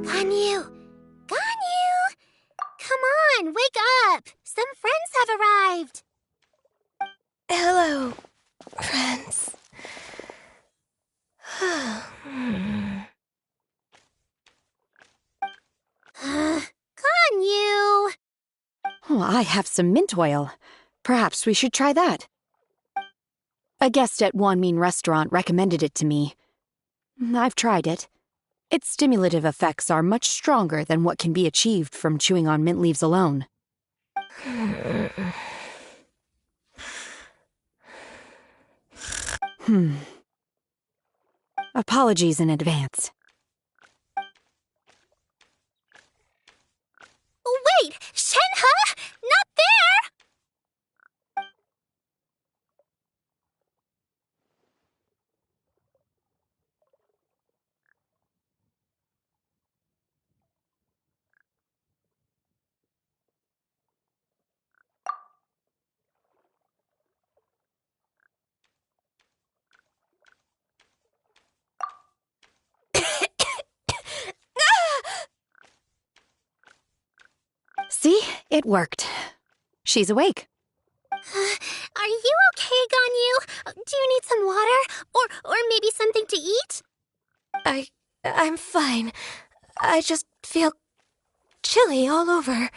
Ganyu! Ganyu! Come on, wake up! Some friends have arrived! Hello, friends. Ganyu! Oh, I have some mint oil. Perhaps we should try that. A guest at Wanmin Restaurant recommended it to me. I've tried it. Its stimulative effects are much stronger than what can be achieved from chewing on mint leaves alone. Apologies in advance. Wait! Shenhe! Not there! See? It worked. She's awake. Are you okay, Ganyu? Do you need some water? Or maybe something to eat? I'm fine. I just feel chilly all over.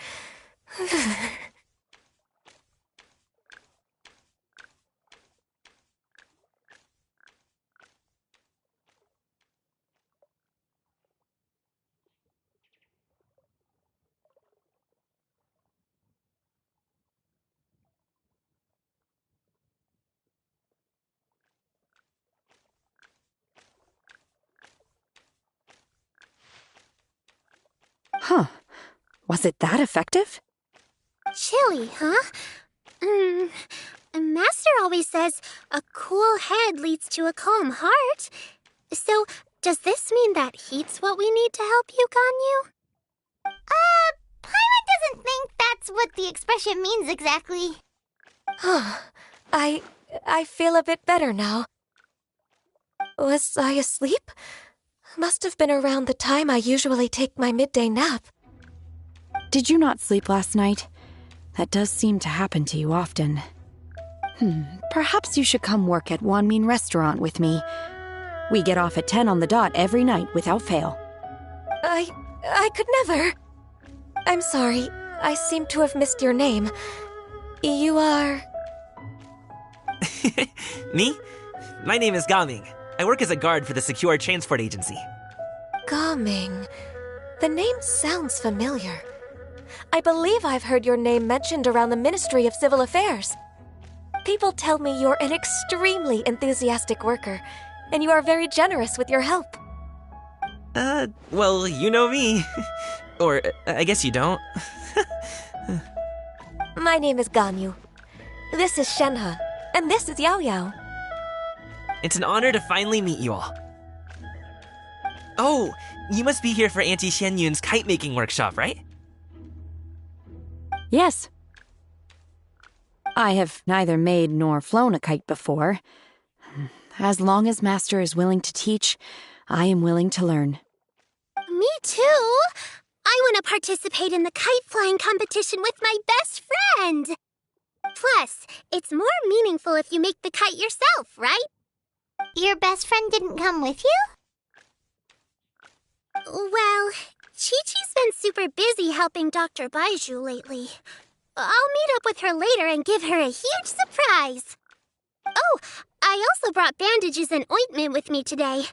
Huh. Was it that effective? Chilly, huh? Master always says a cool head leads to a calm heart. So, does this mean that heat's what we need to help you, Ganyu? Paimon doesn't think that's what the expression means exactly. I feel a bit better now. Was I asleep? Must have been around the time I usually take my midday nap. Did you not sleep last night? That does seem to happen to you often. Perhaps you should come work at Wanmin Restaurant with me. We get off at 10 on the dot every night without fail. I could never. I'm sorry. I seem to have missed your name. You are... Me? My name is Gaming. I work as a guard for the Secure Transport Agency. Gaming. The name sounds familiar. I believe I've heard your name mentioned around the Ministry of Civil Affairs. People tell me you're an extremely enthusiastic worker, and you are very generous with your help. Well, you know me. Or, I guess you don't. My name is Ganyu. This is Shenhe, and this is Yao Yao. It's an honor to finally meet you all. Oh, you must be here for Auntie Xian Yun's kite-making workshop, right? Yes. I have neither made nor flown a kite before. As long as Master is willing to teach, I am willing to learn. Me too! I want to participate in the kite flying competition with my best friend! Plus, it's more meaningful if you make the kite yourself, right? Your best friend didn't come with you? Well, Chi-Chi's been super busy helping Dr. Baiju lately. I'll meet up with her later and give her a huge surprise. Oh, I also brought bandages and ointment with me today.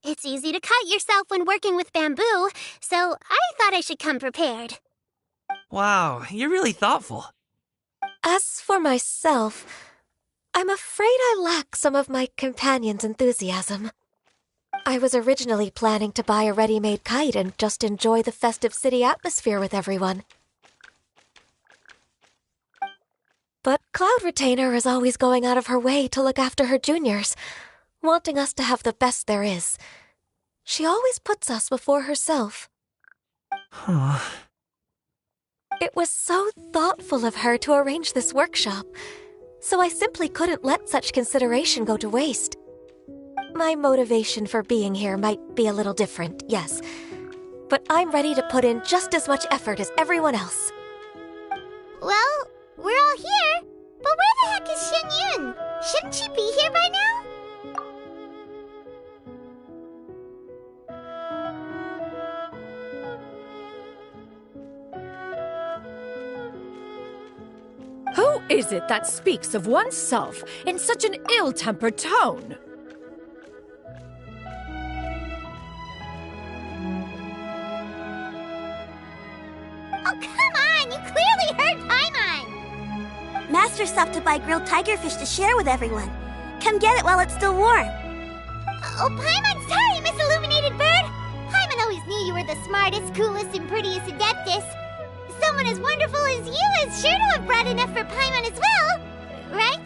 It's easy to cut yourself when working with bamboo, so I thought I should come prepared. Wow, you're really thoughtful. As for myself, I'm afraid I lack some of my companion's enthusiasm. I was originally planning to buy a ready-made kite and just enjoy the festive city atmosphere with everyone. But Cloud Retainer is always going out of her way to look after her juniors, wanting us to have the best there is. She always puts us before herself. Huh. It was so thoughtful of her to arrange this workshop, so I simply couldn't let such consideration go to waste. My motivation for being here might be a little different, yes, but I'm ready to put in just as much effort as everyone else. Well, we're all here, but where the heck is Shen Yun? Shouldn't she be here by now? Who is it that speaks of oneself in such an ill-tempered tone? Oh, come on! You clearly heard Paimon! Master stopped to buy grilled tigerfish to share with everyone. Come get it while it's still warm. Oh, Paimon, sorry, Miss Illuminated Bird! Paimon always knew you were the smartest, coolest, and prettiest Adeptus. Someone as wonderful as you is sure to have brought enough for Paimon as well, right?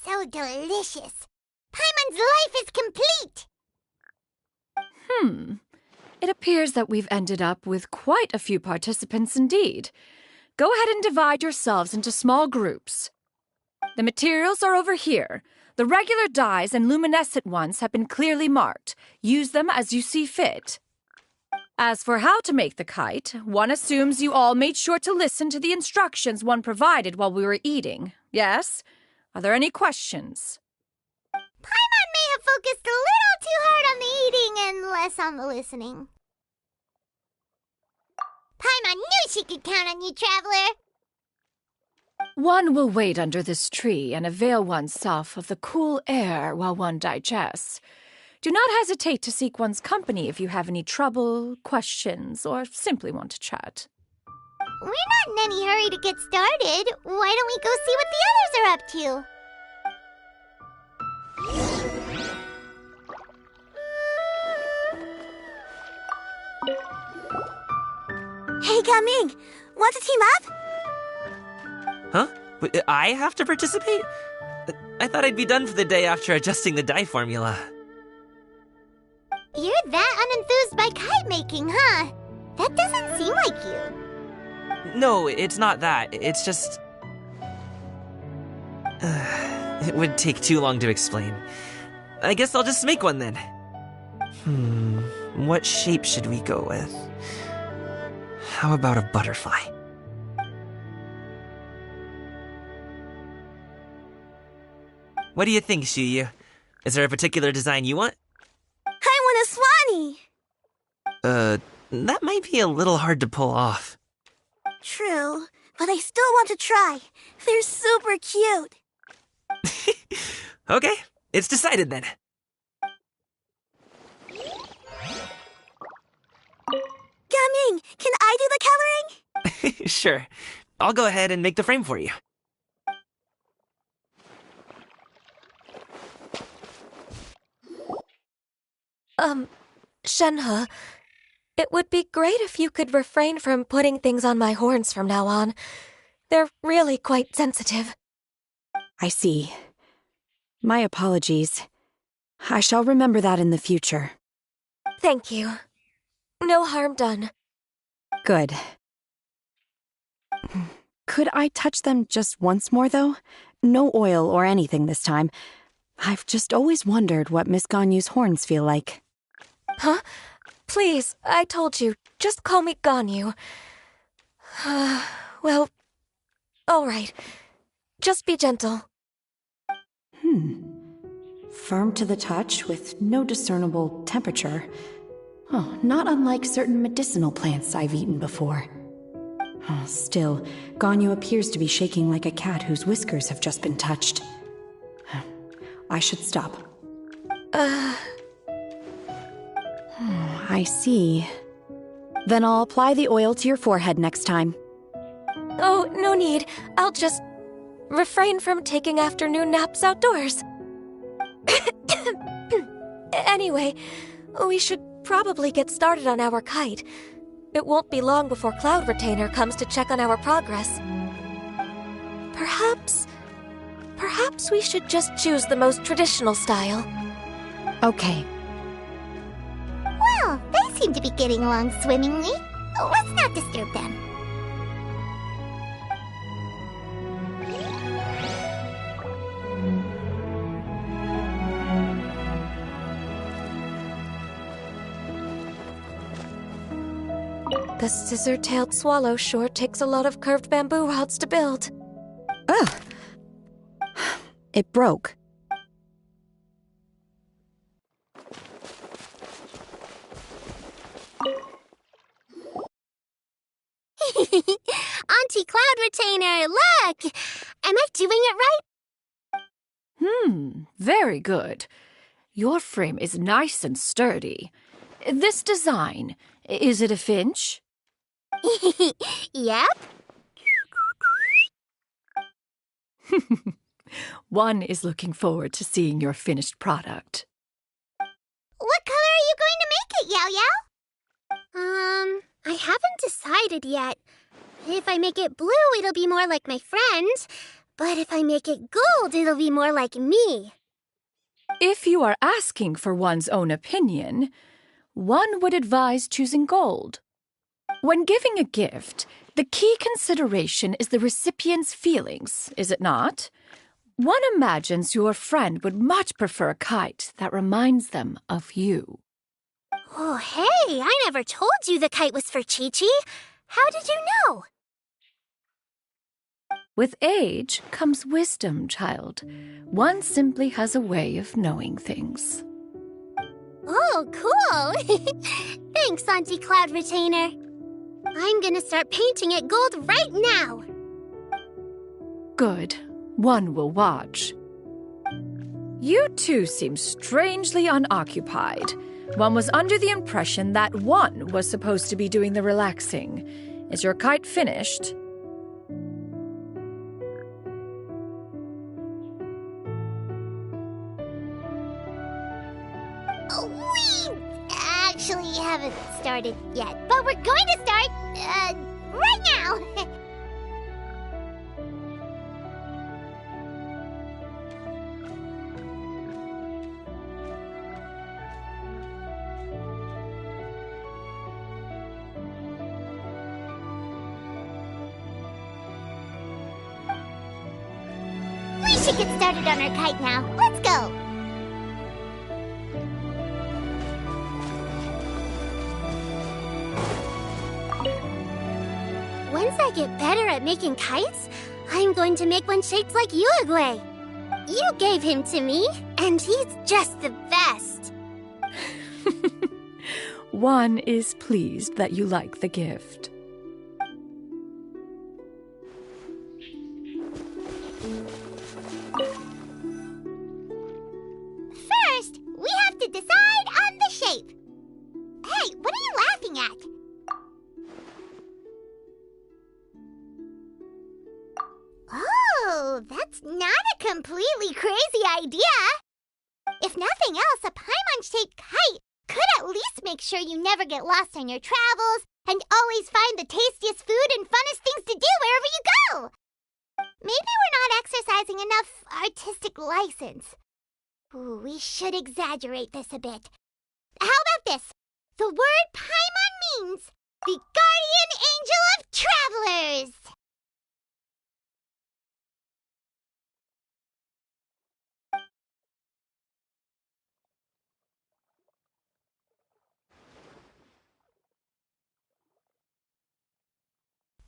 So delicious. Paimon's life is complete. It appears that we've ended up with quite a few participants indeed. Go ahead and divide yourselves into small groups. The materials are over here. The regular dyes and luminescent ones have been clearly marked. Use them as you see fit. As for how to make the kite, one assumes you all made sure to listen to the instructions one provided while we were eating. Yes? Are there any questions? Paimon may have focused a little too hard on the eating and less on the listening. Paimon knew she could count on you, Traveler. One will wait under this tree and avail oneself of the cool air while one digests. Do not hesitate to seek one's company if you have any trouble, questions, or simply want to chat. We're not in any hurry to get started. Why don't we go see what the others are up to? Hey, Gaming! Want to team up? Huh? Wait, I have to participate? I thought I'd be done for the day after adjusting the dye formula. You're that unenthused by kite making, huh? That doesn't seem like you. No, it's not that. It's just... it would take too long to explain. I guess I'll just make one then. What shape should we go with? How about a butterfly? What do you think, Shuyu? Is there a particular design you want? I want a swanee! That might be a little hard to pull off. True, but I still want to try. They're super cute. Okay, it's decided then. Gaming, can I do the coloring? Sure. I'll go ahead and make the frame for you. Shenhe, it would be great if you could refrain from putting things on my horns from now on. They're really quite sensitive. I see. My apologies. I shall remember that in the future. Thank you. No harm done. Good. Could I touch them just once more, though? No oil or anything this time. I've just always wondered what Miss Ganyu's horns feel like. Huh? Please, I told you, just call me Ganyu. Well, all right. Just be gentle. Firm to the touch with no discernible temperature. Oh, not unlike certain medicinal plants I've eaten before. Oh, still, Ganyu appears to be shaking like a cat whose whiskers have just been touched. I should stop. I see. Then I'll apply the oil to your forehead next time. Oh, no need. I'll just refrain from taking afternoon naps outdoors. Anyway, we should probably get started on our kite. It won't be long before Cloud Retainer comes to check on our progress. Perhaps we should just choose the most traditional style. Okay. Well, they seem to be getting along swimmingly. Let's not disturb them. The scissor-tailed swallow sure takes a lot of curved bamboo rods to build. Ugh. It broke. Auntie Cloud Retainer, look! Am I doing it right? Very good. Your frame is nice and sturdy. This design, is it a finch? Yep. One is looking forward to seeing your finished product. What color are you going to make it, Yao Yao? I haven't decided yet. If I make it blue, it'll be more like my friend. But if I make it gold, it'll be more like me. If you are asking for one's own opinion, one would advise choosing gold. When giving a gift, the key consideration is the recipient's feelings, is it not? One imagines your friend would much prefer a kite that reminds them of you. Oh, hey, I never told you the kite was for Chi-Chi. How did you know? With age comes wisdom, child. One simply has a way of knowing things. Oh, cool. Thanks, Auntie Cloud Retainer. I'm gonna start painting it gold right now. Good. One will watch. You two seem strangely unoccupied. One was under the impression that one was supposed to be doing the relaxing. Is your kite finished? We actually haven't started yet, but we're going to start, right now. We should get started on our kite now. Let's go. Once I get better at making kites, I'm going to make one shaped like Uruguay. You gave him to me, and he's just the best. One is pleased that you like the gift. First, we have to decide on the shape. Hey, what are you laughing at? Oh, that's not a completely crazy idea. If nothing else, a Paimon-shaped kite could at least make sure you never get lost on your travels and always find the tastiest food and funnest things to do wherever you go. Maybe we're not exercising enough artistic license. Ooh, we should exaggerate this a bit. How about this? The word Paimon means the guardian angel of travelers.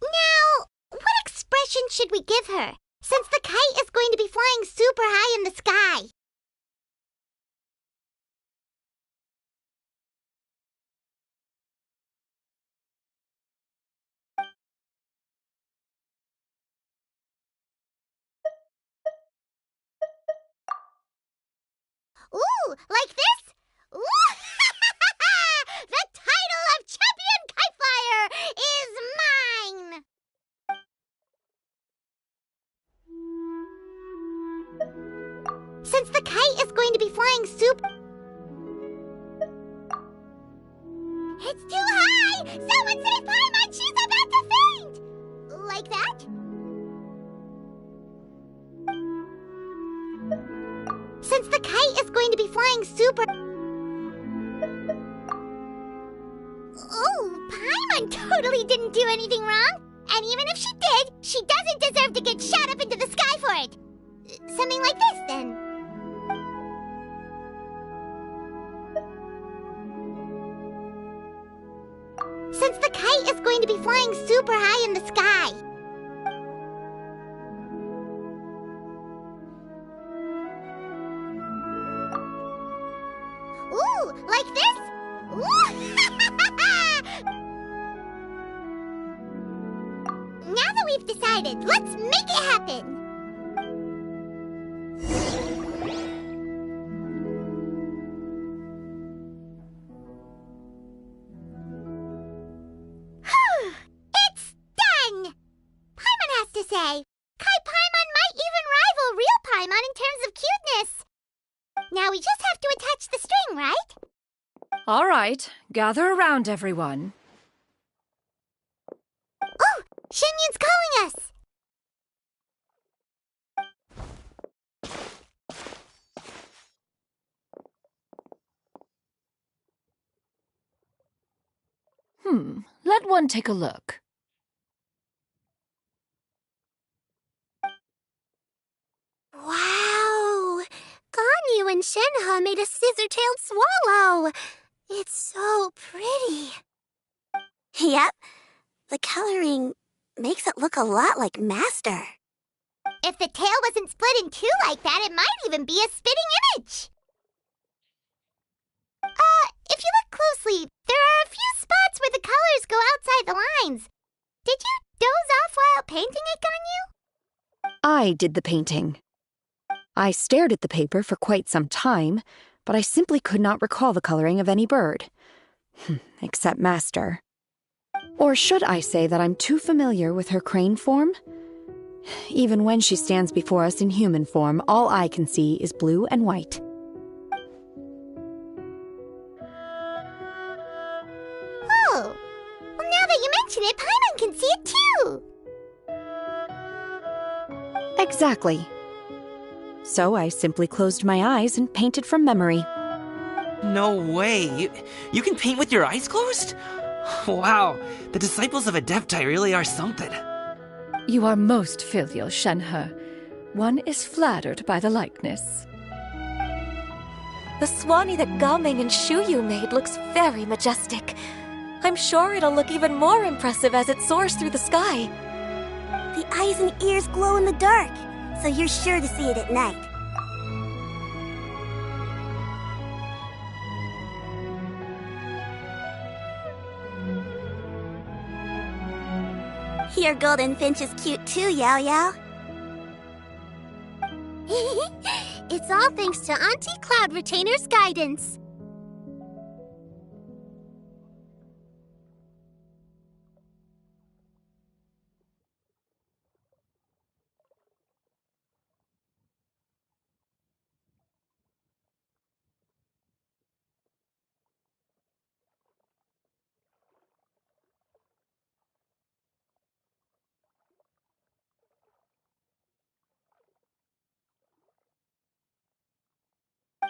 Now, what expression should we give her, since the kite is going to be flying super high in the sky? Ooh, like this? Ooh! The title of Champion Kite Flyer is mine! Since the kite is going to be flying super... It's too high! Someone save Paimon! She's about to faint! Like that? Since the kite is going to be flying super... Oh, Paimon totally didn't do anything wrong! And even if she did, she doesn't deserve to get shot up into the sky for it! Something like this, then. Since the kite is going to be flying super high in the sky. Ooh, like this? Ooh! Now that we've decided, let's make it happen! It's done! Paimon has to say, Kai Paimon might even rival real Paimon in terms of cuteness. Now we just have to attach the string, right? All right, gather around, everyone. Oh, Shenyun's calling us! Let one take a look. Wow! Ganyu and Shenhe made a scissor-tailed swallow. It's so pretty. Yep. The coloring makes it look a lot like Master. If the tail wasn't split in two like that, it might even be a spitting image. If you look closely, there are a few spots where the colors go outside the lines. Did you doze off while painting it, Ganyu? I did the painting. I stared at the paper for quite some time, but I simply could not recall the coloring of any bird. Except Master. Or should I say that I'm too familiar with her crane form? Even when she stands before us in human form, all I can see is blue and white. Oh, well, now that you mention it, Paimon can see it too. Exactly. So I simply closed my eyes and painted from memory. No way. You can paint with your eyes closed? Wow, the disciples of Adepti really are something. You are most filial, Shenhe. One is flattered by the likeness. The Swanee that Gaming and Shuyu made looks very majestic. I'm sure it'll look even more impressive as it soars through the sky. The eyes and ears glow in the dark, so you're sure to see it at night. Your golden finch is cute too, Yao Yao. It's all thanks to Auntie Cloud Retainer's guidance.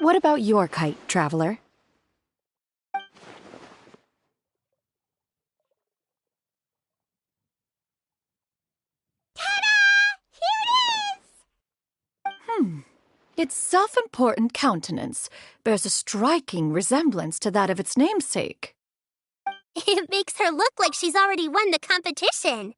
What about your kite, traveler? Its self-important countenance bears a striking resemblance to that of its namesake. It makes her look like she's already won the competition.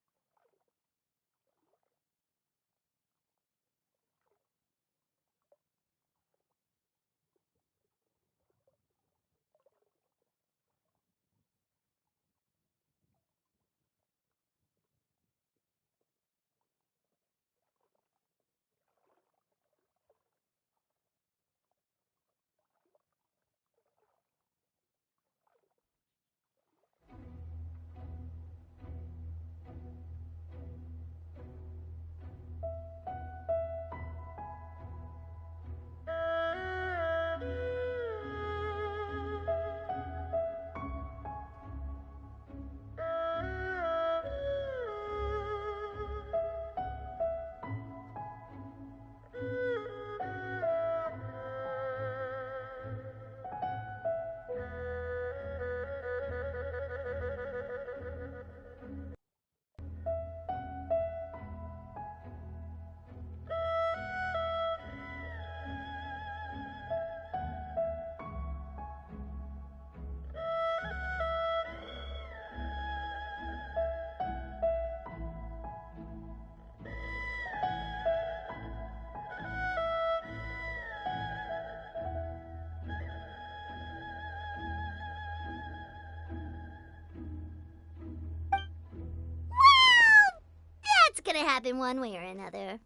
That's gonna happen one way or another.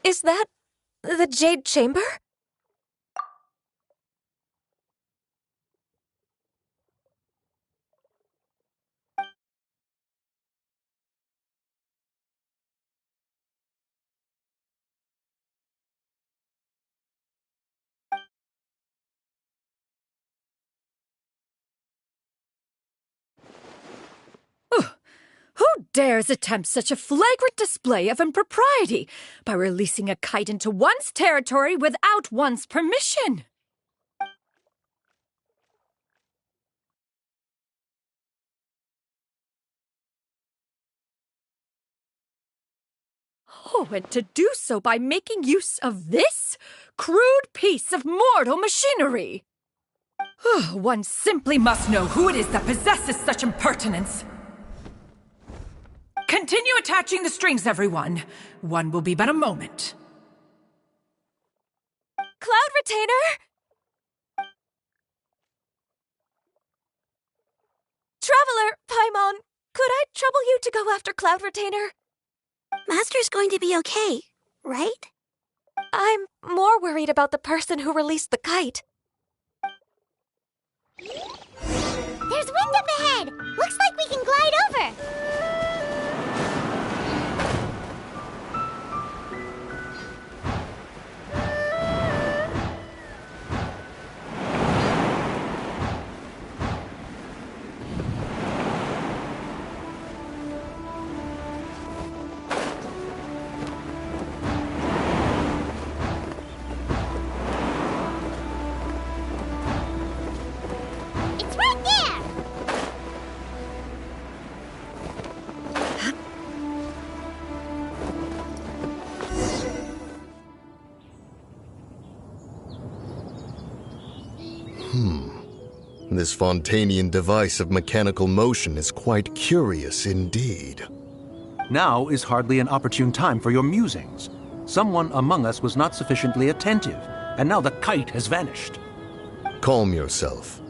Is that the Jade Chamber? Who dares attempt such a flagrant display of impropriety by releasing a kite into one's territory without one's permission? Oh, and to do so by making use of this crude piece of mortal machinery! One simply must know who it is that possesses such impertinence. Continue attaching the strings, everyone. One will be but a moment. Cloud Retainer? Traveler, Paimon, could I trouble you to go after Cloud Retainer? Master's going to be okay, right? I'm more worried about the person who released the kite. There's wind up ahead! Looks like we can glide over! It's right there! This Fontanian device of mechanical motion is quite curious indeed. Now is hardly an opportune time for your musings. Someone among us was not sufficiently attentive, and now the kite has vanished. Calm yourself.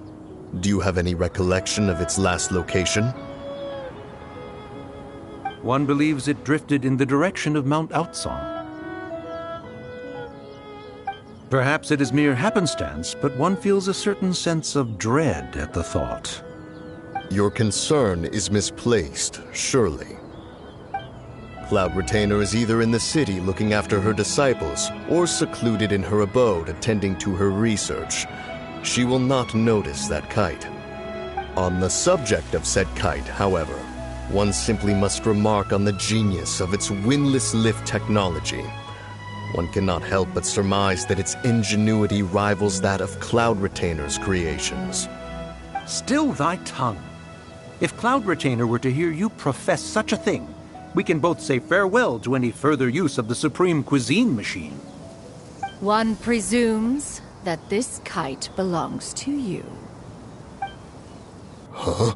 Do you have any recollection of its last location? One believes it drifted in the direction of Mount Outsong. Perhaps it is mere happenstance, but one feels a certain sense of dread at the thought. Your concern is misplaced, surely. Cloud Retainer is either in the city looking after her disciples or secluded in her abode attending to her research. She will not notice that kite. On the subject of said kite, however, one simply must remark on the genius of its windlass lift technology. One cannot help but surmise that its ingenuity rivals that of Cloud Retainer's creations. Still thy tongue. If Cloud Retainer were to hear you profess such a thing, we can both say farewell to any further use of the Supreme Cuisine Machine. One presumes that this kite belongs to you. Huh?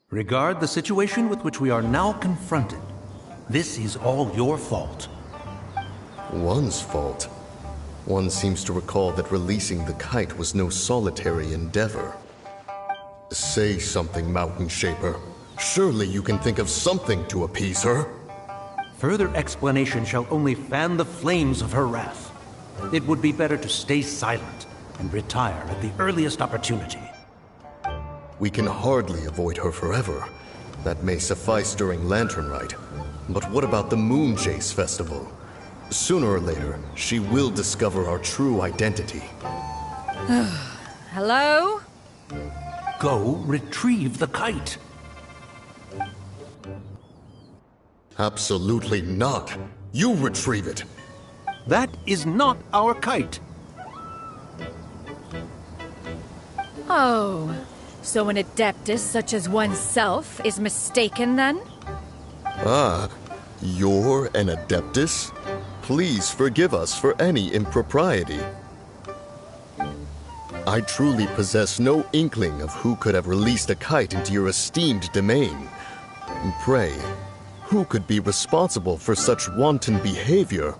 Regard the situation with which we are now confronted. This is all your fault. One's fault? One seems to recall that releasing the kite was no solitary endeavor. Say something, Mountain Shaper. Surely you can think of something to appease her. Further explanation shall only fan the flames of her wrath. It would be better to stay silent and retire at the earliest opportunity. We can hardly avoid her forever. That may suffice during Lantern Rite. But what about the Moon Jace Festival? Sooner or later, she will discover our true identity. Hello? Go retrieve the kite. Absolutely not. You retrieve it. That is not our kite. Oh, so an adeptus such as oneself is mistaken then? Ah, you're an Adeptus? Please forgive us for any impropriety. I truly possess no inkling of who could have released a kite into your esteemed domain. Pray, who could be responsible for such wanton behavior?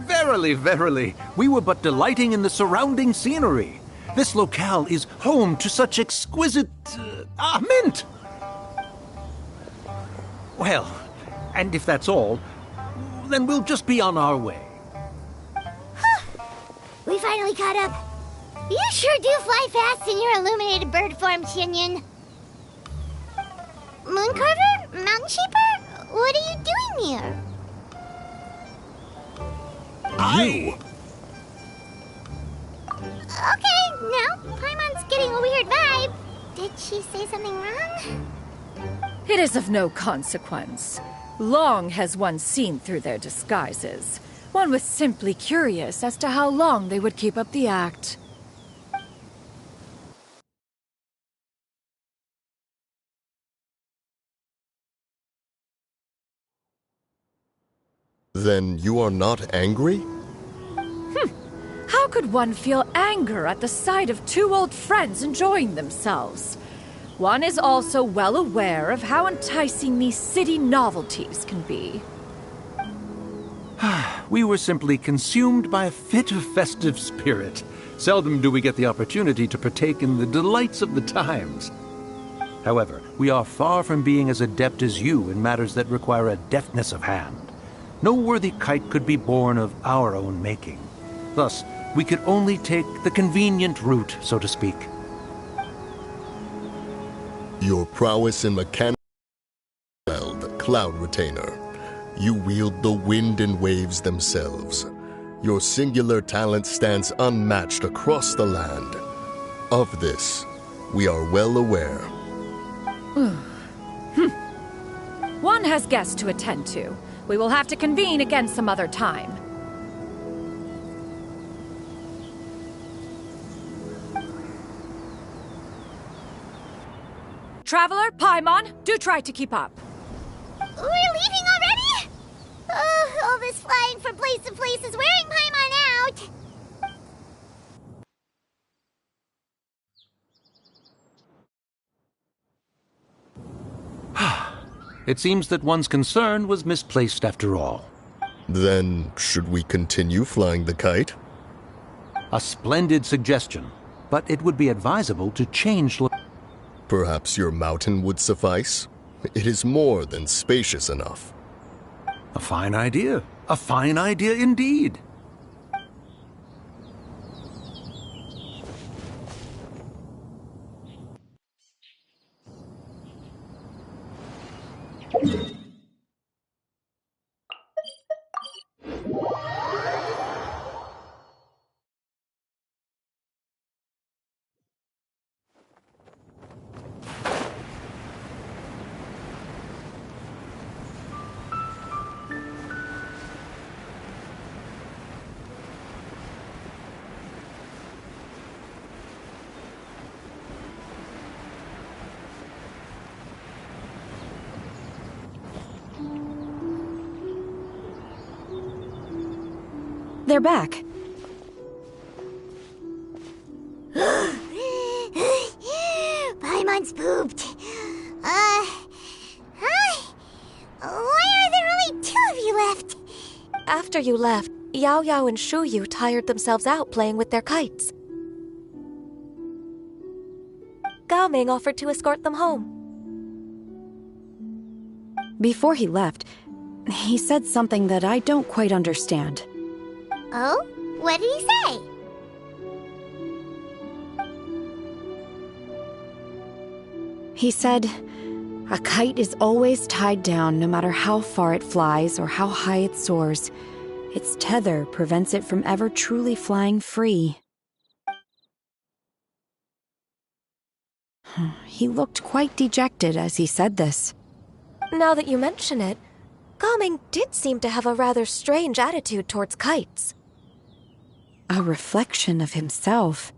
Verily, verily, we were but delighting in the surrounding scenery. This locale is home to such exquisite... mint! Well, and if that's all, then we'll just be on our way. We finally caught up. You sure do fly fast in your illuminated bird form, Chinyan. Mooncarver? Mountain Shaper? What are you doing here? You! Okay, now Paimon's getting a weird vibe. Did she say something wrong? It is of no consequence. Long has one seen through their disguises. One was simply curious as to how long they would keep up the act. Then you are not angry? How could one feel anger at the sight of two old friends enjoying themselves? One is also well aware of how enticing these city novelties can be. We were simply consumed by a fit of festive spirit. Seldom do we get the opportunity to partake in the delights of the times. However, we are far from being as adept as you in matters that require a deftness of hand. No worthy kite could be born of our own making. Thus, we could only take the convenient route, so to speak. Your prowess in mechanics, well, the Cloud Retainer. You wield the wind and waves themselves. Your singular talent stands unmatched across the land. Of this, we are well aware. One has guests to attend to. We will have to convene again some other time. Traveler, Paimon, do try to keep up. We're leaving already? Oh, all this flying from place to place is wearing Paimon out. It seems that one's concern was misplaced after all. Then, should we continue flying the kite? A splendid suggestion, but it would be advisable to change... Perhaps your mountain would suffice? It is more than spacious enough. A fine idea. A fine idea indeed. They're back. Paimon's pooped. Hi. Why are there only two of you left? After you left, Yao Yao and Shu Yu tired themselves out playing with their kites. Gao Ming offered to escort them home. Before he left, he said something that I don't quite understand. Oh? What did he say? He said, "A kite is always tied down no matter how far it flies or how high it soars. Its tether prevents it from ever truly flying free." He looked quite dejected as he said this. Now that you mention it, Gao Ming did seem to have a rather strange attitude towards kites. A reflection of himself.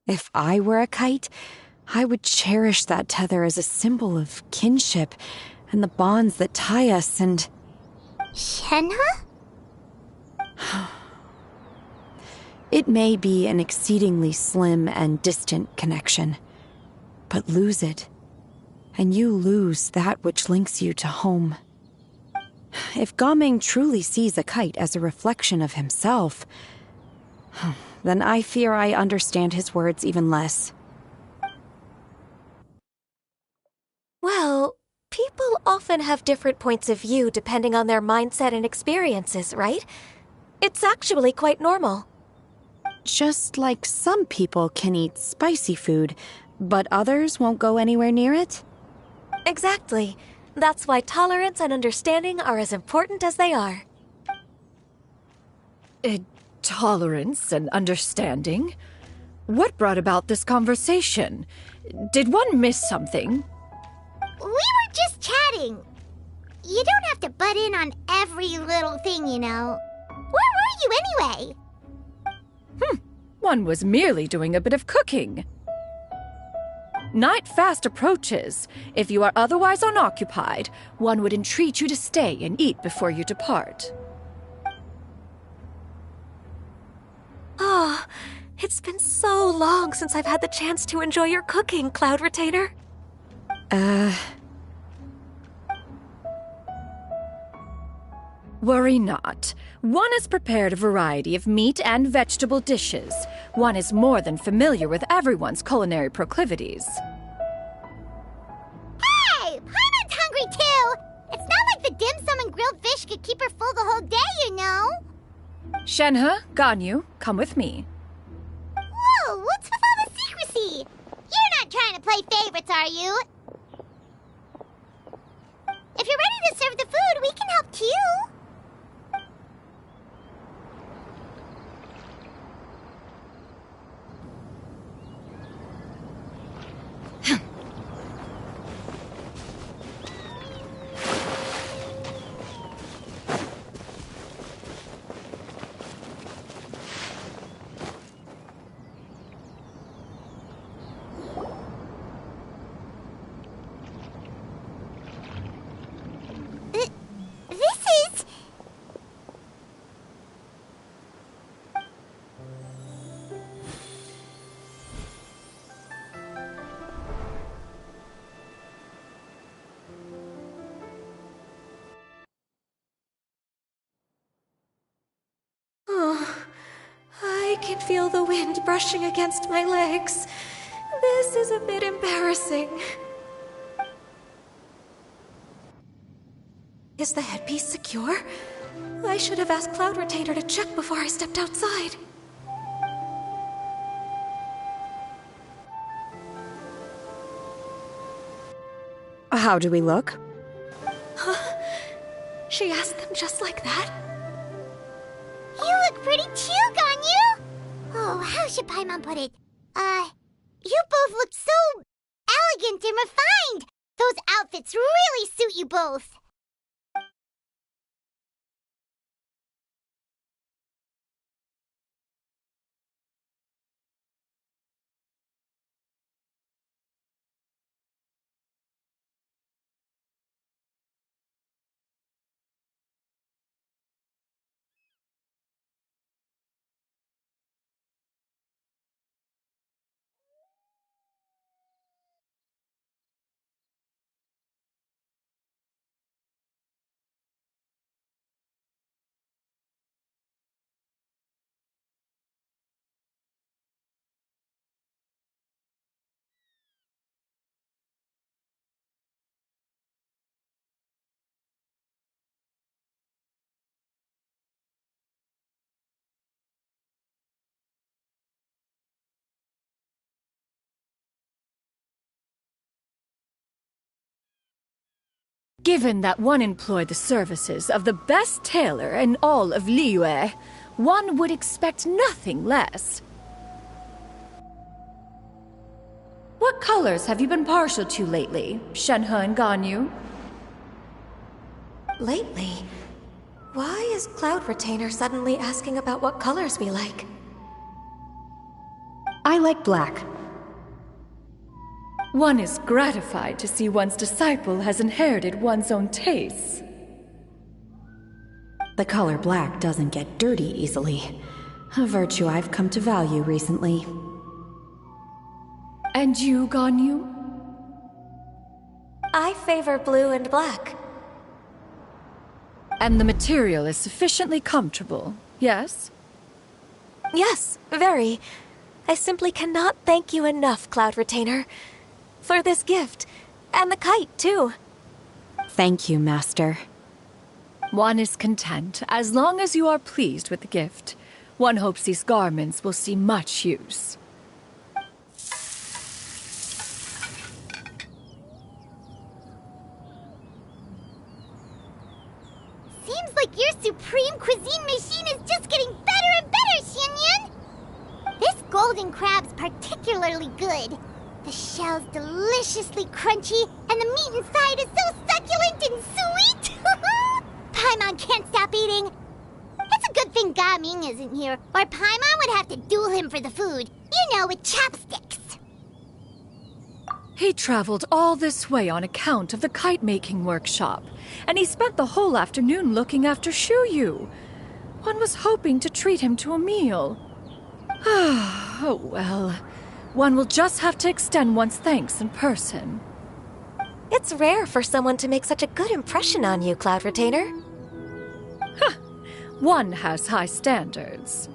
If I were a kite, I would cherish that tether as a symbol of kinship and the bonds that tie us and... Shenhe? It may be an exceedingly slim and distant connection, but lose it, and you lose that which links you to home. If Gao Ming truly sees a kite as a reflection of himself, then I fear I understand his words even less. Well, people often have different points of view depending on their mindset and experiences, right? It's actually quite normal. Just like some people can eat spicy food, but others won't go anywhere near it? Exactly. That's why tolerance and understanding are as important as they are. Tolerance and understanding? What brought about this conversation? Did one miss something? We were just chatting. You don't have to butt in on every little thing, you know. Where were you anyway? One was merely doing a bit of cooking. Night fast approaches. If you are otherwise unoccupied, one would entreat you to stay and eat before you depart. Oh, it's been so long since I've had the chance to enjoy your cooking, Cloud Retainer. Worry not. One has prepared a variety of meat and vegetable dishes. One is more than familiar with everyone's culinary proclivities. Hey! Paimon's hungry too! It's not like the dim sum and grilled fish could keep her full the whole day, you know! Shenhe, Ganyu, come with me. Whoa, what's with all the secrecy? You're not trying to play favorites, are you? If you're ready to serve the food, we can help too. I can feel the wind brushing against my legs. This is a bit embarrassing. Is the headpiece secure? I should have asked Cloud Retainer to check before I stepped outside. How do we look? She asked them just like that? You look pretty too, Ganyu! Oh, how should Paimon put it? You both look so elegant and refined! Those outfits really suit you both! Given that one employed the services of the best tailor in all of Liyue, one would expect nothing less. What colors have you been partial to lately, Shenhe and Ganyu? Lately? Why is Cloud Retainer suddenly asking about what colors we like? I like black. One is gratified to see one's disciple has inherited one's own tastes. The color black doesn't get dirty easily. A virtue I've come to value recently. And you, Ganyu? I favor blue and black. And the material is sufficiently comfortable, yes? Yes, very. I simply cannot thank you enough, Cloud Retainer. For this gift. And the kite, too. Thank you, Master. One is content, as long as you are pleased with the gift. One hopes these garments will see much use. Seems like your supreme cuisine machine is just getting better and better, Xianyun! This golden crab's particularly good. The shell's deliciously crunchy, and the meat inside is so succulent and sweet! Paimon can't stop eating. It's a good thing Gaming isn't here, or Paimon would have to duel him for the food. You know, with chopsticks. He traveled all this way on account of the kite-making workshop, and he spent the whole afternoon looking after Shuyu. One was hoping to treat him to a meal. Oh well. One will just have to extend one's thanks in person. It's rare for someone to make such a good impression on you, Cloud Retainer. One has high standards.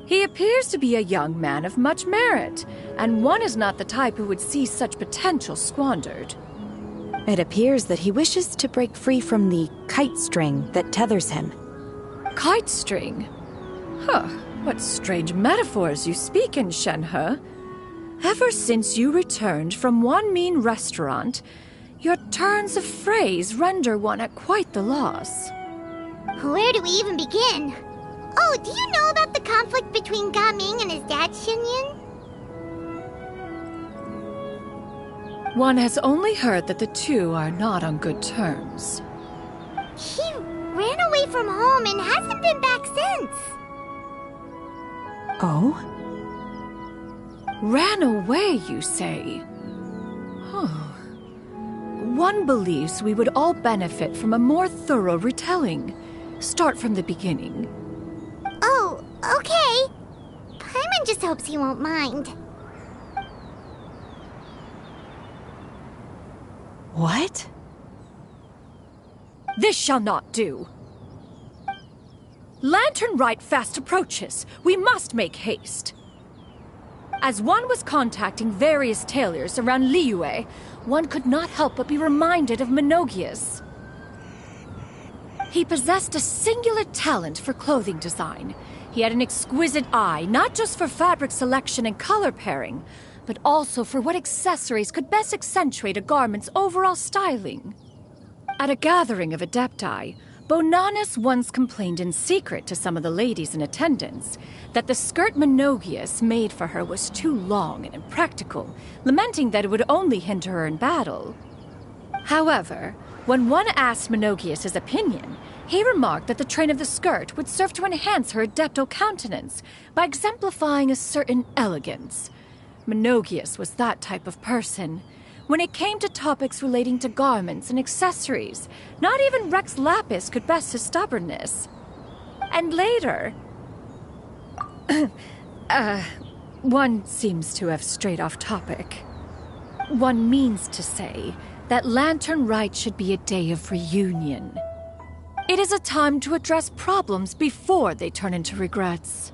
He appears to be a young man of much merit, and one is not the type who would see such potential squandered. It appears that he wishes to break free from the kite string that tethers him. Kite string? Huh. What strange metaphors you speak in, Shenhe. Ever since you returned from one mean restaurant, your turns of phrase render one at quite the loss. Where do we even begin? Oh, do you know about the conflict between Gaming and his dad, Xianyun? One has only heard that the two are not on good terms. He ran away from home and hasn't been back since. Oh? Ran away, you say? Huh. One believes we would all benefit from a more thorough retelling. Start from the beginning. Oh, okay. Paimon just hopes he won't mind. What? This shall not do. Lantern Rite fast approaches. We must make haste. As one was contacting various tailors around Liyue, one could not help but be reminded of Menogias. He possessed a singular talent for clothing design. He had an exquisite eye, not just for fabric selection and color pairing, but also for what accessories could best accentuate a garment's overall styling. At a gathering of Adepti, Bonanis once complained in secret to some of the ladies in attendance that the skirt Menogius made for her was too long and impractical, lamenting that it would only hinder her in battle. However, when one asked Menogius his opinion, he remarked that the train of the skirt would serve to enhance her adeptal countenance by exemplifying a certain elegance. Menogius was that type of person. When it came to topics relating to garments and accessories, not even Rex Lapis could best his stubbornness. And later... one seems to have strayed off topic. One means to say that Lantern Rite should be a day of reunion. It is a time to address problems before they turn into regrets.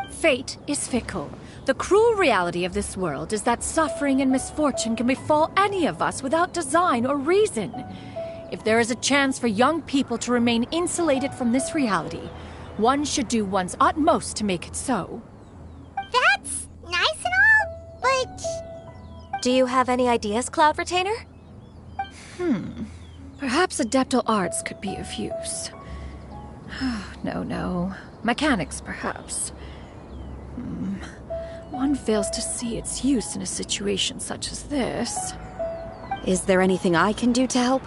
Fate is fickle. The cruel reality of this world is that suffering and misfortune can befall any of us without design or reason. If there is a chance for young people to remain insulated from this reality, one should do one's utmost to make it so. That's nice and all, but... Do you have any ideas, Cloud Retainer? Perhaps adeptal arts could be of use. No. Mechanics, perhaps. One fails to see its use in a situation such as this. Is there anything I can do to help?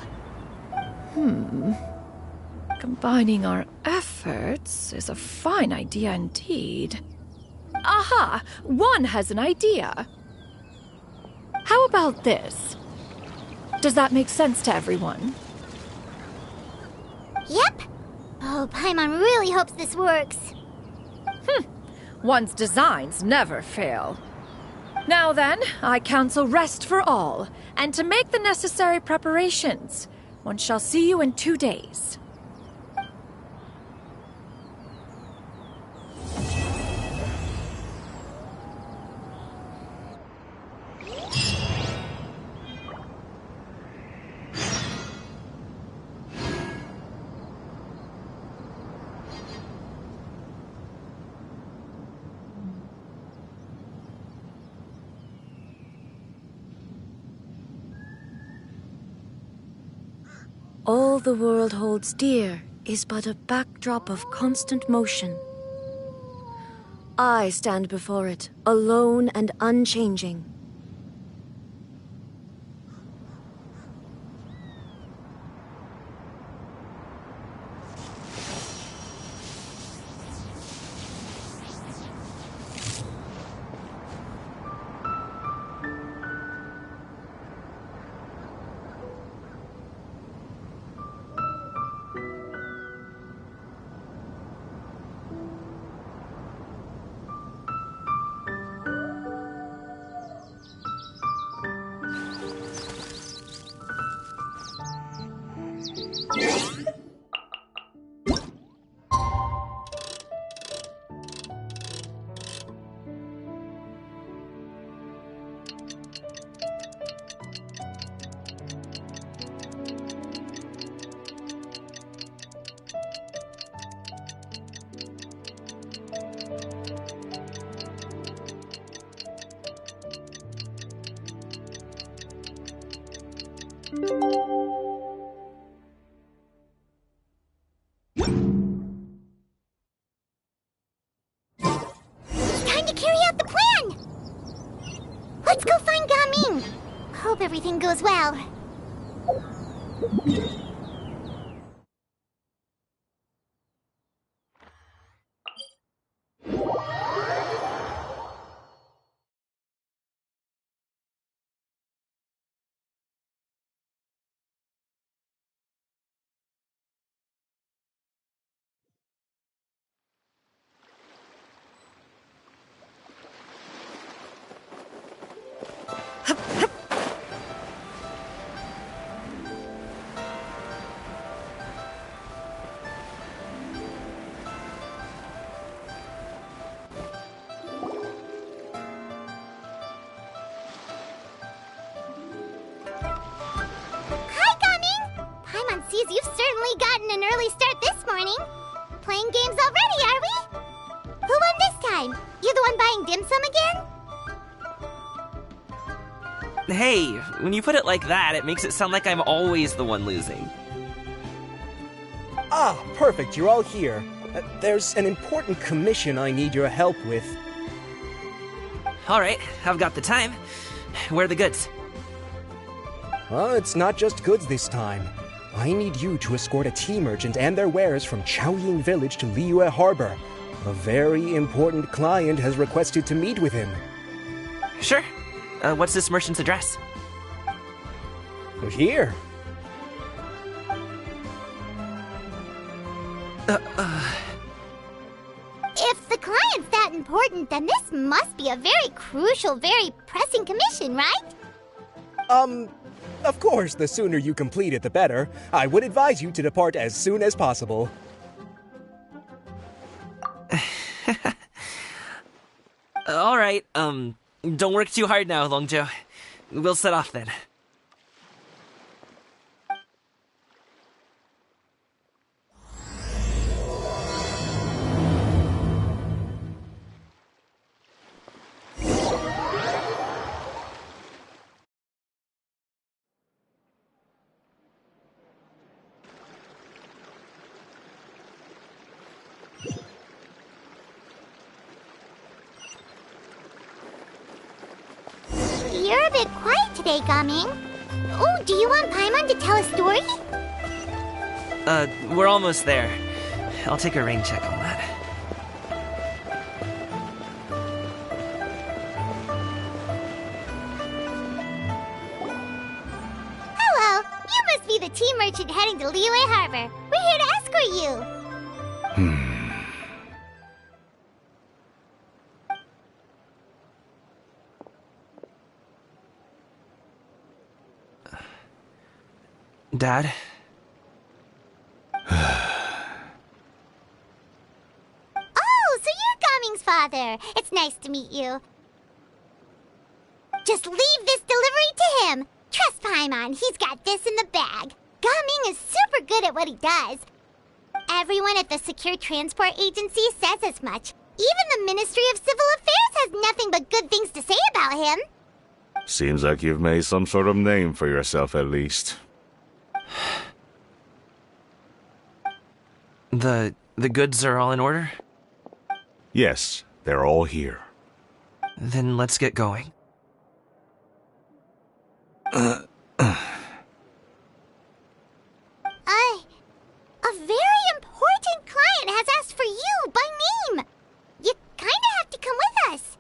Combining our efforts is a fine idea indeed. Aha! One has an idea. How about this? Does that make sense to everyone? Yep. Oh, Paimon really hopes this works. One's designs never fail. Now then, I counsel rest for all, and to make the necessary preparations. One shall see you in 2 days. All the world holds dear is but a backdrop of constant motion. I stand before it, alone and unchanging. Time to carry out the plan! Let's go find Gaming! Hope everything goes well. You've certainly gotten an early start this morning. Playing games already, are we? Who won this time? You the one buying dim sum again? Hey, when you put it like that, it makes it sound like I'm always the one losing. Ah, perfect, you're all here. There's an important commission I need your help with. Alright, I've got the time. Where are the goods? It's not just goods this time. I need you to escort a tea merchant and their wares from Chaoying Village to Liyue Harbor. A very important client has requested to meet with him. Sure. What's this merchant's address? Here. If the client's that important, then this must be a very crucial, very pressing commission, right? Of course, the sooner you complete it, the better. I would advise you to depart as soon as possible. Alright, don't work too hard now, Longzhou. We'll set off then. You're a bit quiet today, Gaming. Oh, do you want Paimon to tell a story? We're almost there. I'll take a rain check on that. Hello, you must be the tea merchant heading to Liyue Harbor. We're here to escort you. Dad? Oh, so you're Gaming's father. It's nice to meet you. Just leave this delivery to him. Trust Paimon, he's got this in the bag. Gaming is super good at what he does. Everyone at the Secure Transport Agency says as much. Even the Ministry of Civil Affairs has nothing but good things to say about him. Seems like you've made some sort of name for yourself at least. The goods are all in order? Yes, they're all here. Then let's get going. A very important client has asked for you by name. You kinda have to come with us.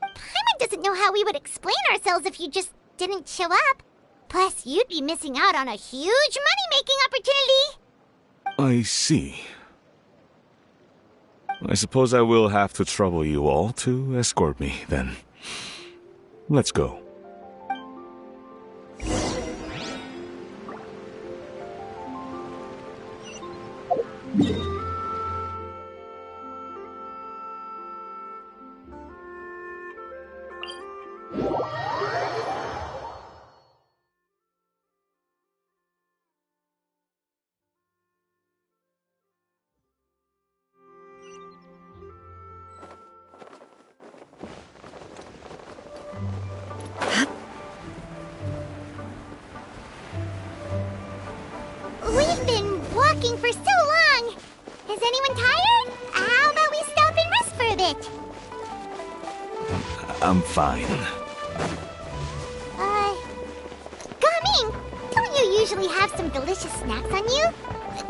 Paimon doesn't know how we would explain ourselves if you just didn't show up. Plus, you'd be missing out on a huge money-making opportunity. I see. I suppose I will have to trouble you all to escort me, then. Let's go. We've been walking for so long. Is anyone tired? How about we stop and rest for a bit? I'm fine. Gaming, don't you usually have some delicious snacks on you?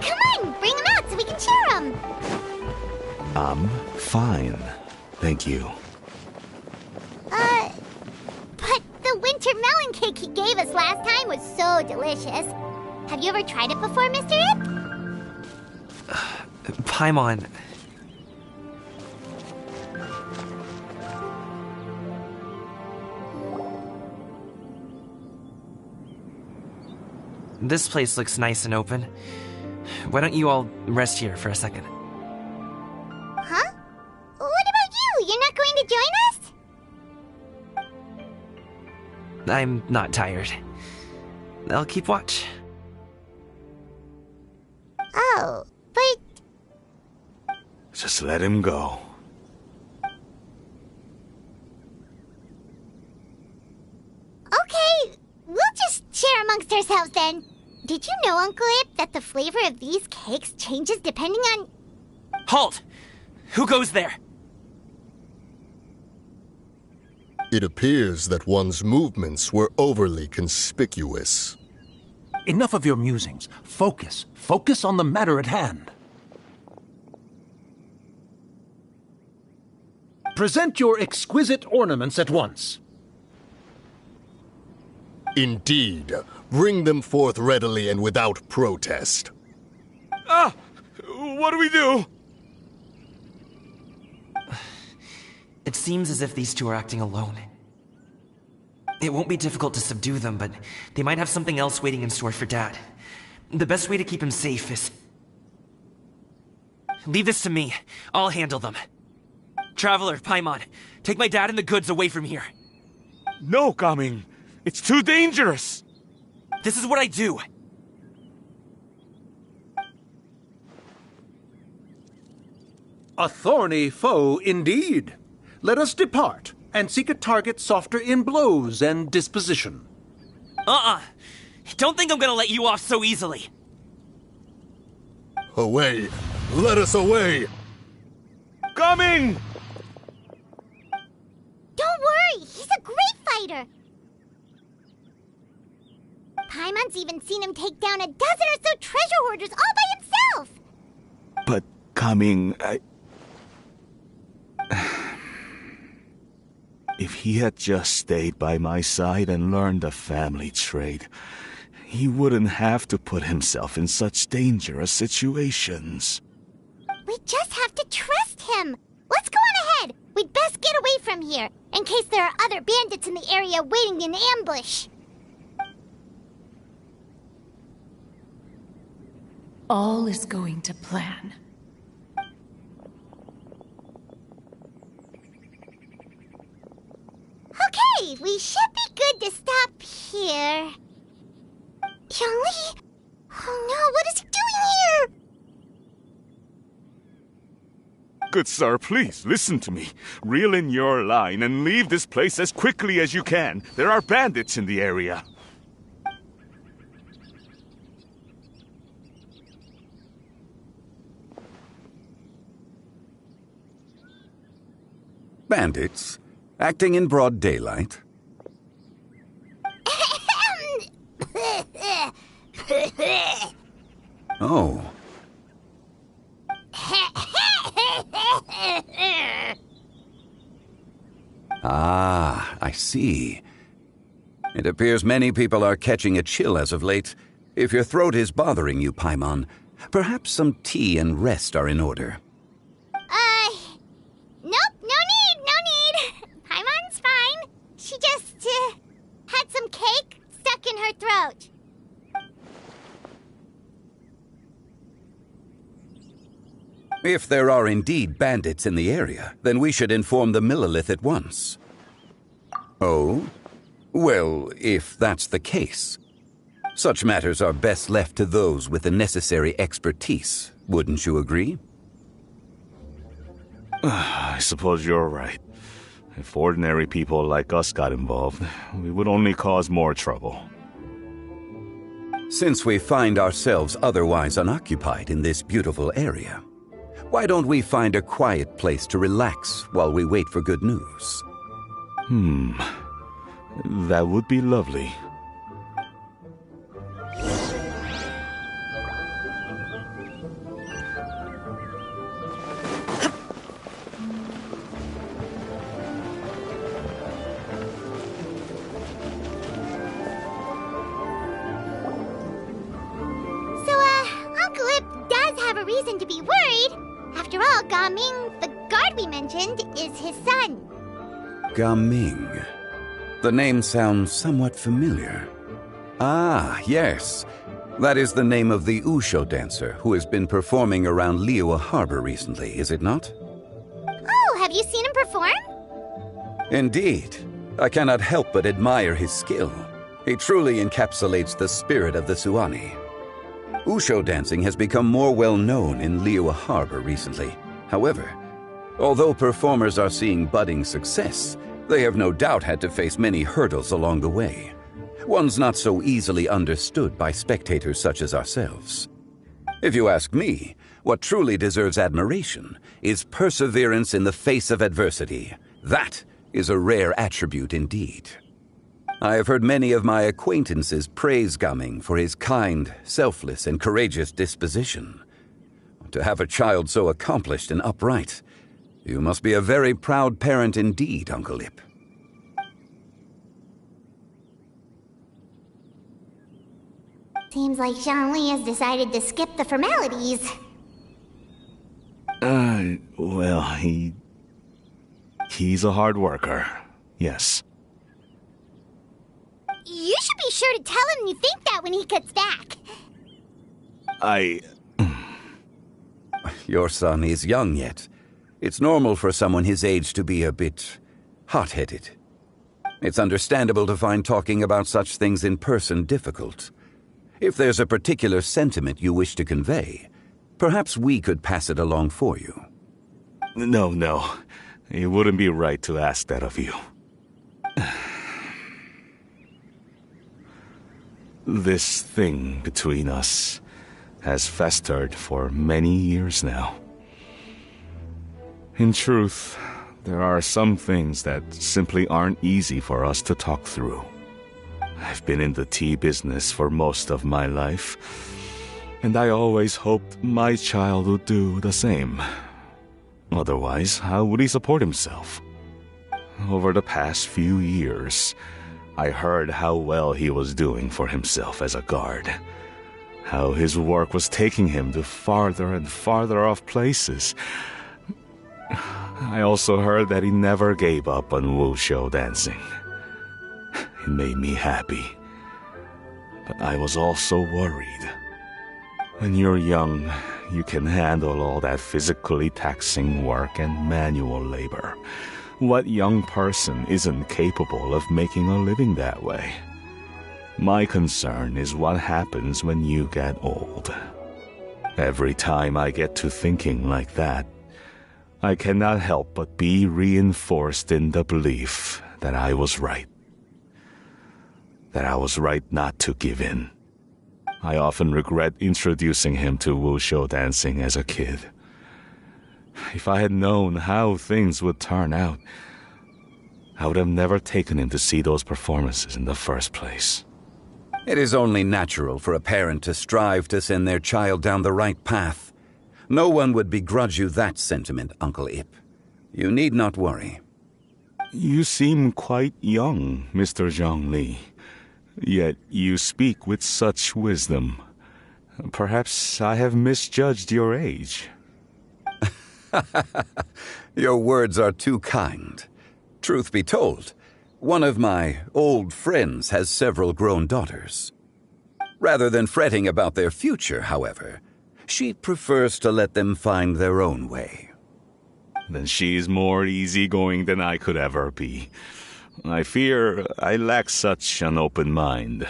Come on, bring them out so we can share them. I'm fine. Thank you. But the winter melon cake he gave us last time was so delicious. Have you ever tried it before, Mr. Ip? Paimon. This place looks nice and open. Why don't you all rest here for a second? Huh? What about you? You're not going to join us? I'm not tired. I'll keep watch. Oh, but... Just let him go. ourselves then. Did you know, Uncle Ip, that the flavor of these cakes changes depending on... Halt! Who goes there? It appears that one's movements were overly conspicuous. Enough of your musings. Focus. Focus on the matter at hand. Present your exquisite ornaments at once. Indeed. Bring them forth readily and without protest. Ah! What do we do? It seems as if these two are acting alone. It won't be difficult to subdue them, but they might have something else waiting in store for Dad. The best way to keep him safe is... Leave this to me. I'll handle them. Traveler, Paimon, take my dad and the goods away from here. No, Gaming. It's too dangerous. This is what I do. A thorny foe indeed. Let us depart and seek a target softer in blows and disposition. Don't think I'm gonna let you off so easily. Away! Let us away! Coming! Don't worry, he's a great fighter. Paimon's even seen him take down a dozen or so treasure hoarders all by himself. But, Gaming, If he had just stayed by my side and learned the family trade, he wouldn't have to put himself in such dangerous situations. We just have to trust him. Let's go on ahead. We'd best get away from here, in case there are other bandits in the area waiting in ambush. All is going to plan. Okay, we should be good to stop here. Youngli? Oh no, what is he doing here? Good sir, please, listen to me. Reel in your line and leave this place as quickly as you can. There are bandits in the area. Bandits? Acting in broad daylight? Oh. Ah, I see. It appears many people are catching a chill as of late. If your throat is bothering you, Paimon, perhaps some tea and rest are in order. Nope, no need. Paimon's fine. She just, had some cake stuck in her throat. If there are indeed bandits in the area, then we should inform the Millelith at once. Oh? Well, if that's the case. Such matters are best left to those with the necessary expertise, wouldn't you agree? I suppose you're right. If ordinary people like us got involved, we would only cause more trouble. Since we find ourselves otherwise unoccupied in this beautiful area, why don't we find a quiet place to relax while we wait for good news? That would be lovely. Uncle Ip does have a reason to be worried. After all, Gaming, the guard we mentioned, is his son. Gaming. The name sounds somewhat familiar. Ah, yes. That is the name of the Usho dancer who has been performing around Liyue Harbor recently, is it not? Oh, have you seen him perform? Indeed. I cannot help but admire his skill. He truly encapsulates the spirit of the Suani. Usho dancing has become more well-known in Liyue Harbor recently. However, although performers are seeing budding success, they have no doubt had to face many hurdles along the way. One's not so easily understood by spectators such as ourselves. If you ask me, what truly deserves admiration is perseverance in the face of adversity. That is a rare attribute indeed. I have heard many of my acquaintances praise Gaming for his kind, selfless, and courageous disposition. To have a child so accomplished and upright, you must be a very proud parent indeed, Uncle Ip. Seems like Zhongli has decided to skip the formalities. Well, he's a hard worker. Yes. You should be sure to tell him you think that when he gets back. Your son is young yet. It's normal for someone his age to be a bit hot-headed. It's understandable to find talking about such things in person difficult. If there's a particular sentiment you wish to convey, perhaps we could pass it along for you. No. It wouldn't be right to ask that of you. This thing between us has festered for many years now. In truth, there are some things that simply aren't easy for us to talk through. I've been in the tea business for most of my life, and I always hoped my child would do the same. Otherwise, how would he support himself? Over the past few years, I heard how well he was doing for himself as a guard. How his work was taking him to farther and farther off places. I also heard that he never gave up on wushou dancing. It made me happy. But I was also worried. When you're young, you can handle all that physically taxing work and manual labor. What young person isn't capable of making a living that way? My concern is what happens when you get old. Every time I get to thinking like that, I cannot help but be reinforced in the belief that I was right. That I was right not to give in. I often regret introducing him to wushou dancing as a kid. If I had known how things would turn out, I would have never taken him to see those performances in the first place. It is only natural for a parent to strive to send their child down the right path. No one would begrudge you that sentiment, Uncle Ip. You need not worry. You seem quite young, Mr. Zhongli. Yet you speak with such wisdom. Perhaps I have misjudged your age. Your words are too kind. Truth be told, one of my old friends has several grown daughters. Rather than fretting about their future, however, she prefers to let them find their own way. Then she's more easygoing than I could ever be. I fear I lack such an open mind.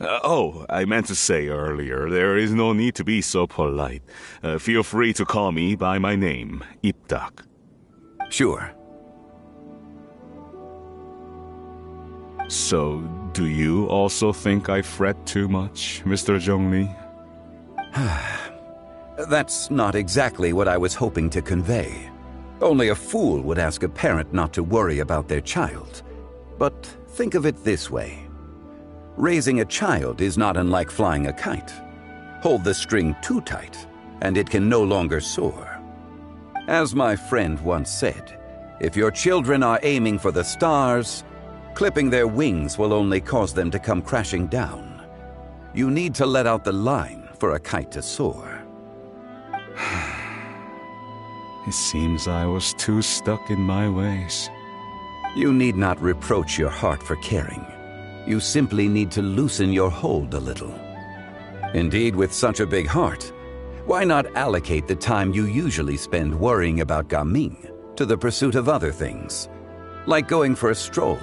I meant to say earlier, there is no need to be so polite. Feel free to call me by my name, Ipdak. Sure. So, do you also think I fret too much, Mr. Zhongli? That's not exactly what I was hoping to convey. Only a fool would ask a parent not to worry about their child. But think of it this way. Raising a child is not unlike flying a kite. Hold the string too tight, and it can no longer soar. As my friend once said, if your children are aiming for the stars, clipping their wings will only cause them to come crashing down. You need to let out the line for a kite to soar. It seems I was too stuck in my ways. You need not reproach your heart for caring. You simply need to loosen your hold a little. Indeed, with such a big heart, why not allocate the time you usually spend worrying about Gaming to the pursuit of other things, like going for a stroll,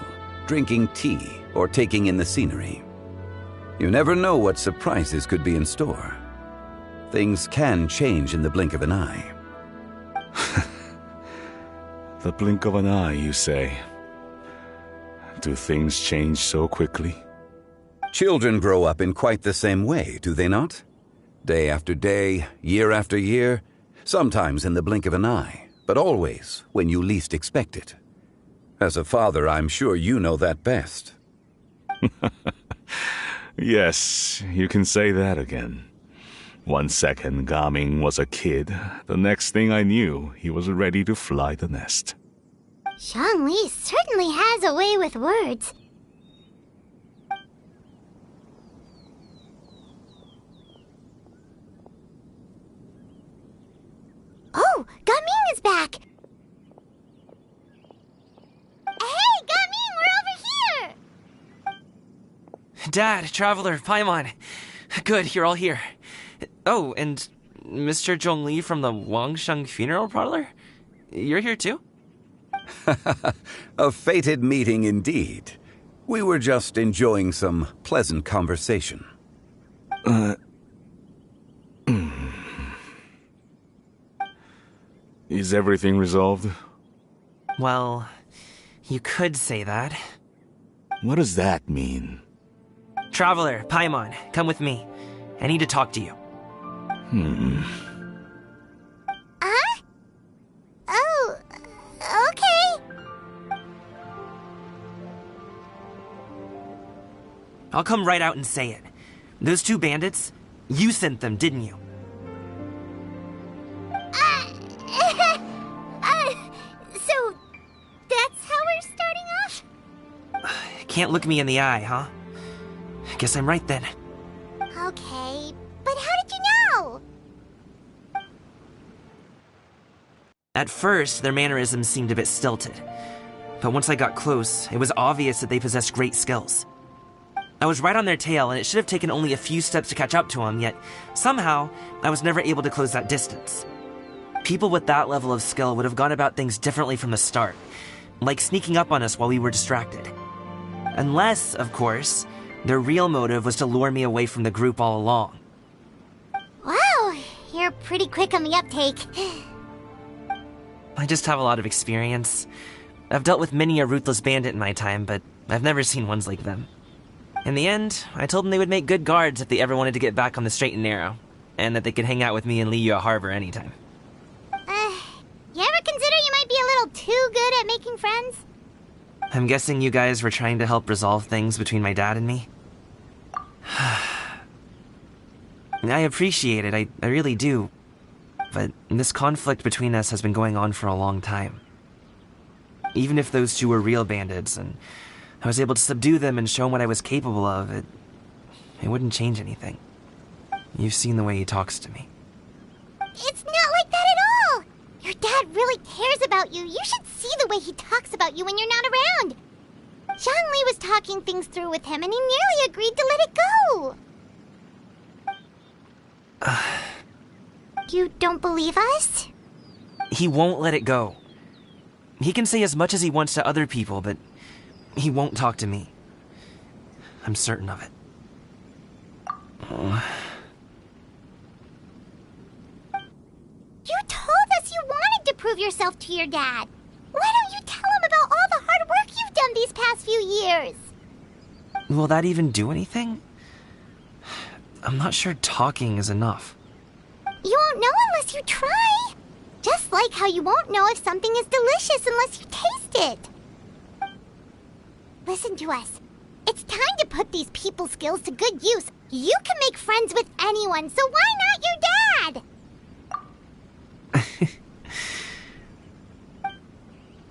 drinking tea, or taking in the scenery? You never know what surprises could be in store. Things can change in the blink of an eye. The blink of an eye, you say? Do things change so quickly? Children grow up in quite the same way, do they not? Day after day, year after year, sometimes in the blink of an eye, but always when you least expect it. As a father, I'm sure you know that best. Yes, you can say that again. 1 second Gaming was a kid, the next thing I knew, he was ready to fly the nest. Zhongli certainly has a way with words. Oh, Gaming is back! Hey, Gaming, we're over here! Dad, Traveler, Paimon. Good, you're all here. Oh, and Mr. Zhongli from the Wangsheng Funeral Parlor? You're here too? A fated meeting indeed. We were just enjoying some pleasant conversation. Is everything resolved? Well, you could say that. What does that mean? Traveler, Paimon, come with me. I need to talk to you. Huh? Oh, okay. I'll come right out and say it. Those 2 bandits, you sent them, didn't you? So, that's how we're starting off? Can't look me in the eye, huh? Guess I'm right then. Okay, but how did you know? At first, their mannerisms seemed a bit stilted. But once I got close, it was obvious that they possessed great skills. I was right on their tail, and it should have taken only a few steps to catch up to them, yet somehow, I was never able to close that distance. People with that level of skill would have gone about things differently from the start, like sneaking up on us while we were distracted. Unless, of course, their real motive was to lure me away from the group all along. Wow, you're pretty quick on the uptake. I just have a lot of experience. I've dealt with many a ruthless bandit in my time, but I've never seen ones like them. In the end, I told them they would make good guards if they ever wanted to get back on the straight and narrow, and that they could hang out with me in Liyue Harbor anytime. You ever consider you might be a little too good at making friends? I'm guessing you guys were trying to help resolve things between my dad and me? I appreciate it, I really do. But this conflict between us has been going on for a long time. Even if those 2 were real bandits, and I was able to subdue them and show them what I was capable of, it wouldn't change anything. You've seen the way he talks to me. It's not like that at all! Your dad really cares about you. You should see the way he talks about you when you're not around. Zhongli was talking things through with him, and he nearly agreed to let it go. You don't believe us? He won't let it go. He can say as much as he wants to other people, but he won't talk to me. I'm certain of it. You told us you wanted to prove yourself to your dad. Why don't you tell him about all the hard work you've done these past few years? Will that even do anything? I'm not sure talking is enough. You won't know unless you try. Just like how you won't know if something is delicious unless you taste it. Listen to us. It's time to put these people skills to good use. You can make friends with anyone, so why not your dad?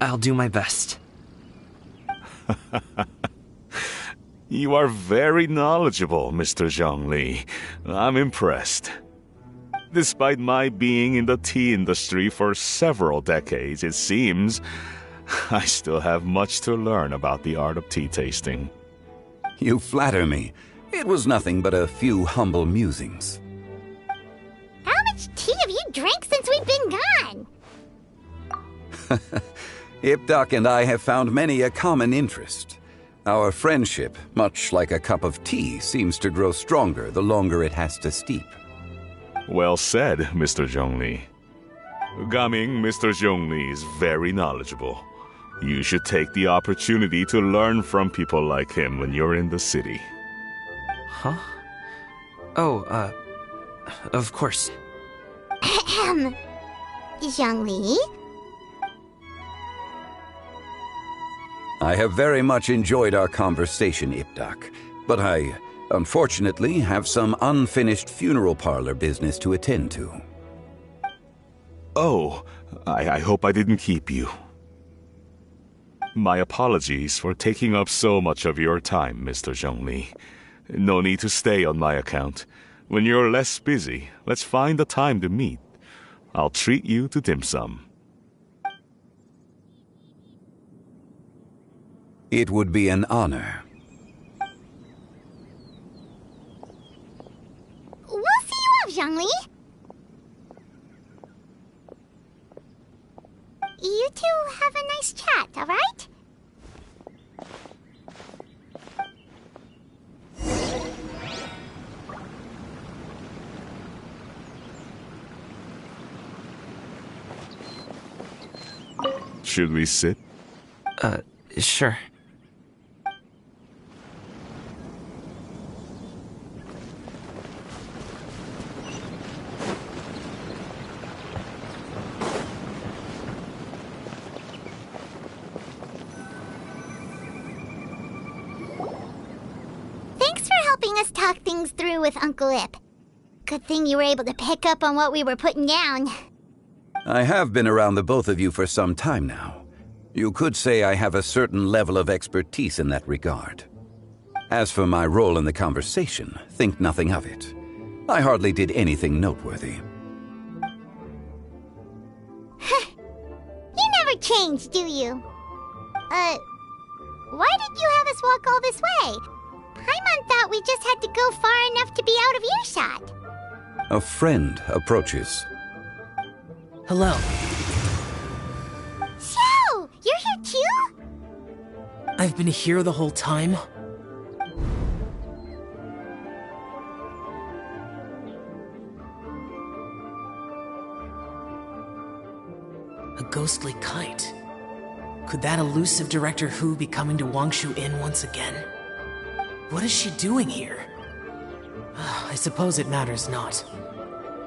I'll do my best. You are very knowledgeable, Mr. Zhongli. I'm impressed. Despite my being in the tea industry for several decades, it seems I still have much to learn about the art of tea tasting. You flatter me. It was nothing but a few humble musings. How much tea have you drank since we've been gone? Ipdak and I have found many a common interest. Our friendship, much like a cup of tea, seems to grow stronger the longer it has to steep. Well said, Mr. Zhongli. Gaming, Mr. Zhongli is very knowledgeable. You should take the opportunity to learn from people like him when you're in the city. Huh? Oh, of course. Ahem. Zhongli? I have very much enjoyed our conversation, Ipdak, but I, unfortunately, have some unfinished funeral parlor business to attend to. Oh, I hope I didn't keep you. My apologies for taking up so much of your time, Mr. Zhongli. No need to stay on my account. When you're less busy, let's find a time to meet. I'll treat you to dim sum. It would be an honor. We'll see you off, Zhongli. You two have a nice chat, all right? Should we sit? Sure. Thanks for helping us talk things through with Uncle Ip. Good thing you were able to pick up on what we were putting down. I have been around the both of you for some time now. You could say I have a certain level of expertise in that regard. As for my role in the conversation, think nothing of it. I hardly did anything noteworthy. You never change, do you? Why did you have us walk all this way? Paimon thought we just had to go far enough to be out of earshot. A friend approaches. Hello. Xiao! You're here too? I've been here the whole time. A ghostly kite. Could that elusive Director Hu be coming to Wangshu Inn once again? What is she doing here? I suppose it matters not.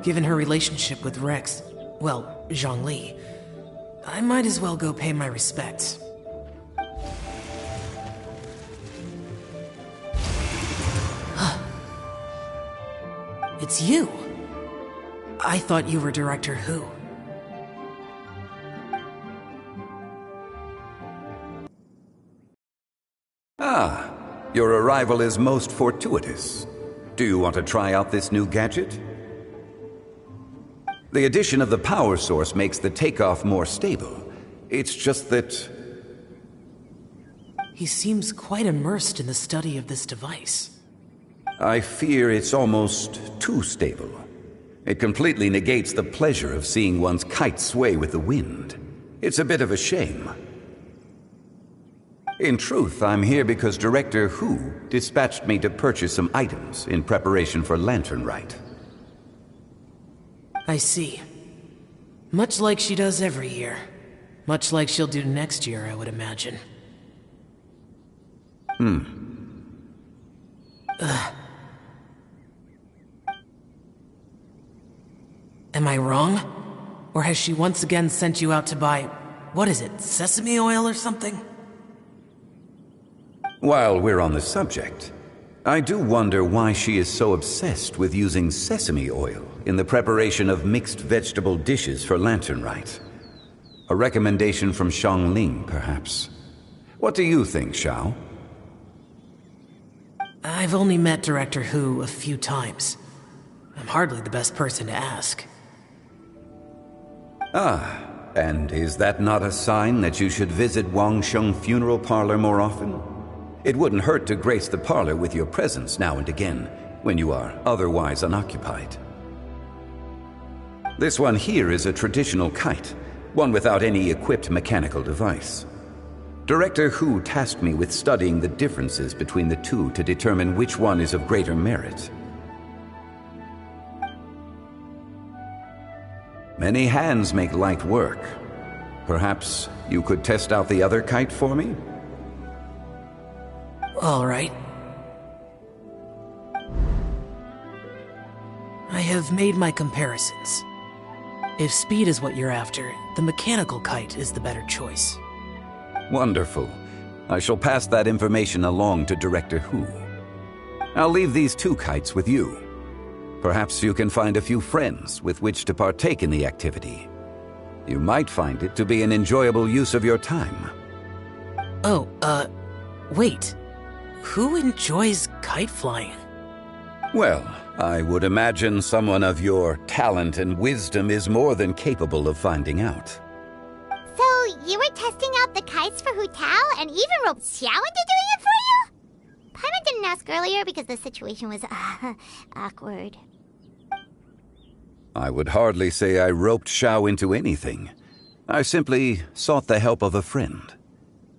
Given her relationship with Rex, well, Zhongli, I might as well go pay my respects. It's you! I thought you were Director Hu. Ah, your arrival is most fortuitous. Do you want to try out this new gadget? The addition of the power source makes the takeoff more stable. It's just that... He seems quite immersed in the study of this device. I fear it's almost too stable. It completely negates the pleasure of seeing one's kite sway with the wind. It's a bit of a shame. In truth, I'm here because Director Hu dispatched me to purchase some items in preparation for Lantern Rite. I see. Much like she does every year. Much like she'll do next year, I would imagine. Am I wrong? Or has she once again sent you out to buy... what is it, sesame oil or something? While we're on the subject, I do wonder why she is so obsessed with using sesame oil in the preparation of mixed vegetable dishes for Lantern Rite. A recommendation from Xiangling, perhaps. What do you think, Xiao? I've only met Director Hu a few times. I'm hardly the best person to ask. Ah, and is that not a sign that you should visit Wangsheng Funeral Parlor more often? It wouldn't hurt to grace the parlor with your presence now and again, when you are otherwise unoccupied. This one here is a traditional kite, one without any equipped mechanical device. Director Hu tasked me with studying the differences between the two to determine which one is of greater merit. Many hands make light work. Perhaps you could test out the other kite for me? All right. I have made my comparisons. If speed is what you're after, the mechanical kite is the better choice. Wonderful. I shall pass that information along to Director Hu. I'll leave these 2 kites with you. Perhaps you can find a few friends with which to partake in the activity. You might find it to be an enjoyable use of your time. Oh, wait. Who enjoys kite flying? Well, I would imagine someone of your talent and wisdom is more than capable of finding out. So, you were testing out the kites for Hu Tao and even roped Xiao into doing it for you? Paimon didn't ask earlier because the situation was, awkward. I would hardly say I roped Xiao into anything. I simply sought the help of a friend.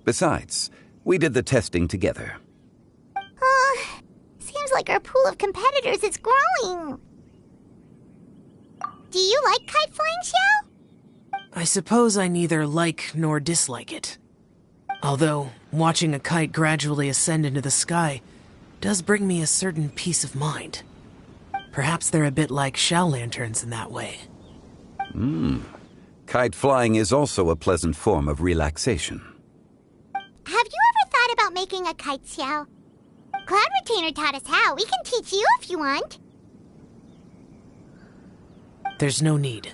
Besides, we did the testing together. Seems like our pool of competitors is growing. Do you like kite flying, Xiao? I suppose I neither like nor dislike it. Although, watching a kite gradually ascend into the sky does bring me a certain peace of mind. Perhaps they're a bit like Xiao lanterns in that way. Kite flying is also a pleasant form of relaxation. Have you ever thought about making a kite, Xiao? Cloud Retainer taught us how. We can teach you if you want. There's no need.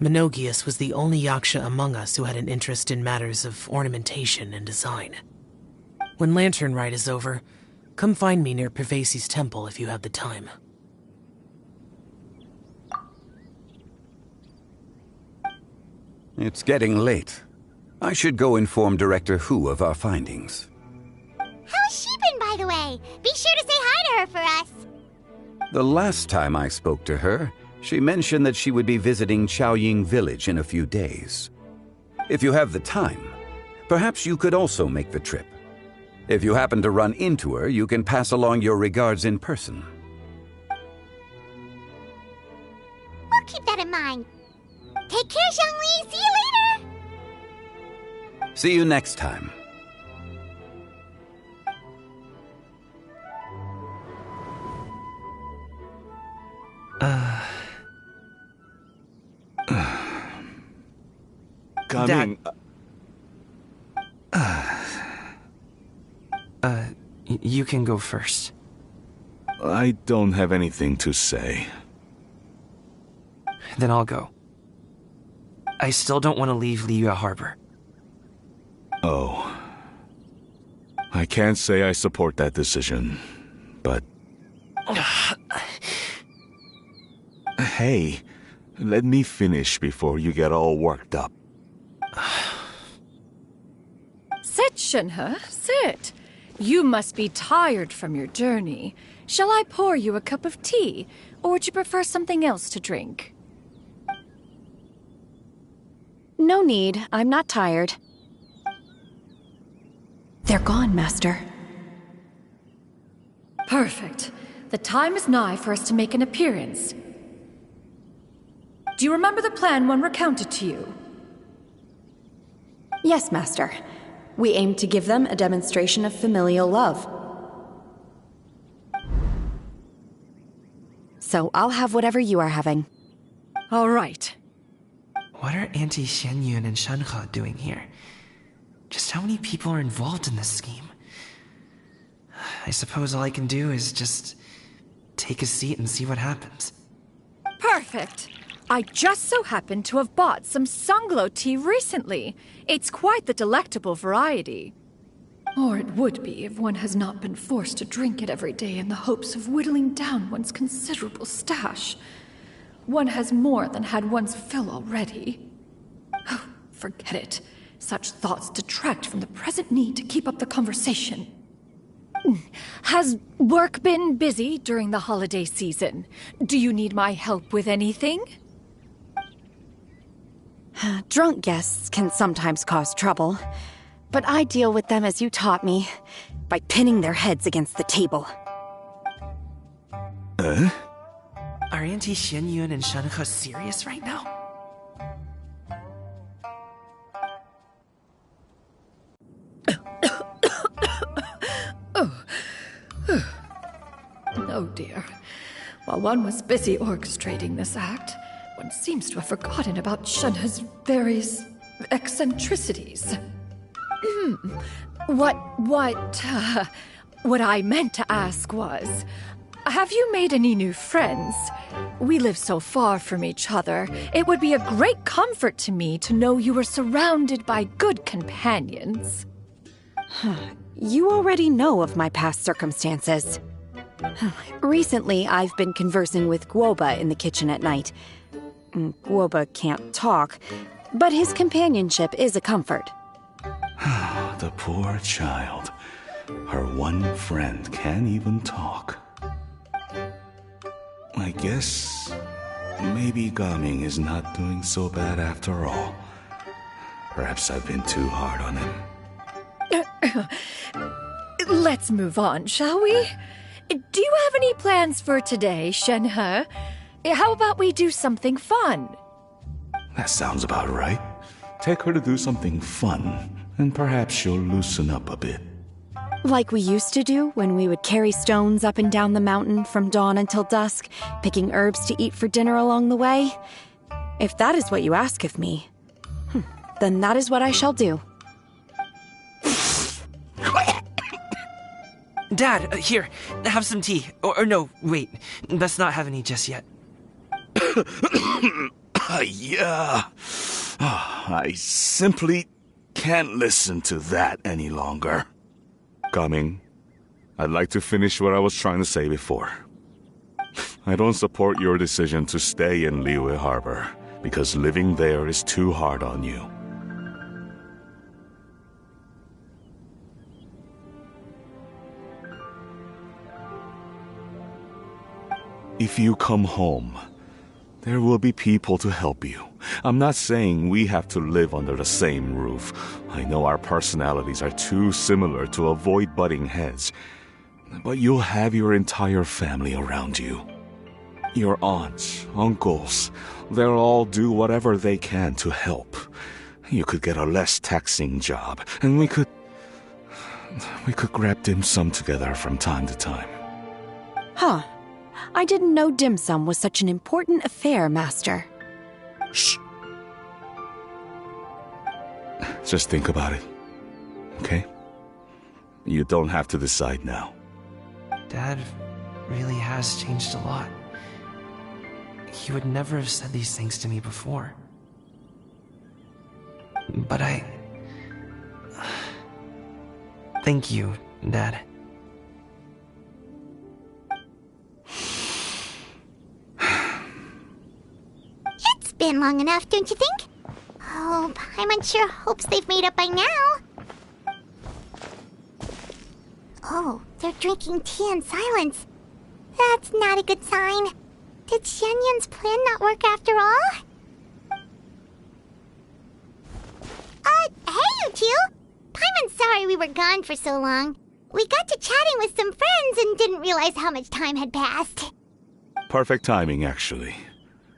Menogias was the only Yaksha among us who had an interest in matters of ornamentation and design. When Lantern Rite is over, come find me near Pervasi's temple if you have the time. It's getting late. I should go inform Director Hu of our findings. How's she been, by the way? Be sure to say hi to her for us. The last time I spoke to her, she mentioned that she would be visiting Chaoying Village in a few days. If you have the time, perhaps you could also make the trip. If you happen to run into her, you can pass along your regards in person. We'll keep that in mind. Take care, Zhongli. See you later. See you next time. Coming. You can go first. I don't have anything to say. Then I'll go. I still don't want to leave Liyue Harbor. Oh. I can't say I support that decision, but... Hey, let me finish before you get all worked up. Sit, Shenhe, sit. You must be tired from your journey. Shall I pour you a cup of tea, or would you prefer something else to drink? No need. I'm not tired. They're gone, Master. Perfect. The time is nigh for us to make an appearance. Do you remember the plan when recounted to you? Yes, Master. We aim to give them a demonstration of familial love. So I'll have whatever you are having. All right. What are Auntie Xianyun and Shenhe doing here? Just how many people are involved in this scheme? I suppose all I can do is just take a seat and see what happens. Perfect. I just so happen to have bought some Sunglow tea recently. It's quite the delectable variety. Or it would be if one has not been forced to drink it every day in the hopes of whittling down one's considerable stash. One has more than had one's fill already. Oh, forget it. Such thoughts detract from the present need to keep up the conversation. Has work been busy during the holiday season? Do you need my help with anything? Drunk guests can sometimes cause trouble, but I deal with them as you taught me, by pinning their heads against the table. Are Auntie Xianyun and Shenhe serious right now? Oh dear. While one was busy orchestrating this act, one seems to have forgotten about Shenhe's various eccentricities. What I meant to ask was, have you made any new friends? We live so far from each other. It would be a great comfort to me to know you were surrounded by good companions. You already know of my past circumstances. Recently, I've been conversing with Guoba in the kitchen at night. Guoba can't talk, but his companionship is a comfort. The poor child. Her one friend can't even talk. I guess maybe Gaming is not doing so bad after all. Perhaps I've been too hard on him. Let's move on, shall we? Do you have any plans for today, Shenhe? How about we do something fun? That sounds about right. Take her to do something fun, and perhaps she'll loosen up a bit. Like we used to do when we would carry stones up and down the mountain from dawn until dusk, picking herbs to eat for dinner along the way? If that is what you ask of me, then that is what I shall do. Dad, here, have some tea. Or no, wait, let's not have any just yet. Yeah. I simply can't listen to that any longer. Coming. I'd like to finish what I was trying to say before. I don't support your decision to stay in Liyue Harbor, because living there is too hard on you. If you come home, there will be people to help you. I'm not saying we have to live under the same roof. I know our personalities are too similar to avoid butting heads. But you'll have your entire family around you. Your aunts, uncles, they'll all do whatever they can to help. You could get a less taxing job, and we could grab dim sum together from time to time. Huh. I didn't know dim sum was such an important affair, Master. Shh. Just think about it, okay? You don't have to decide now. Dad really has changed a lot. He would never have said these things to me before. But thank you, Dad. It's been long enough, don't you think? Oh, Paimon sure hopes they've made up by now. Oh, they're drinking tea in silence. That's not a good sign. Did Xianyun's plan not work after all? Hey, you two! Paimon's sorry we were gone for so long. We got to chatting with some friends and didn't realize how much time had passed. Perfect timing, actually.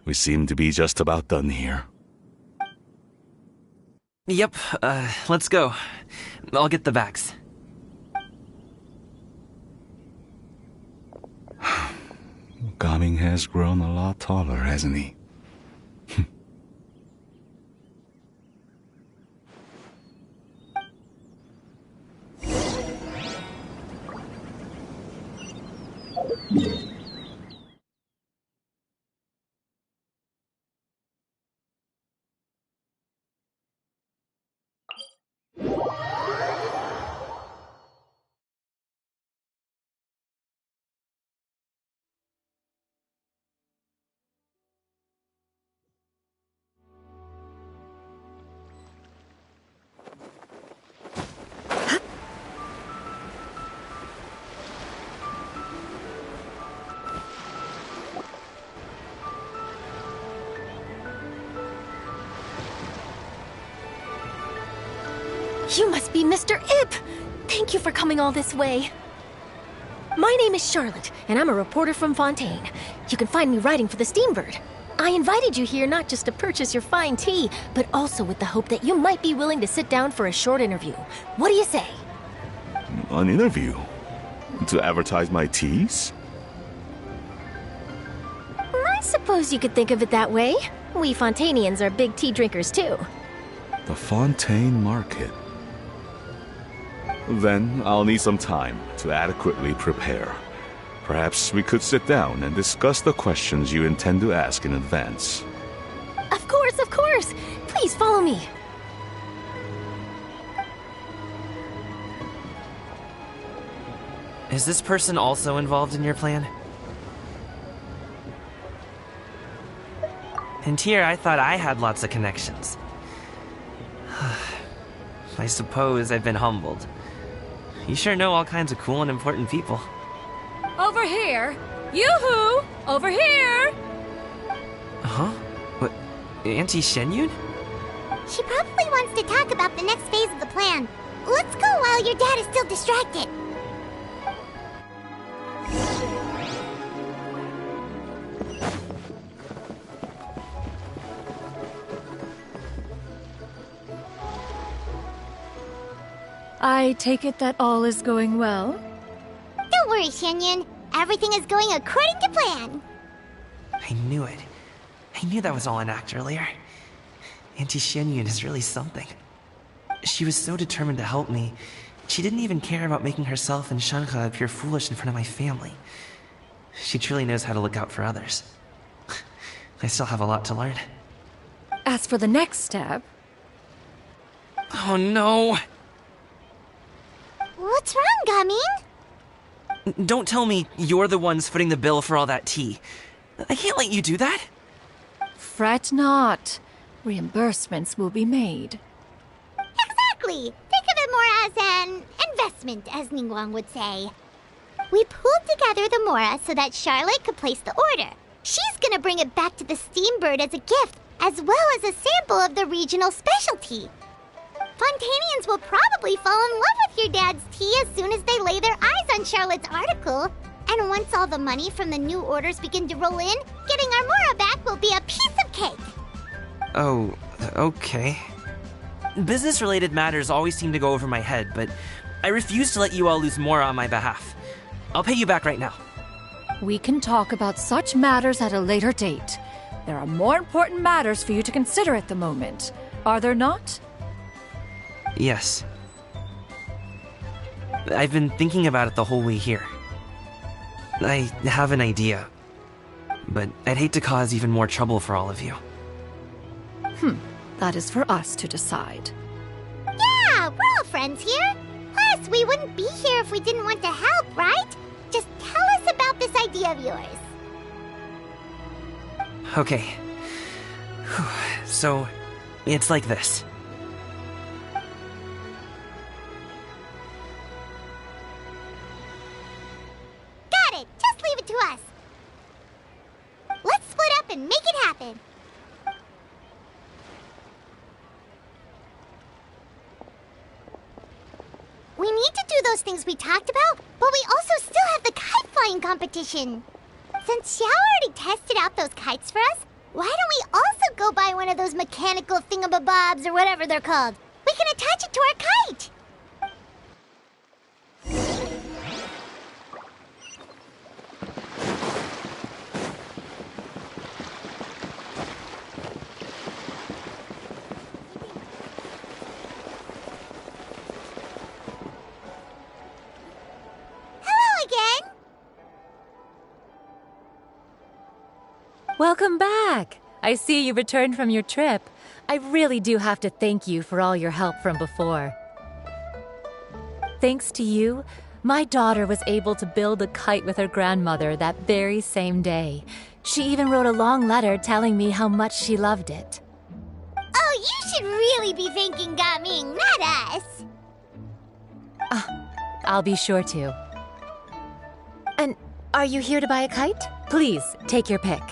We seem to be just about done here. Yep, let's go. I'll get the bags. Gaming has grown a lot taller, hasn't he? You must be Mr. Ip! Thank you for coming all this way. My name is Charlotte, and I'm a reporter from Fontaine. You can find me writing for the Steambird. I invited you here not just to purchase your fine tea, but also with the hope that you might be willing to sit down for a short interview. What do you say? An interview? To advertise my teas? suppose you could think of it that way. We Fontanians are big tea drinkers, too. The Fontaine Market. Then I'll need some time to adequately prepare. Perhaps we could sit down and discuss the questions you intend to ask in advance. Of course, of course! Please follow me. Is this person also involved in your plan? And here I thought I had lots of connections. I suppose I've been humbled. You sure know all kinds of cool and important people. Over here! Yoo-hoo! Over here! Huh? What? Auntie Shenyun? She probably wants to talk about the next phase of the plan. Let's go while your dad is still distracted. I take it that all is going well? Don't worry, Shenyun. Everything is going according to plan. I knew it. I knew that was all an act earlier. Auntie Shenyun is really something. She was so determined to help me. She didn't even care about making herself and Shanka appear foolish in front of my family. She truly knows how to look out for others. I still have a lot to learn. As for the next step... Oh no! What's wrong, Gaming? Don't tell me you're the ones footing the bill for all that tea. I can't let you do that. Fret not. Reimbursements will be made. Exactly! Think of it more as an investment, as Ningguang would say. We pooled together the Mora so that Charlotte could place the order. She's gonna bring it back to the Steambird as a gift, as well as a sample of the regional specialty. Fontanians will probably fall in love with your dad's tea as soon as they lay their eyes on Charlotte's article. And once all the money from the new orders begin to roll in, getting our Mora back will be a piece of cake. Oh, okay. Business-related matters always seem to go over my head, but I refuse to let you all lose Mora on my behalf. I'll pay you back right now. We can talk about such matters at a later date. There are more important matters for you to consider at the moment, are there not? Yes. I've been thinking about it the whole way here. I have an idea, but I'd hate to cause even more trouble for all of you. That is for us to decide. Yeah, we're all friends here. Plus, we wouldn't be here if we didn't want to help, right? Just tell us about this idea of yours. Okay. So, it's like this. Got it! Just leave it to us. Let's split up and make it happen. We need to do those things we talked about, but we also still have the kite flying competition. Since Xiao already tested out those kites for us, why don't we also go buy one of those mechanical thingamabobs or whatever they're called? We can attach it to our kite. Welcome back! I see you returned from your trip. I really do have to thank you for all your help from before. Thanks to you, my daughter was able to build a kite with her grandmother that very same day. She even wrote a long letter telling me how much she loved it. Oh, you should really be thanking Gaming, not us. I'll be sure to. And are you here to buy a kite? Please, take your pick.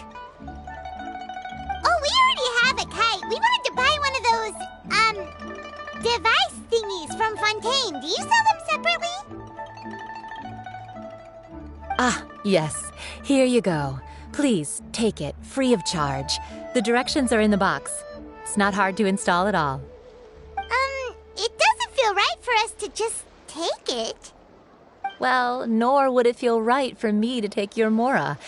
Oh, we already have a kite. We wanted to buy one of those, device thingies from Fontaine. Do you sell them separately? Yes. Here you go. Please, take it, free of charge. The directions are in the box. It's not hard to install at all. It doesn't feel right for us to just take it. Well, nor would it feel right for me to take your Mora.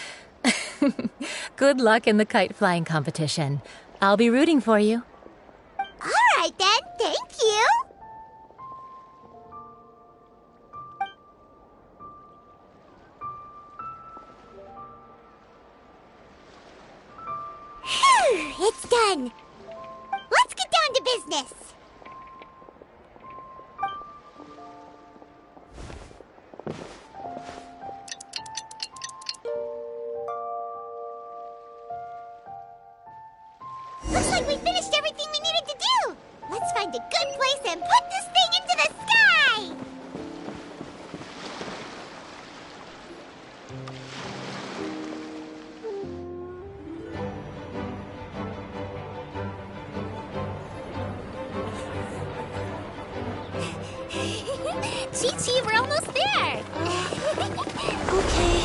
Good luck in the kite flying competition. I'll be rooting for you. All right then, thank you. Phew, it's done. Let's get down to business. Looks like we finished everything we needed to do. Let's find a good place and put this thing into the sky. Chi-Chi, we're almost there. Okay.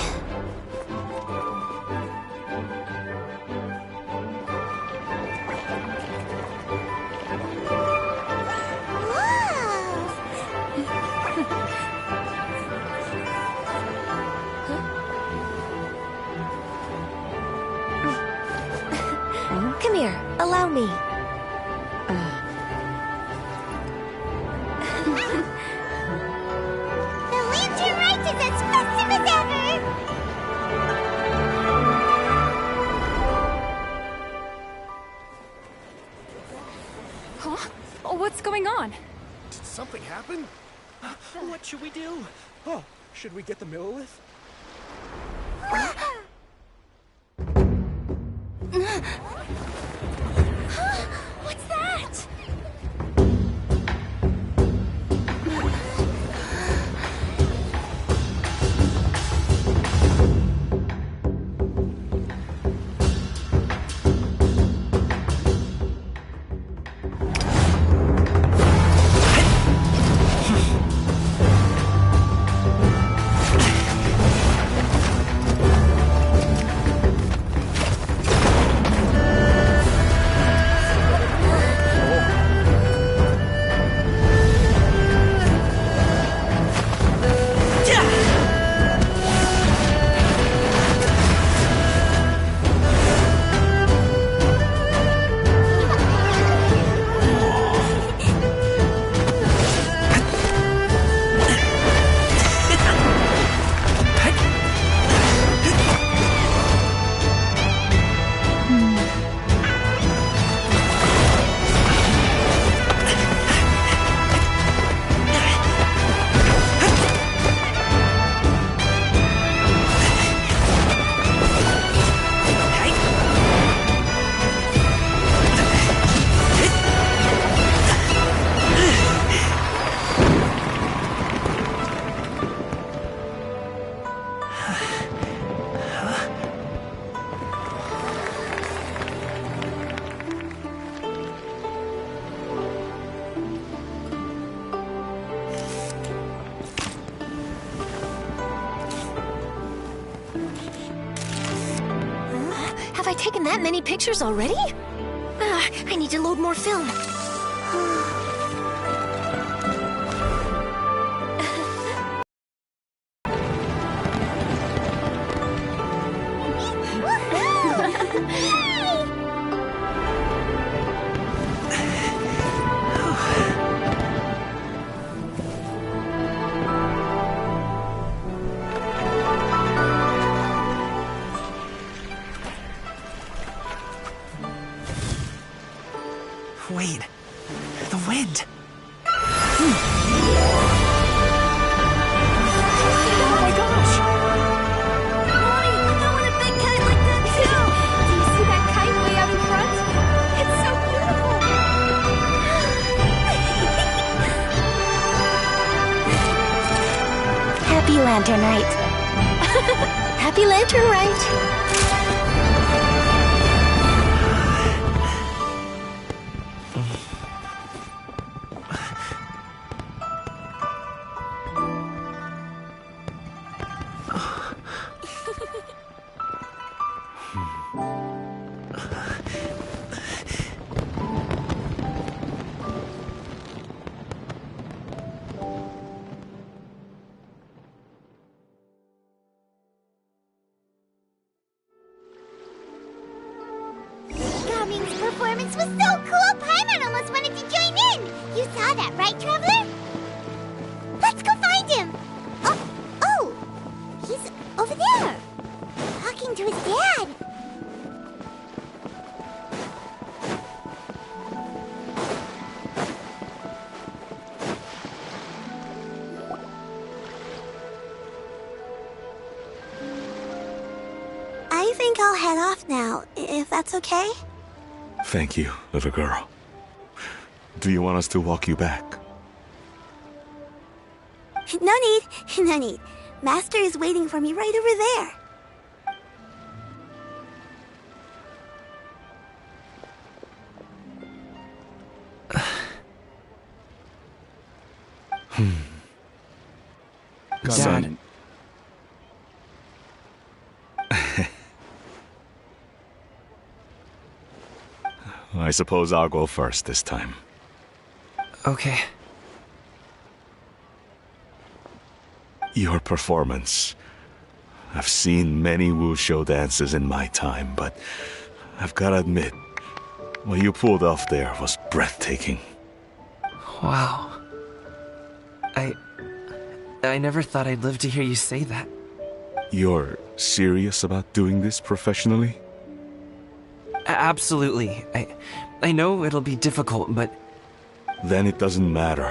Come here, allow me. The lantern ride is as festive as ever. Huh? Oh, what's going on? Did something happen? What should we do? Oh, should we get the Millilith? What's that? Have I taken that many pictures already? I need to load more film. Wait, the wind. Oh my gosh! Mommy, I want a big kite like that too! Do you see that kite way out in front? It's so beautiful! Happy Lantern Rite. Happy Lantern Rite. This was so cool, Paimon almost wanted to join in! You saw that, right, Traveler? Let's go find him! Oh! He's over there! Talking to his dad! I think I'll head off now, if that's okay? Thank you, little girl. Do you want us to walk you back? No need. Master is waiting for me right over there. Dad. I suppose I'll go first this time. Okay. Your performance. I've seen many wushou dances in my time, but I've gotta admit, what you pulled off there was breathtaking. Wow. I never thought I'd live to hear you say that. You're serious about doing this professionally? Absolutely. I know it'll be difficult, but... Then it doesn't matter.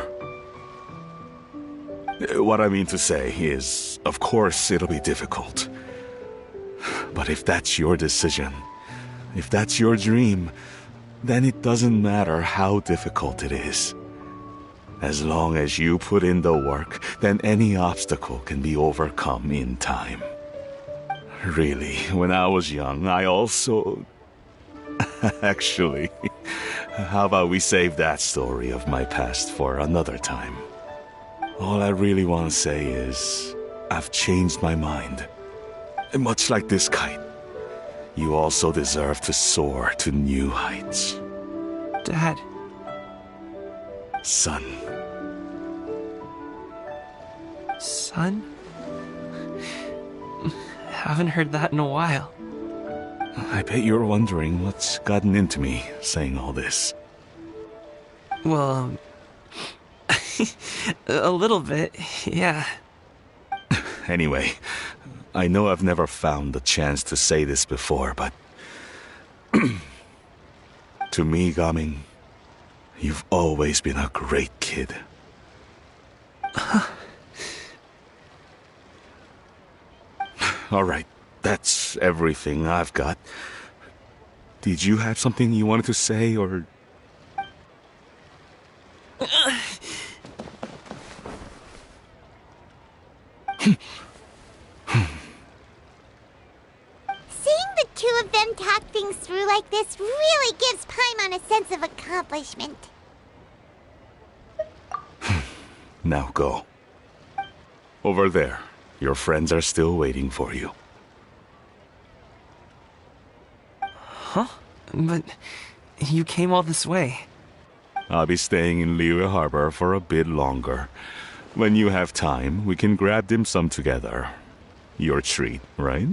What I mean to say is, of course it'll be difficult. But if that's your decision, if that's your dream, then it doesn't matter how difficult it is. As long as you put in the work, then any obstacle can be overcome in time. Really, when I was young, I also... Actually, how about we save that story of my past for another time? All I really want to say is, I've changed my mind. Much like this kite, you also deserve to soar to new heights. Dad. Son. Son? Haven't heard that in a while. I bet you're wondering what's gotten into me saying all this. Well, a little bit, yeah. Anyway, I know I've never found the chance to say this before, but... to me, Gaming, you've always been a great kid. Alright, that's everything I've got. Did you have something you wanted to say, or... Seeing the two of them talk things through like this really gives Paimon a sense of accomplishment. Now go. Over there. Your friends are still waiting for you. Huh? But you came all this way. I'll be staying in Liyue Harbor for a bit longer. When you have time, we can grab dim sum together. Your treat, right?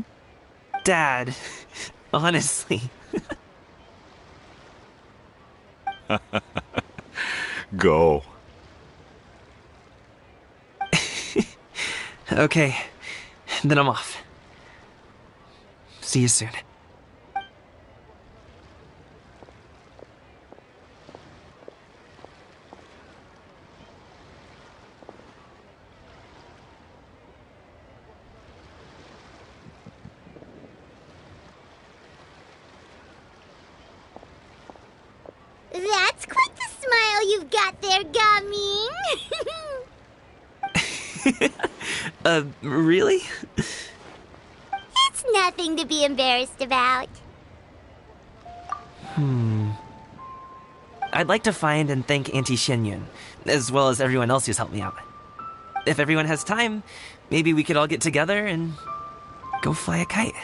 Dad, honestly. Go. Okay, then I'm off. See you soon. That's quite the smile you've got there, Gaming. Really? It's nothing to be embarrassed about. I'd like to find and thank Auntie Xianyun, as well as everyone else who's helped me out. If everyone has time, maybe we could all get together and go fly a kite.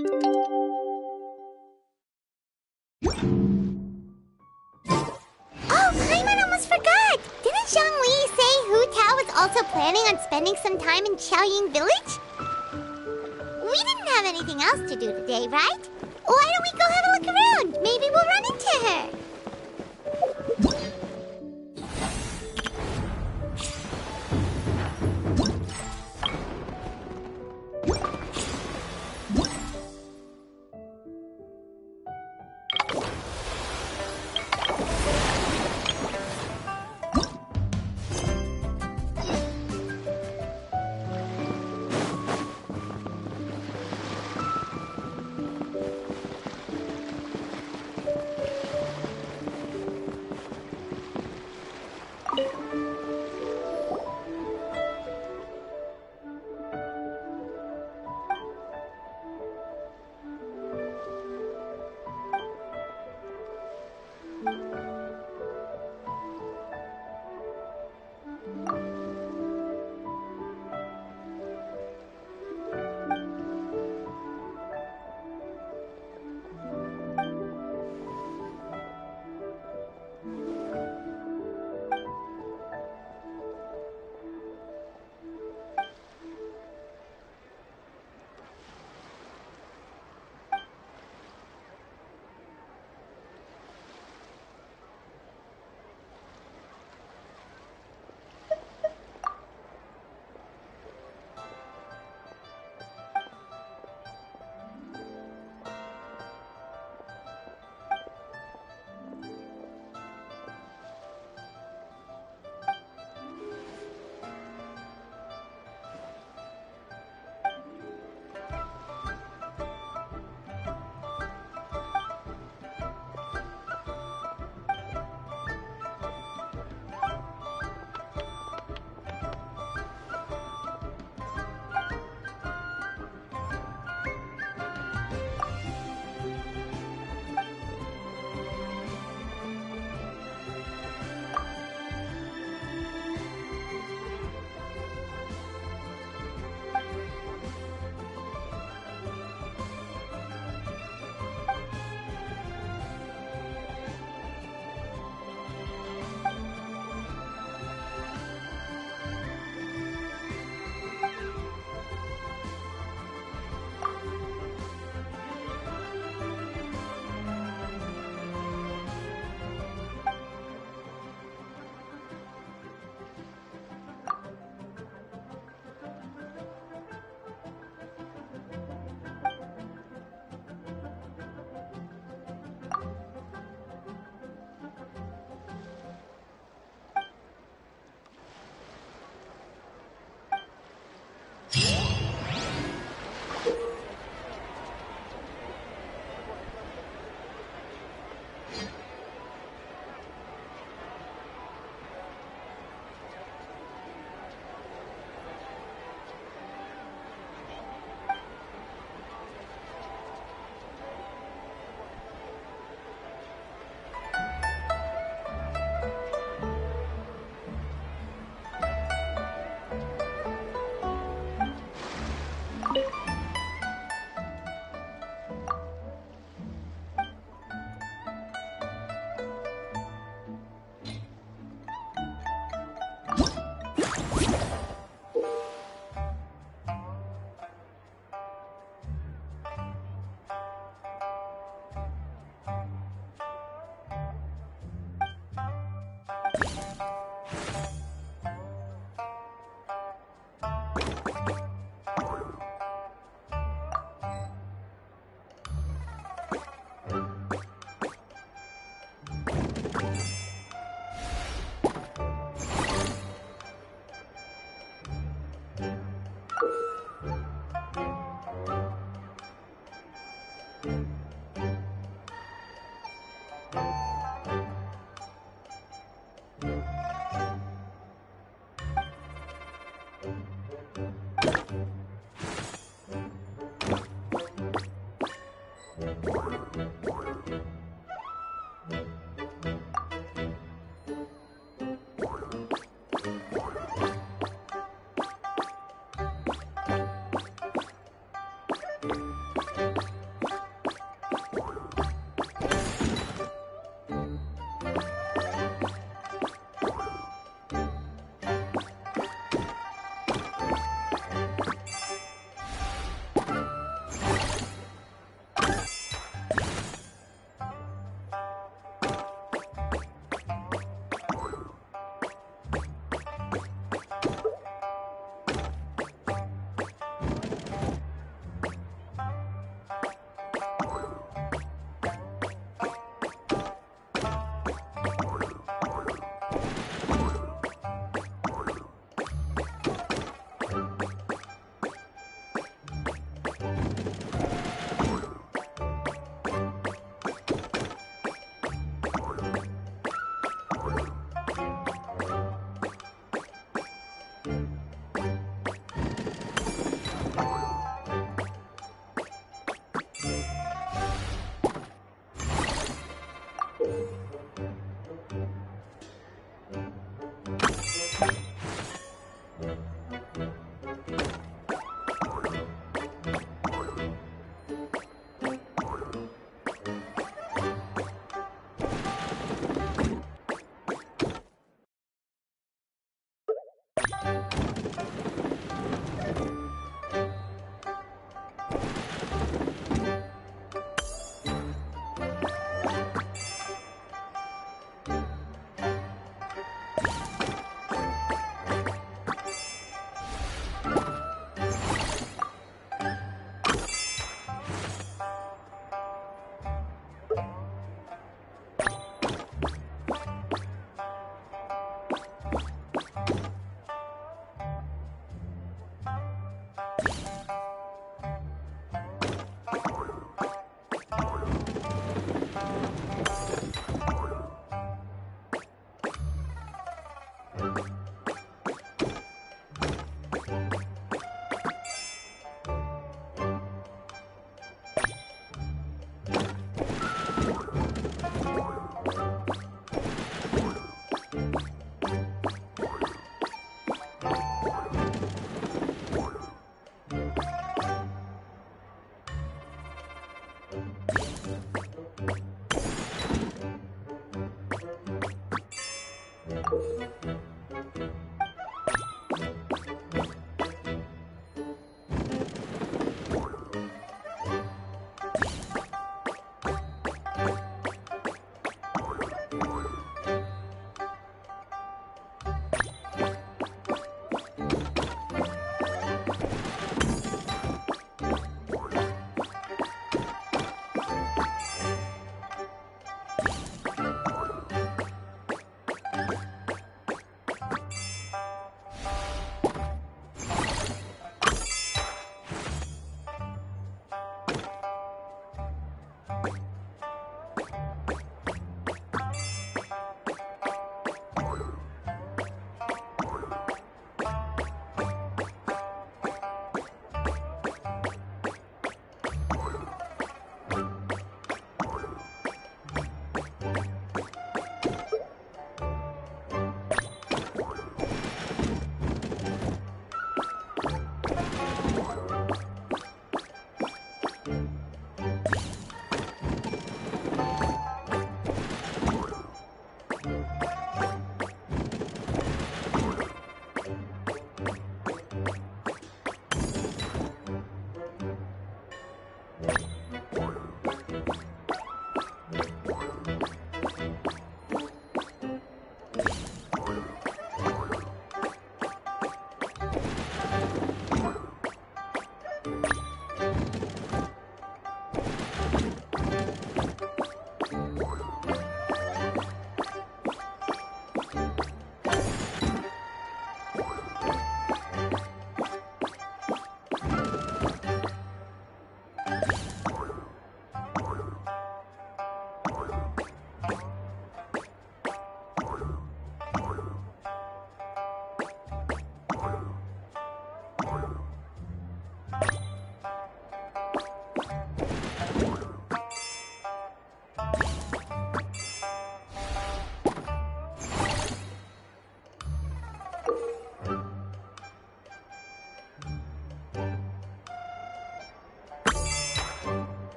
Oh, Paimon almost forgot! Didn't Zhongli say Hu Tao was also planning on spending some time in Qiaoying Village? We didn't have anything else to do today, right? Why don't we go have a look around? Maybe we'll run into her.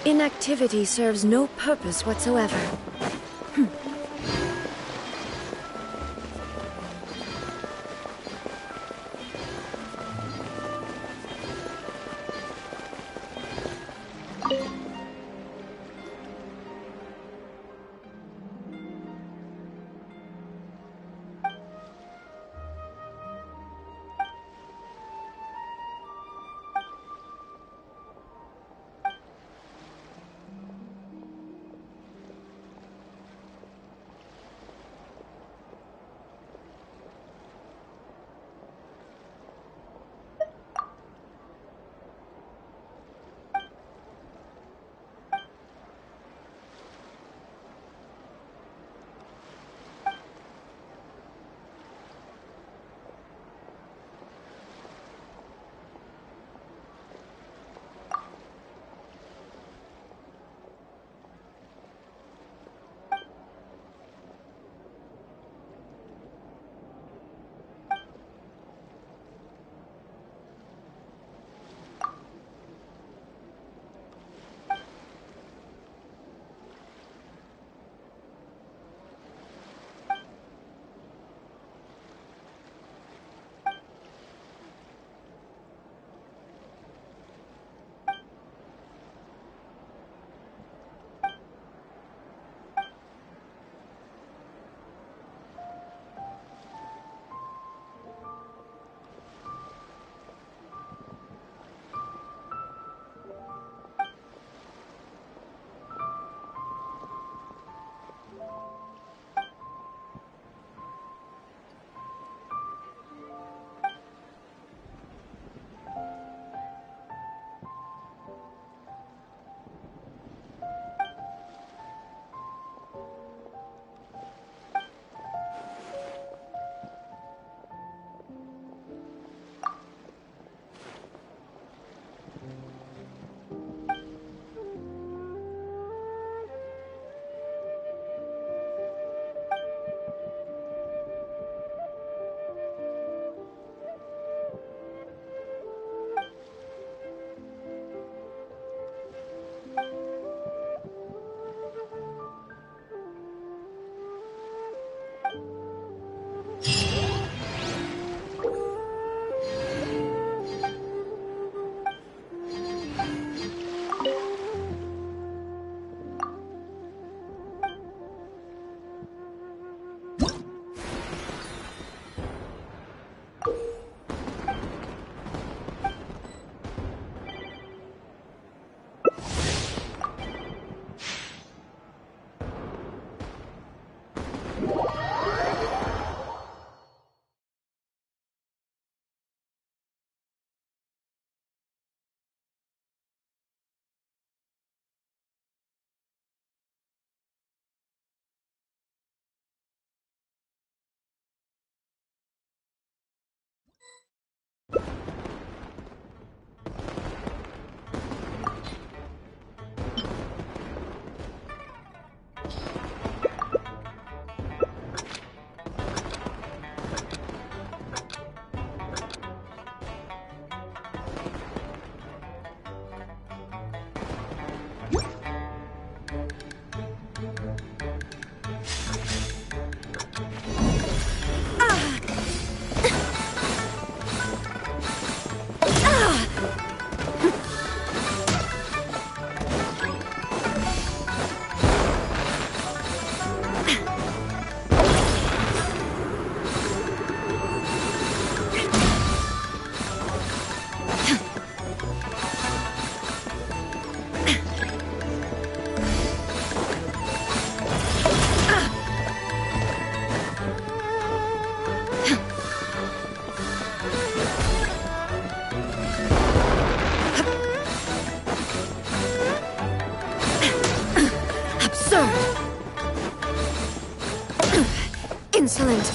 Inactivity serves no purpose whatsoever. Insolent.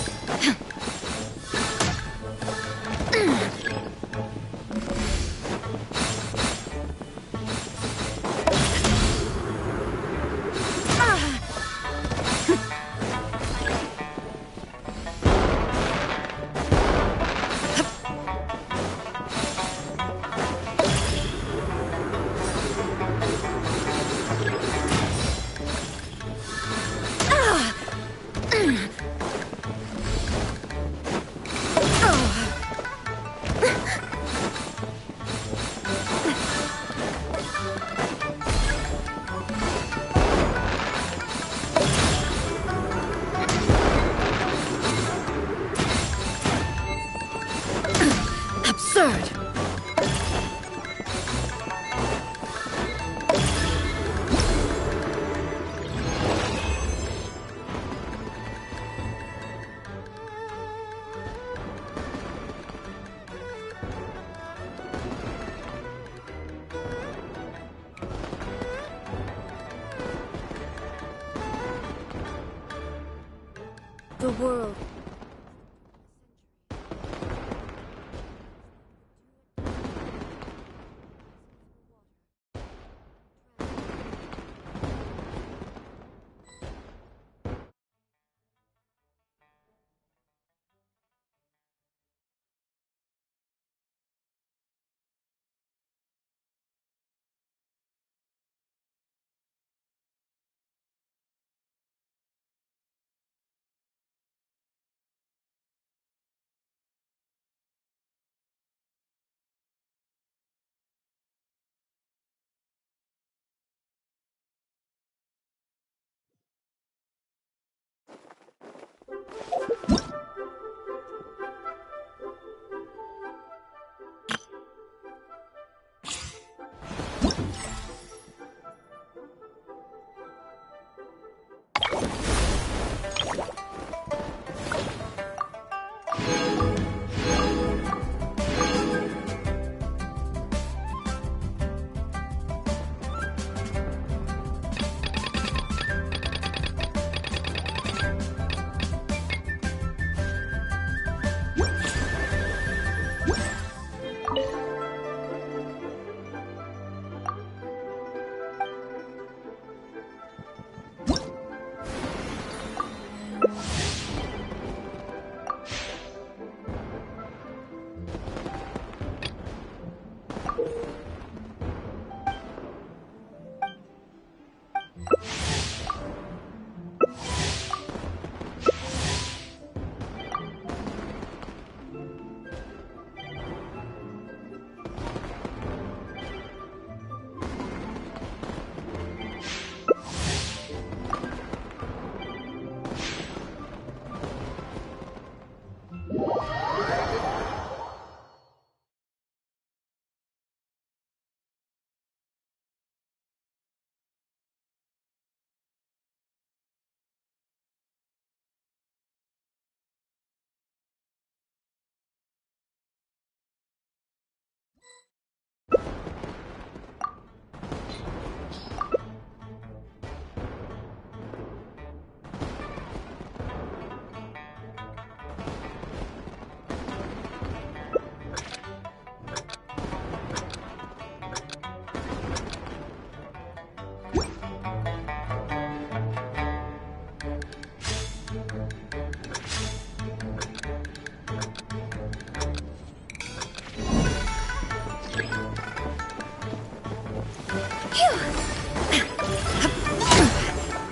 Absurd! The world.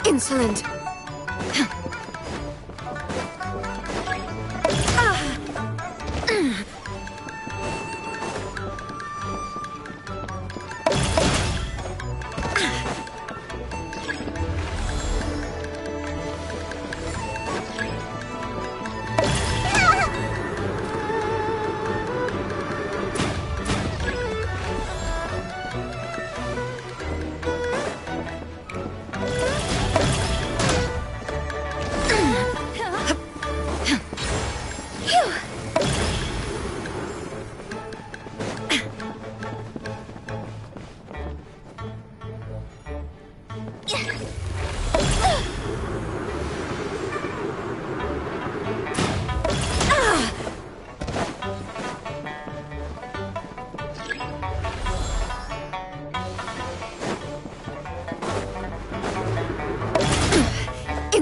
Insolent.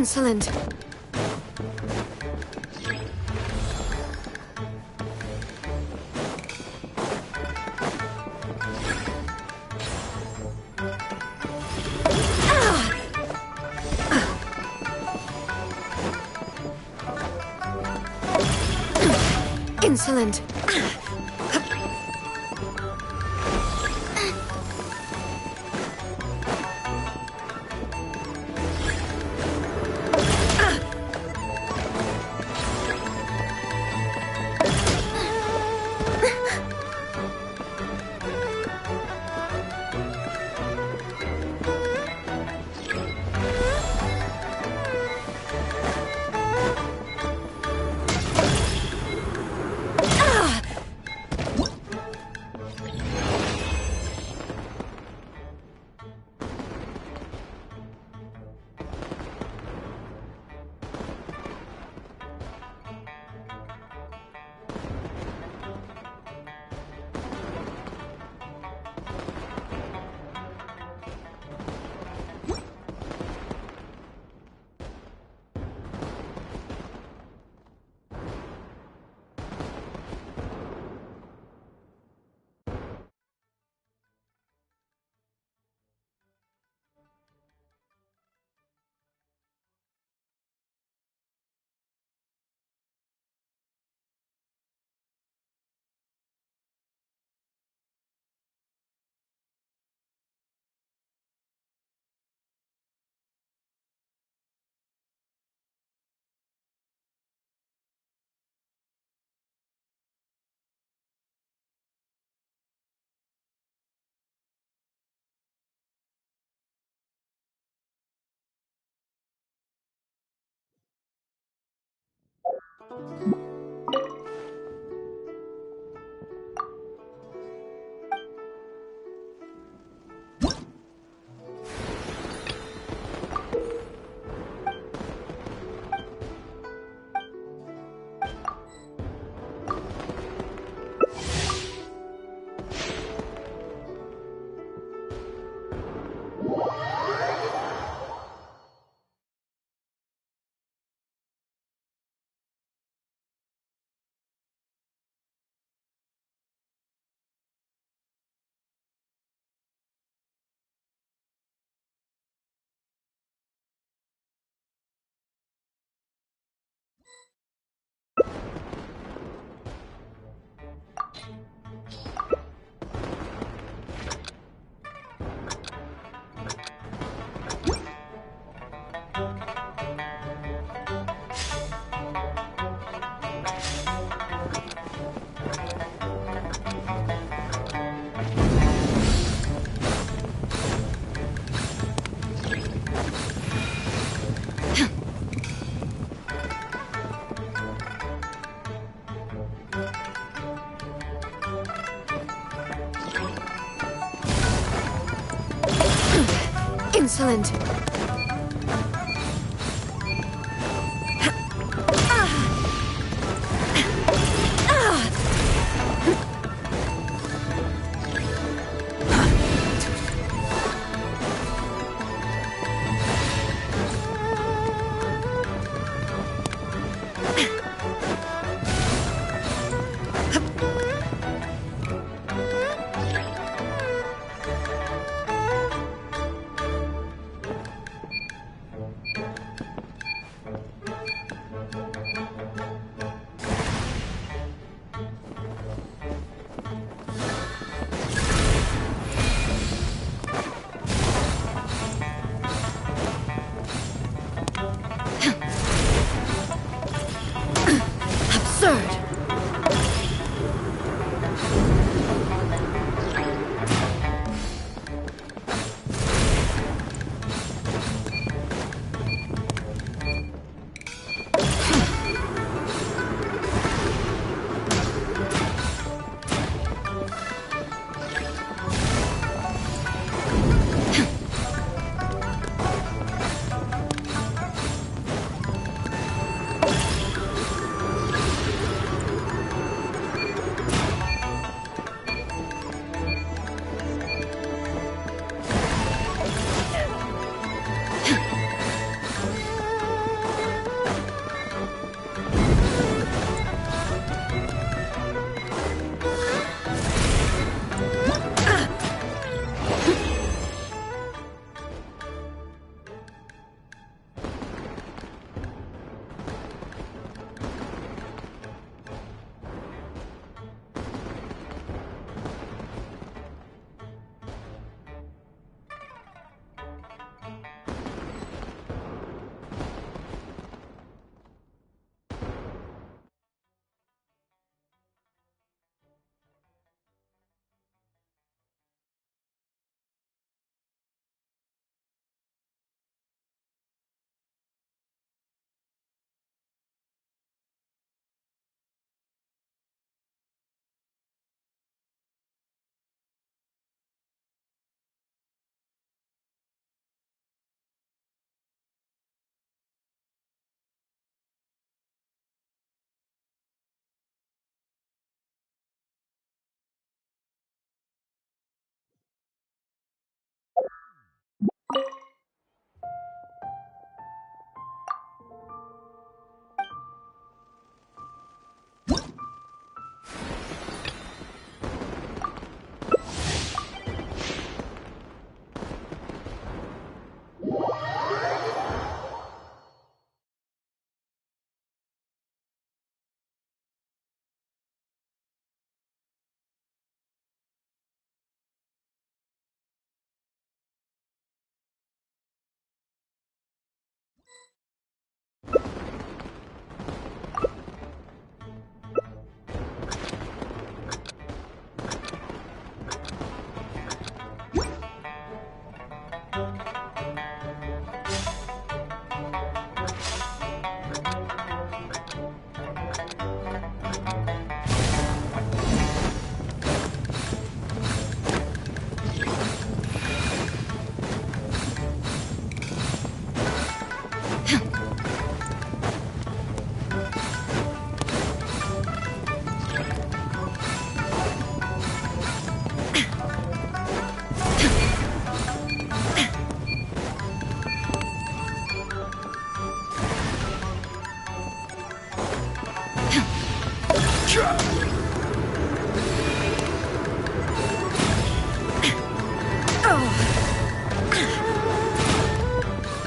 Insolent. Insolent. Insolent.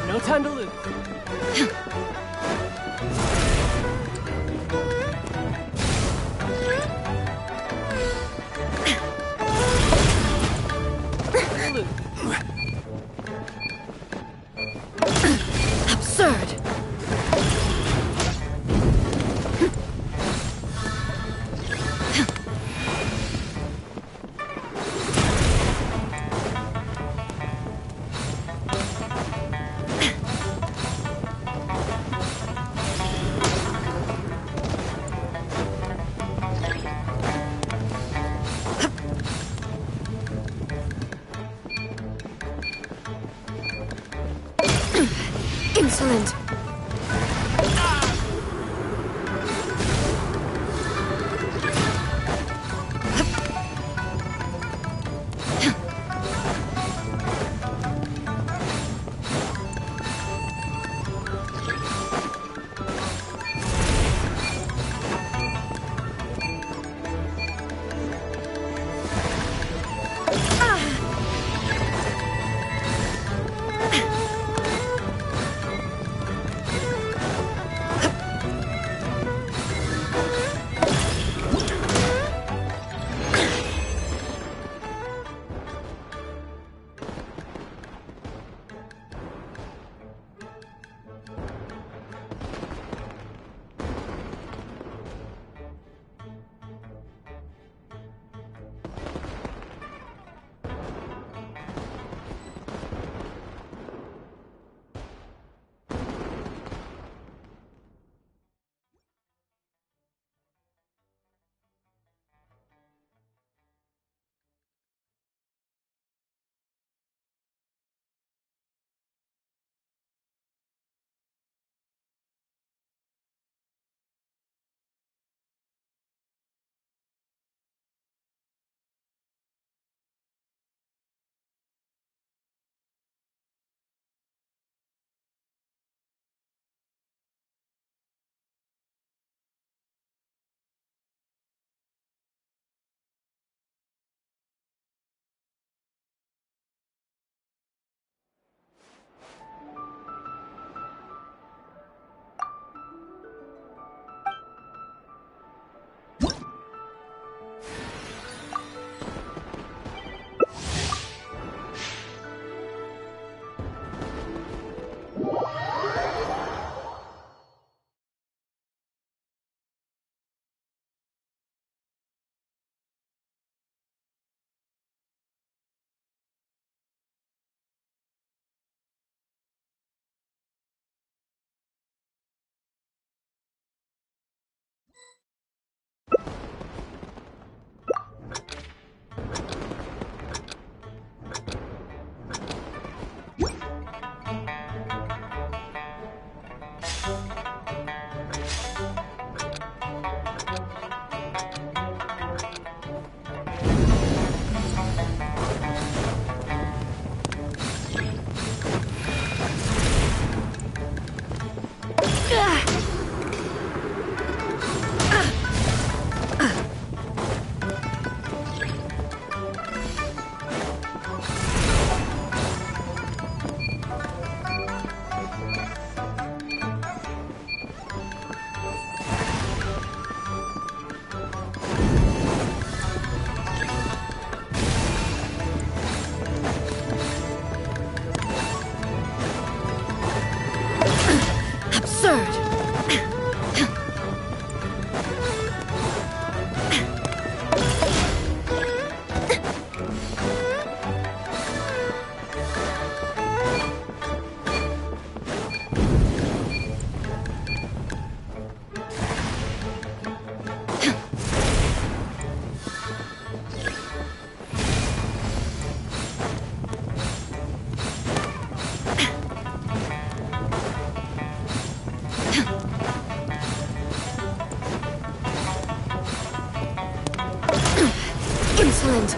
No time to lose. Absurd! Insolent! Insolent!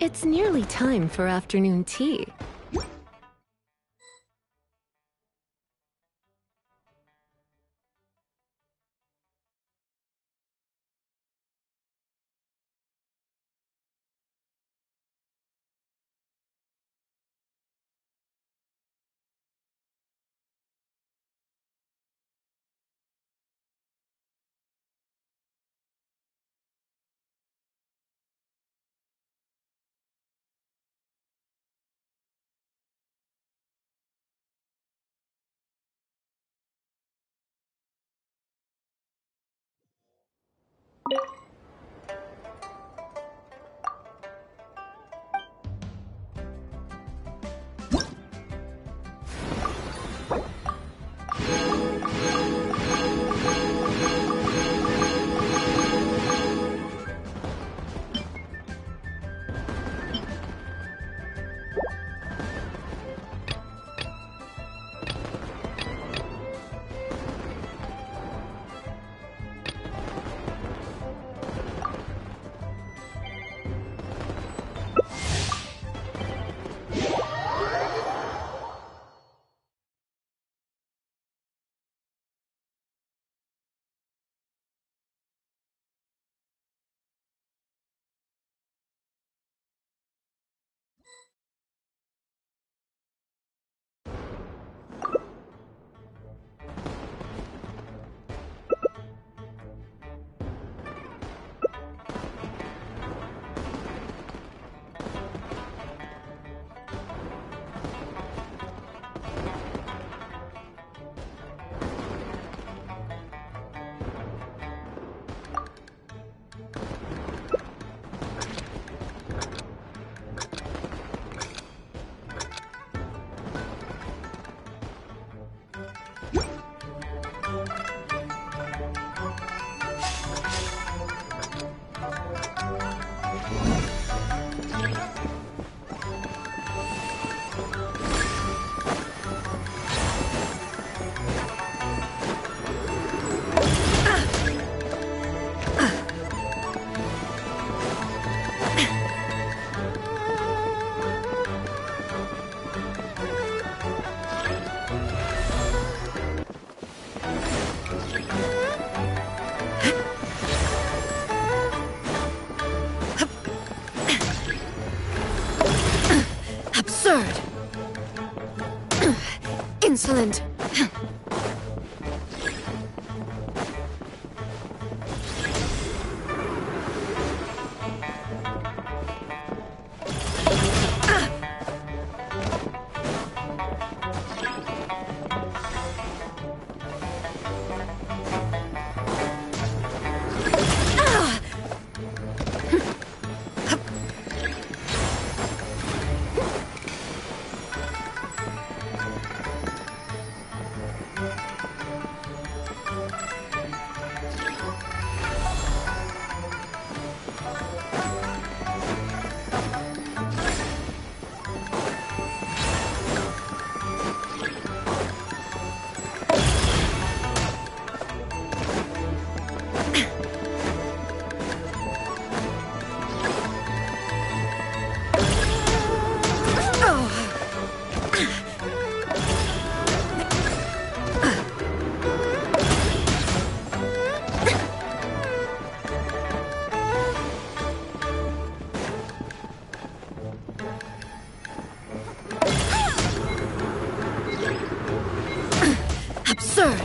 It's nearly time for afternoon tea. Absurd! Insolent! Absurd!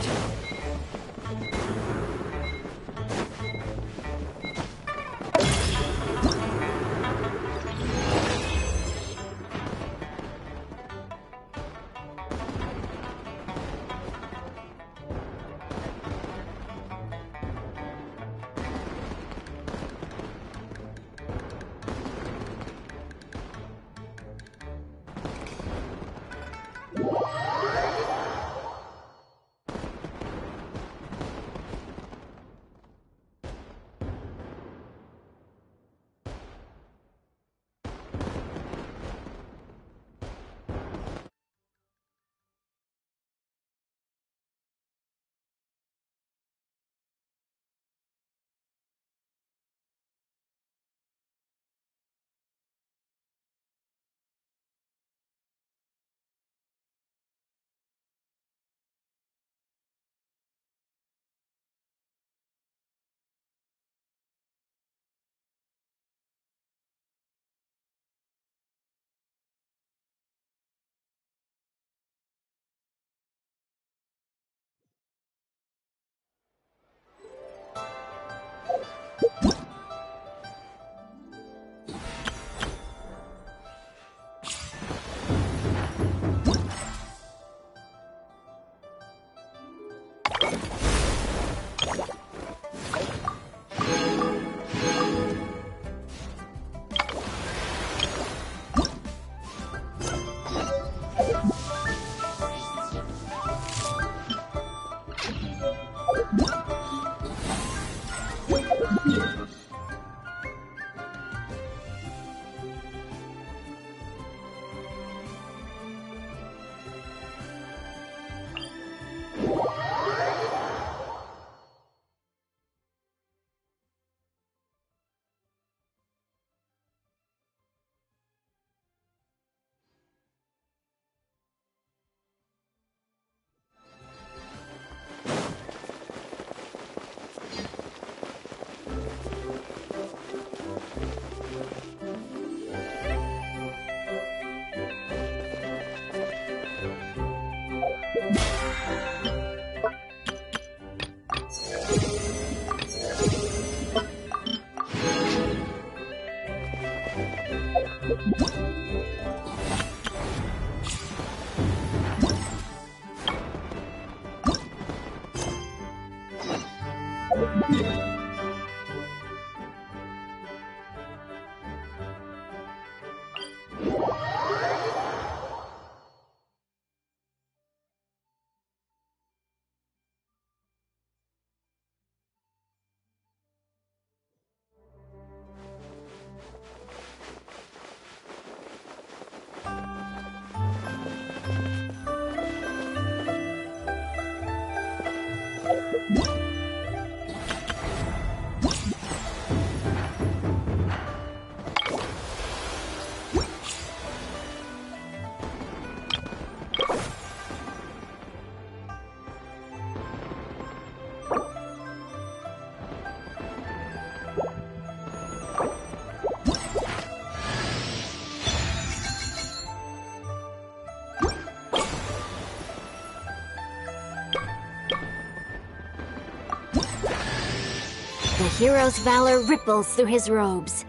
The hero's valor ripples through his robes.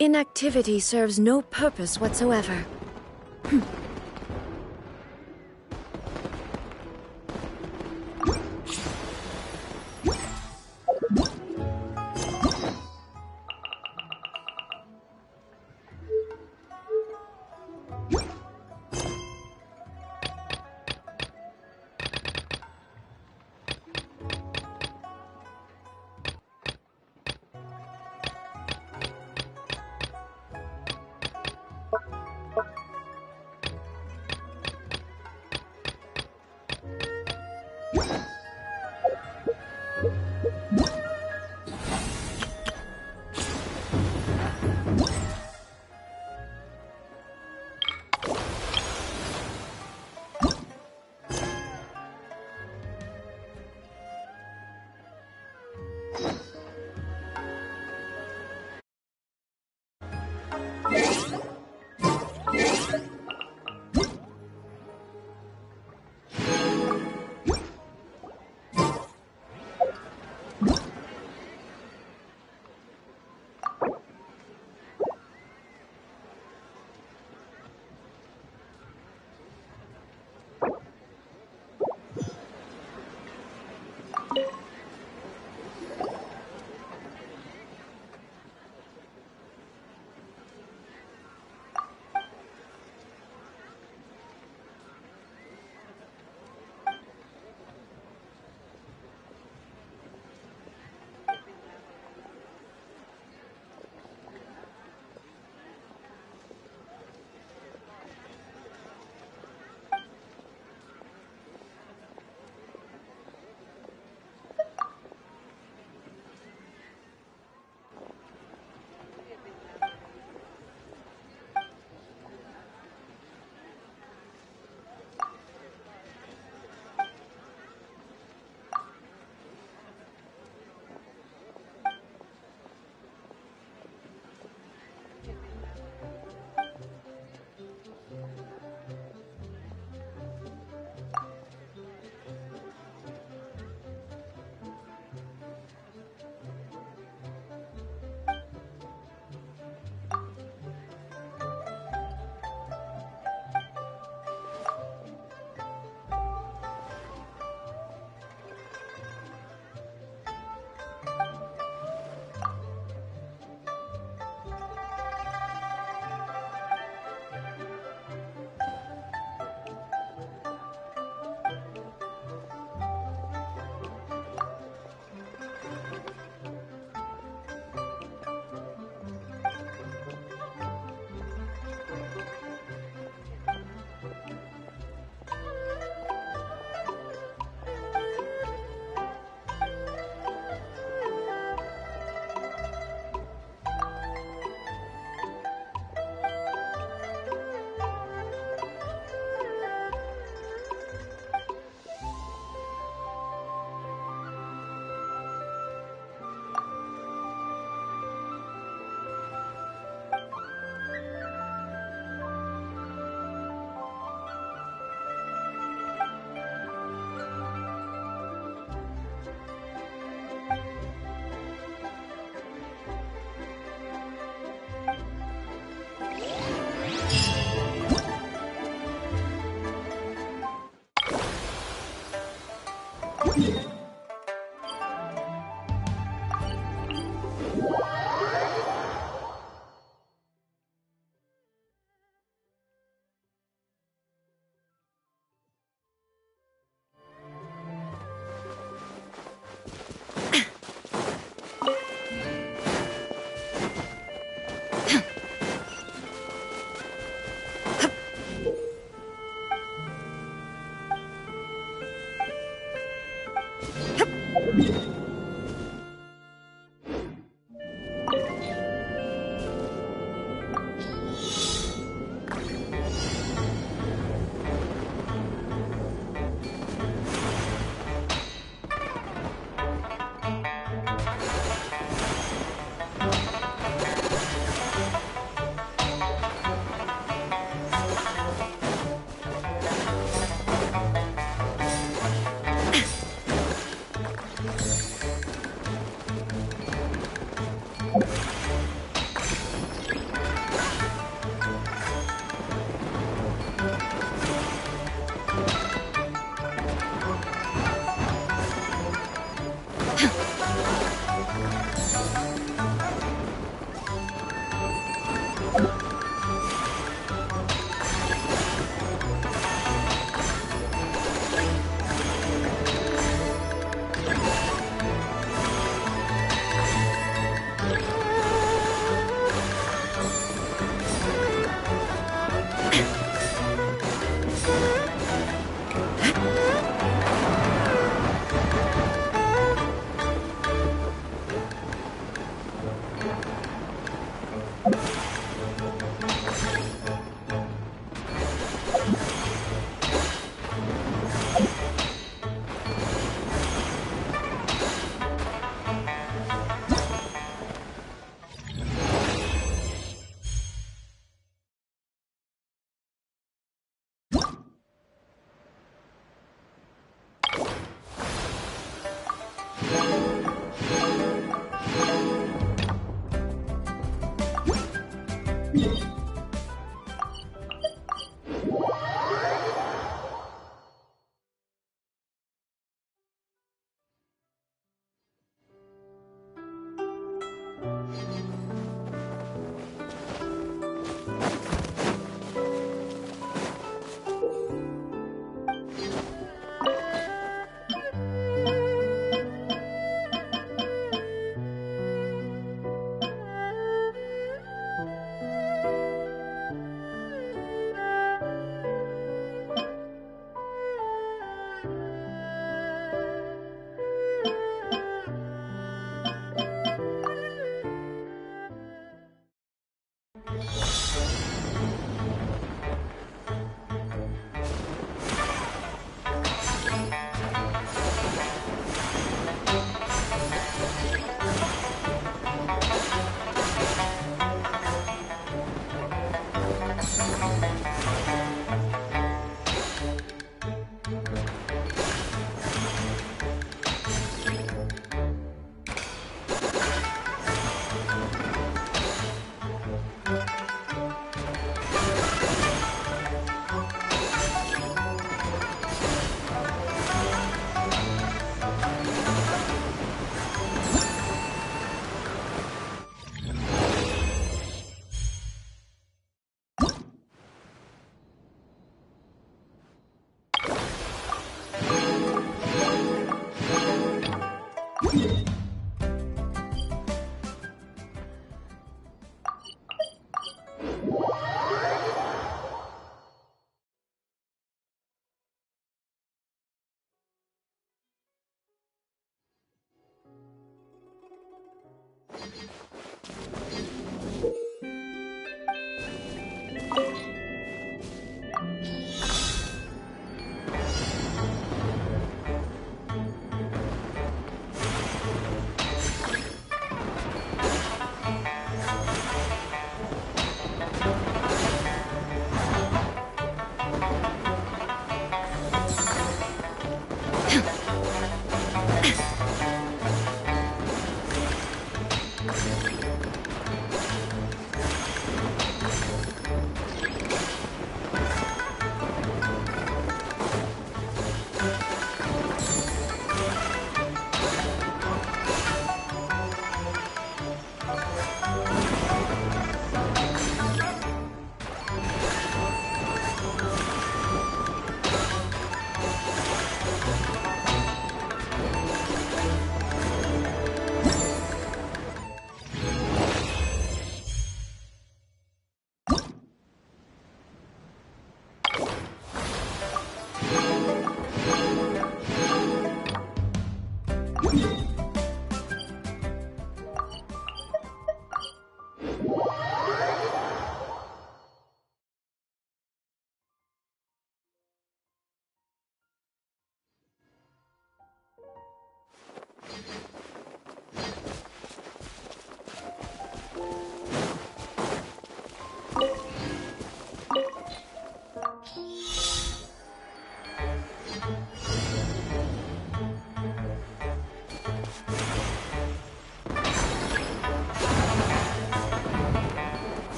Inactivity serves no purpose whatsoever.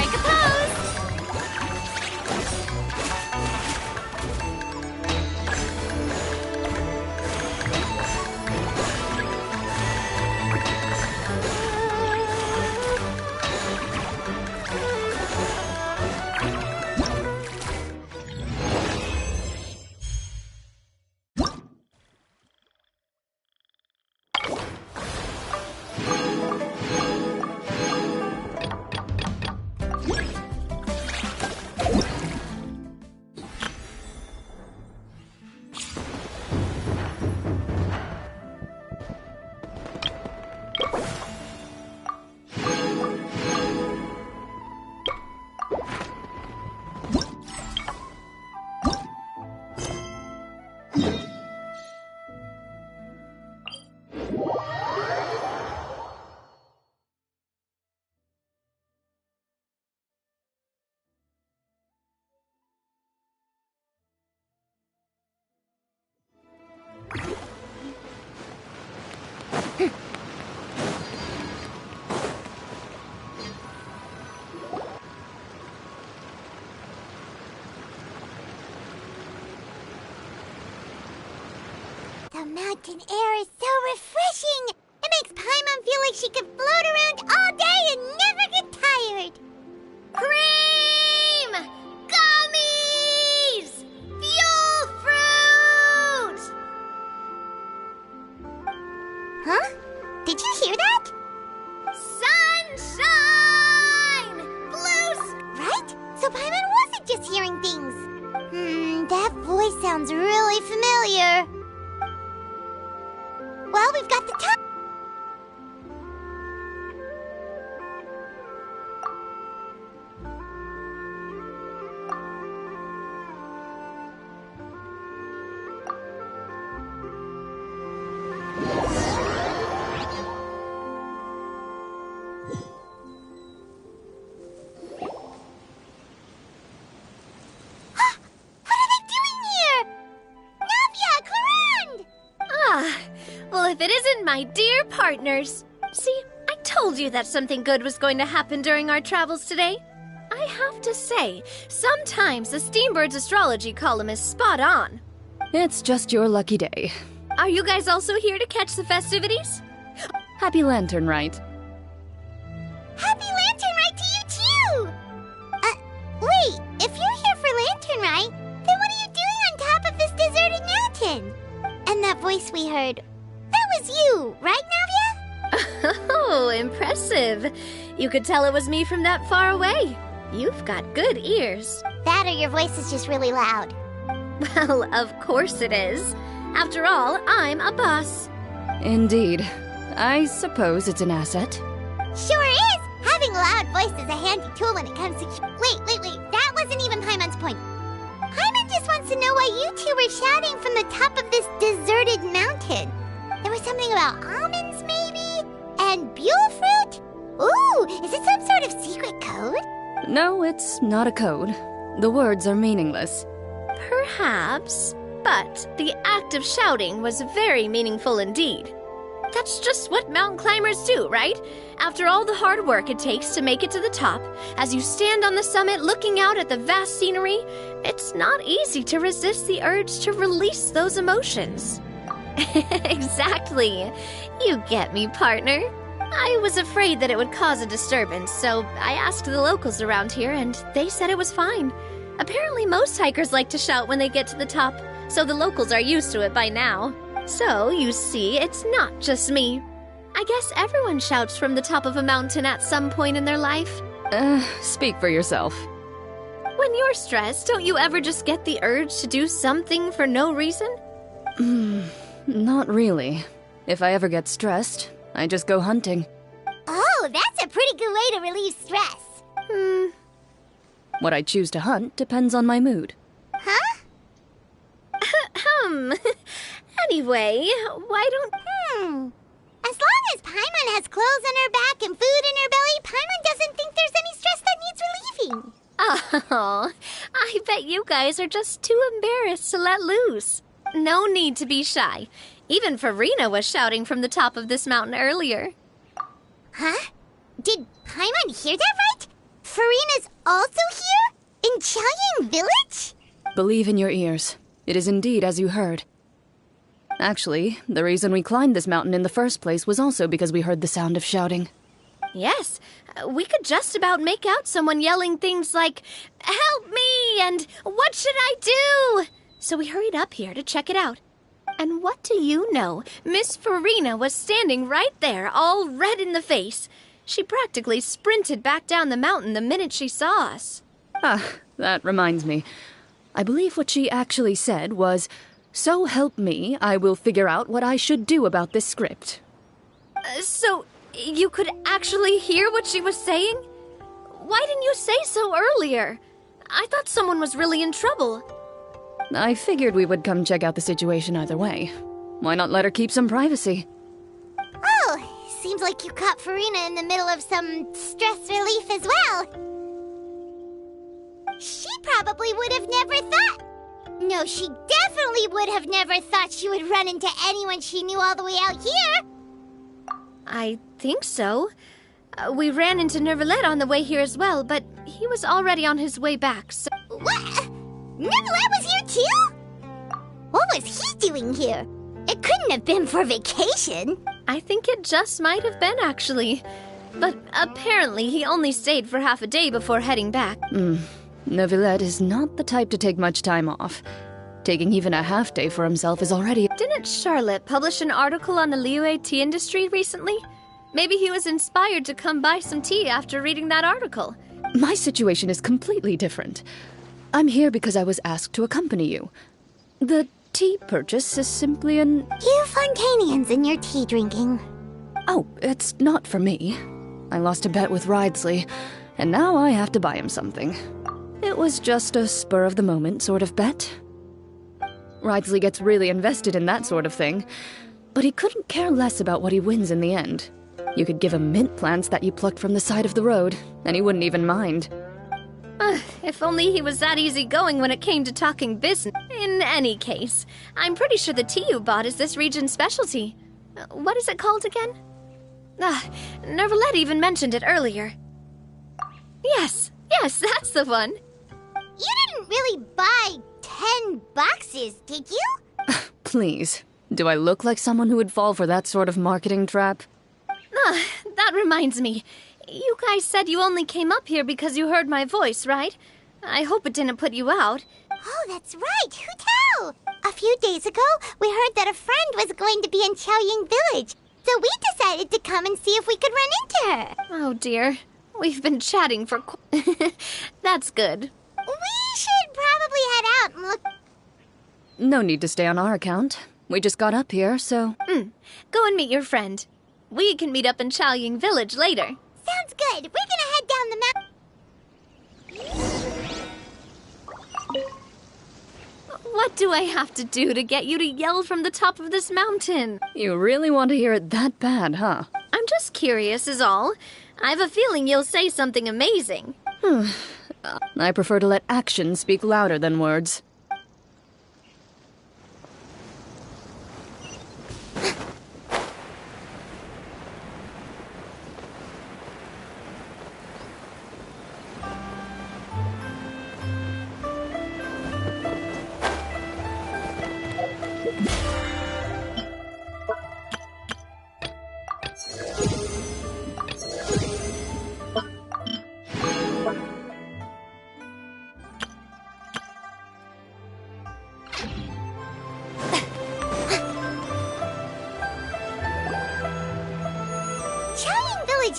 Strike a pose! The mountain air is so refreshing! It makes Paimon feel like she could float around all day and never get tired! Cream! Gummies! Fuel fruit! Huh? Did you hear that? Sunshine! Blue Right? So Paimon wasn't just hearing things. That voice sounds really familiar. Well, we've got the top. Well, if it isn't my dear partners. See, I told you that something good was going to happen during our travels today. I have to say, sometimes the Steambird's astrology column is spot on. It's just your lucky day. Are you guys also here to catch the festivities? Happy Lantern Rite. Happy Lantern Rite to you too! Wait, if you're here for Lantern Rite, then what are you doing on top of this deserted mountain? And that voice we heard, that was you, right, Navia? Oh, impressive. You could tell it was me from that far away. You've got good ears. That or your voice is just really loud. Well, of course it is. After all, I'm a boss. Indeed. I suppose it's an asset. Sure is! Having a loud voice is a handy tool when it comes to... Wait. That wasn't even Paimon's point. Paimon just wants to know why you two were shouting from the top of this deserted mountain. There was something about almonds, maybe? And buell fruit? Ooh, is it some sort of secret code? No, it's not a code. The words are meaningless. Perhaps, but the act of shouting was very meaningful indeed. That's just what mountain climbers do, right? After all the hard work it takes to make it to the top, as you stand on the summit looking out at the vast scenery, it's not easy to resist the urge to release those emotions. Exactly. You get me, partner. I was afraid that it would cause a disturbance, so I asked the locals around here, and they said it was fine. Apparently most hikers like to shout when they get to the top, so the locals are used to it by now. So, you see, it's not just me. I guess everyone shouts from the top of a mountain at some point in their life. Speak for yourself. When you're stressed, don't you ever just get the urge to do something for no reason? Not really. If I ever get stressed, I just go hunting. Oh, that's a pretty good way to relieve stress. What I choose to hunt depends on my mood. Huh? Anyway, why don't... As long as Paimon has clothes on her back and food in her belly, Paimon doesn't think there's any stress that needs relieving. Oh, I bet you guys are just too embarrassed to let loose. No need to be shy. Even Farina was shouting from the top of this mountain earlier. Huh? Did Paimon hear that right? Farina's also here? In Chaoying Village? Believe in your ears. It is indeed as you heard. Actually, the reason we climbed this mountain in the first place was also because we heard the sound of shouting. Yes, we could just about make out someone yelling things like, "Help me!" and "What should I do?" So we hurried up here to check it out. And what do you know? Miss Farina was standing right there, all red in the face. She practically sprinted back down the mountain the minute she saw us. Ah, that reminds me. I believe what she actually said was, "So help me, I will figure out what I should do about this script." So you could actually hear what she was saying? Why didn't you say so earlier? I thought someone was really in trouble. I figured we would come check out the situation either way. Why not let her keep some privacy? Oh, seems like you caught Farina in the middle of some stress relief as well. She probably would have never thought. No, she definitely would have never thought she would run into anyone she knew all the way out here. I think so. We ran into Nervalet on the way here as well, but he was already on his way back, so... What? Nervalet was here too? What was he doing here? It couldn't have been for vacation. I think it just might have been, actually. But apparently he only stayed for half a day before heading back. Nervalet is not the type to take much time off. Taking even a half day for himself is already... Didn't Charlotte publish an article on the Liyue tea industry recently? Maybe he was inspired to come buy some tea after reading that article. My situation is completely different. I'm here because I was asked to accompany you. The tea purchase is simply an... You Fontanians and your tea drinking. Oh, it's not for me. I lost a bet with Ridesley, and now I have to buy him something. It was just a spur-of-the-moment sort of bet. Ridesley gets really invested in that sort of thing, but he couldn't care less about what he wins in the end. You could give him mint plants that you plucked from the side of the road, and he wouldn't even mind. If only he was that easygoing when it came to talking business. In any case, I'm pretty sure the tea you bought is this region's specialty. What is it called again? Nervalet even mentioned it earlier. Yes, that's the one. You didn't really buy 10 boxes, did you? Please, do I look like someone who would fall for that sort of marketing trap? That reminds me. You guys said you only came up here because you heard my voice, right? I hope it didn't put you out. Oh, that's right. Hu Tao! A few days ago, we heard that a friend was going to be in Chaoying Village, so we decided to come and see if we could run into her. Oh, dear. We've been chatting for That's good. We should probably head out and look... No need to stay on our account. We just got up here, so... Go and meet your friend. We can meet up in Chaoying Village later. Sounds good. We're gonna head down the mountain. What do I have to do to get you to yell from the top of this mountain? You really want to hear it that bad, huh? I'm just curious is all. I have a feeling you'll say something amazing. I prefer to let actions speak louder than words.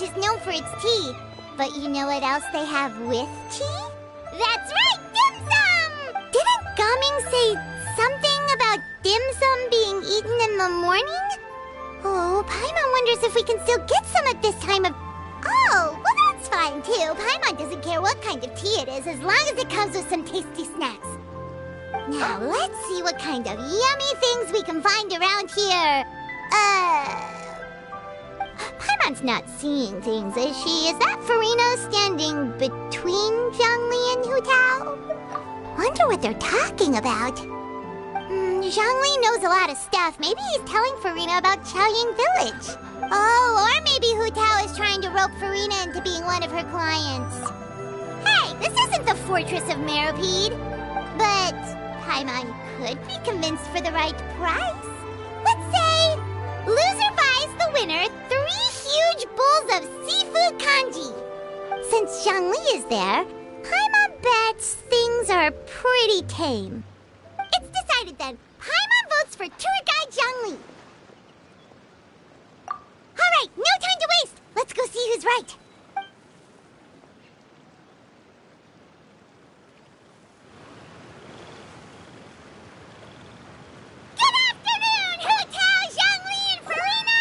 Is known for its tea, but you know what else they have with tea? That's right, dim sum! Didn't Gaming say something about dim sum being eaten in the morning? Oh, Paimon wonders if we can still get some at this time of... Oh, well that's fine too. Paimon doesn't care what kind of tea it is as long as it comes with some tasty snacks. Now let's see what kind of yummy things we can find around here. Paimon's not seeing things, is she? Is that Farina standing between Zhangli and Hu Tao? Wonder what they're talking about. Zhangli knows a lot of stuff. Maybe he's telling Farina about Chaoying Village. Oh, or maybe Hu Tao is trying to rope Farina into being one of her clients. This isn't the Fortress of Meropide. But Paimon could be convinced for the right price. Let's say loser buys the winner 3 huge bowls of seafood kanji. Since Zhongli is there, Paimon bets things are pretty tame. It's decided then. Paimon votes for tour guide Zhongli. All right, no time to waste. Let's go see who's right. Good afternoon, Hu Tao, Zhongli, and Farina!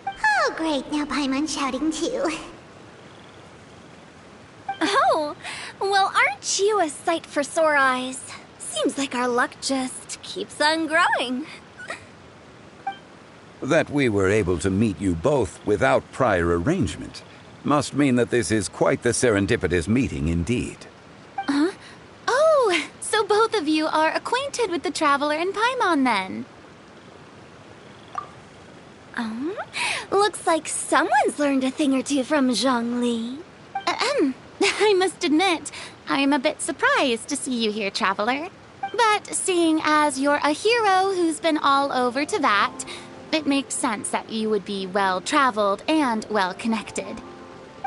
Oh, great. Now Paimon's shouting too. Oh, well, aren't you a sight for sore eyes? Seems like our luck just keeps on growing. That we were able to meet you both without prior arrangement must mean that this is quite the serendipitous meeting indeed. Huh? Oh, so both of you are acquainted with the Traveler and Paimon then? Looks like someone's learned a thing or two from Zhongli. I must admit, I am a bit surprised to see you here, Traveler. But seeing as you're a hero who's been all over to that, it makes sense that you would be well-traveled and well-connected.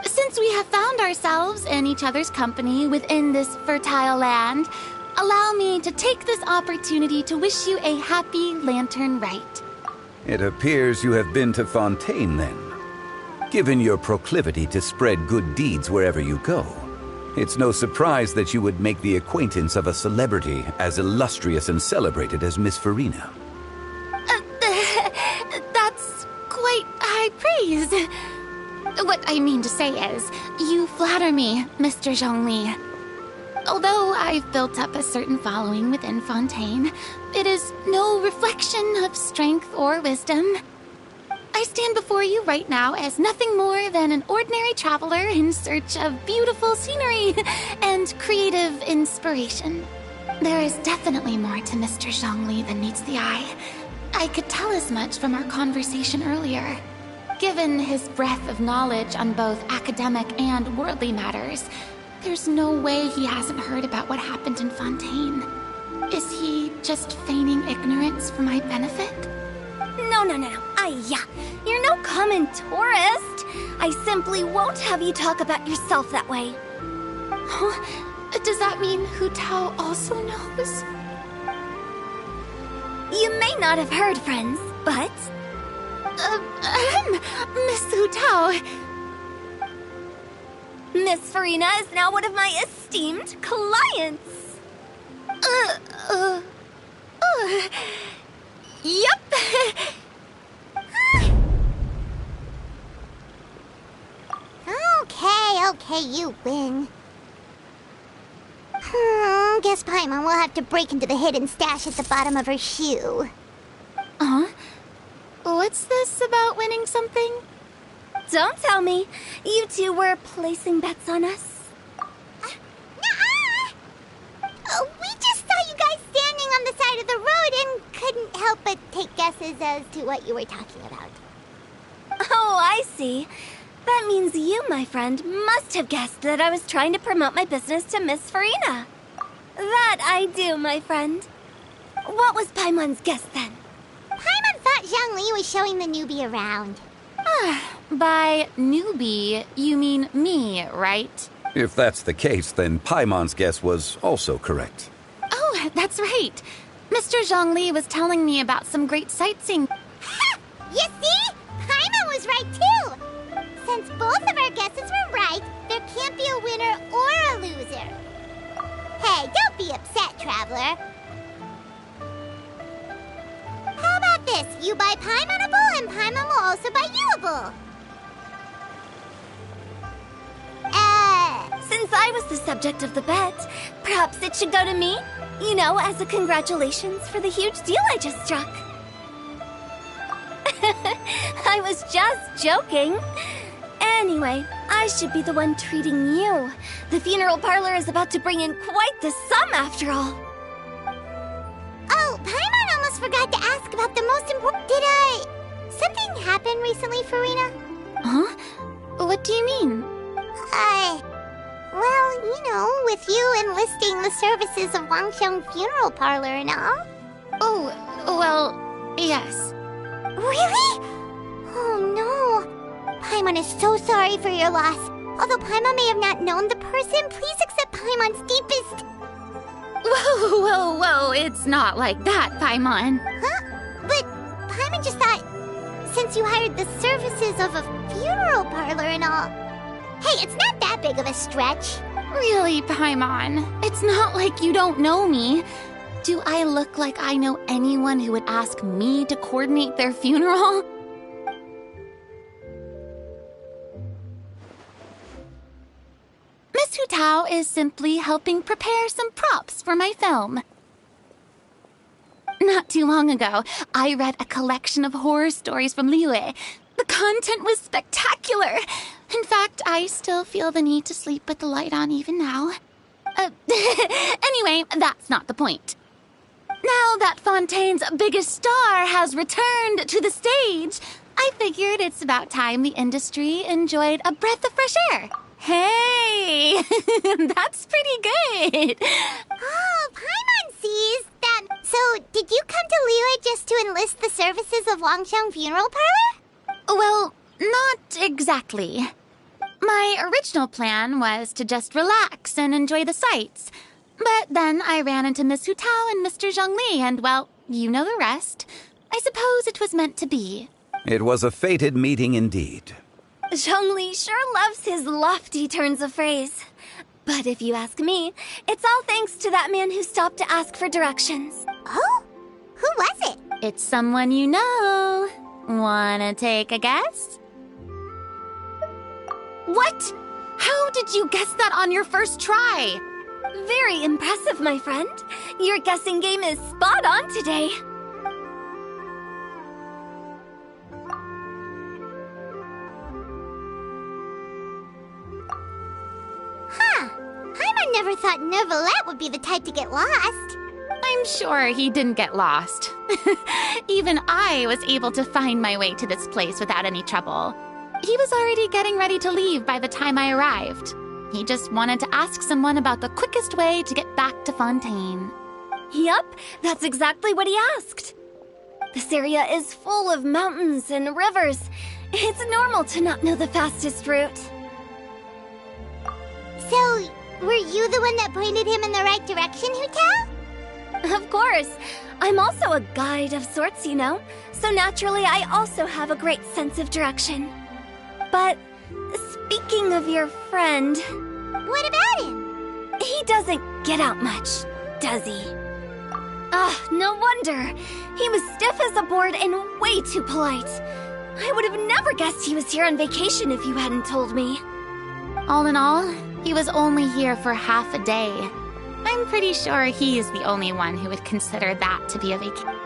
Since we have found ourselves in each other's company within this fertile land, allow me to take this opportunity to wish you a happy Lantern Rite. It appears you have been to Fontaine, then. Given your proclivity to spread good deeds wherever you go, it's no surprise that you would make the acquaintance of a celebrity as illustrious and celebrated as Miss Farina. That's quite high praise. What I mean to say is, you flatter me, Mr. Zhongli. Although I've built up a certain following within Fontaine, it is no reflection of strength or wisdom. I stand before you right now as nothing more than an ordinary traveler in search of beautiful scenery and creative inspiration. There is definitely more to Mr. Zhongli than meets the eye. I could tell as much from our conversation earlier. Given his breadth of knowledge on both academic and worldly matters, there's no way he hasn't heard about what happened in Fontaine. Is he just feigning ignorance for my benefit? No. You're no common tourist. I simply won't have you talk about yourself that way. Huh? Does that mean Hu Tao also knows? You may not have heard, friends, but... Miss Hu Tao... Miss Farina is now one of my esteemed clients. Yep. Okay, you win. Guess Paimon will have to break into the hidden stash at the bottom of her shoe. What's this about winning something? Don't tell me. You two were placing bets on us. Nuh-uh! We just saw you guys standing on the side of the road and couldn't help but take guesses as to what you were talking about. Oh, I see. That means you, my friend, must have guessed that I was trying to promote my business to Miss Farina. That I do, my friend. What was Paimon's guess then? Paimon thought Zhongli was showing the newbie around. By newbie, you mean me, right? If that's the case, then Paimon's guess was also correct. Oh, that's right. Mr. Zhongli was telling me about some great sightseeing. Ha! You see? Paimon was right too! Since both of our guesses were right, there can't be a winner or a loser. Hey, don't be upset, Traveler. How about this? You buy Paimon a bowl, and Paimon will also buy you a bowl. Since I was the subject of the bet, perhaps it should go to me? You know, as a congratulations for the huge deal I just struck. I was just joking. Anyway, I should be the one treating you. The funeral parlor is about to bring in quite the sum after all. Oh, Paimon almost forgot to ask about the most important... Something happen recently, Farina? Huh? What do you mean? services of Wangxiang Funeral Parlor and all? Oh, well, yes. Really? Oh no. Paimon is so sorry for your loss. Although Paimon may have not known the person, please accept Paimon's deepest... Whoa, it's not like that, Paimon. Huh? But Paimon just thought, since you hired the services of a funeral parlor and all... Hey, it's not that big of a stretch. Really, Paimon, it's not like you don't know me. Do I look like I know anyone who would ask me to coordinate their funeral? Miss Hu Tao is simply helping prepare some props for my film. Not too long ago, I read a collection of horror stories from Liyue. The content was spectacular. In fact, I still feel the need to sleep with the light on even now. Anyway, that's not the point. Now that Fontaine's biggest star has returned to the stage, I figured it's about time the industry enjoyed a breath of fresh air. Hey, that's pretty good. Oh, Paimon sees that. So, did you come to Liyue just to enlist the services of Wangxiang Funeral Parlor? Well, not exactly. My original plan was to just relax and enjoy the sights. But then I ran into Miss Hu Tao and Mr. Zhongli, and well, you know the rest. I suppose it was meant to be. It was a fated meeting indeed. Zhongli sure loves his lofty turns of phrase. But if you ask me, it's all thanks to that man who stopped to ask for directions. Oh? Who was it? It's someone you know. Wanna take a guess? What? How did you guess that on your first try? Very impressive, my friend. Your guessing game is spot on today. Huh. Paimon never thought Neuvillette would be the type to get lost. I'm sure he didn't get lost. Even I was able to find my way to this place without any trouble. He was already getting ready to leave by the time I arrived. He just wanted to ask someone about the quickest way to get back to Fontaine. Yup, that's exactly what he asked. This area is full of mountains and rivers. It's normal to not know the fastest route. So, were you the one that pointed him in the right direction, Hu Tao? Of course. I'm also a guide of sorts, you know. So naturally, I also have a great sense of direction. But speaking of your friend... What about him? He doesn't get out much, does he? No wonder. He was stiff as a board and way too polite. I would have never guessed he was here on vacation if you hadn't told me. All in all, he was only here for half a day. I'm pretty sure he is the only one who would consider that to be a vacation.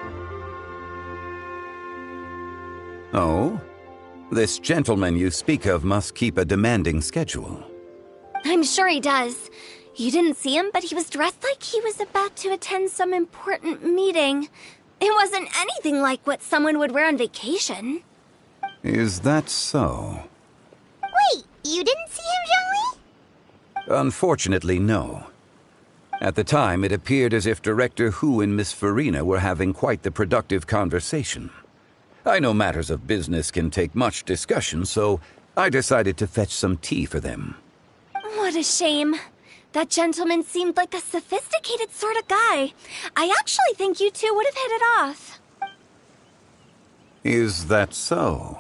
Oh? This gentleman you speak of must keep a demanding schedule. I'm sure he does. You didn't see him, but he was dressed like he was about to attend some important meeting. It wasn't anything like what someone would wear on vacation. Is that so? Wait, you didn't see him, Zhongli? Unfortunately, no. At the time, it appeared as if Director Hu and Miss Farina were having quite the productive conversation. I know matters of business can take much discussion, so I decided to fetch some tea for them. What a shame. That gentleman seemed like a sophisticated sort of guy. I actually think you two would have hit it off. Is that so?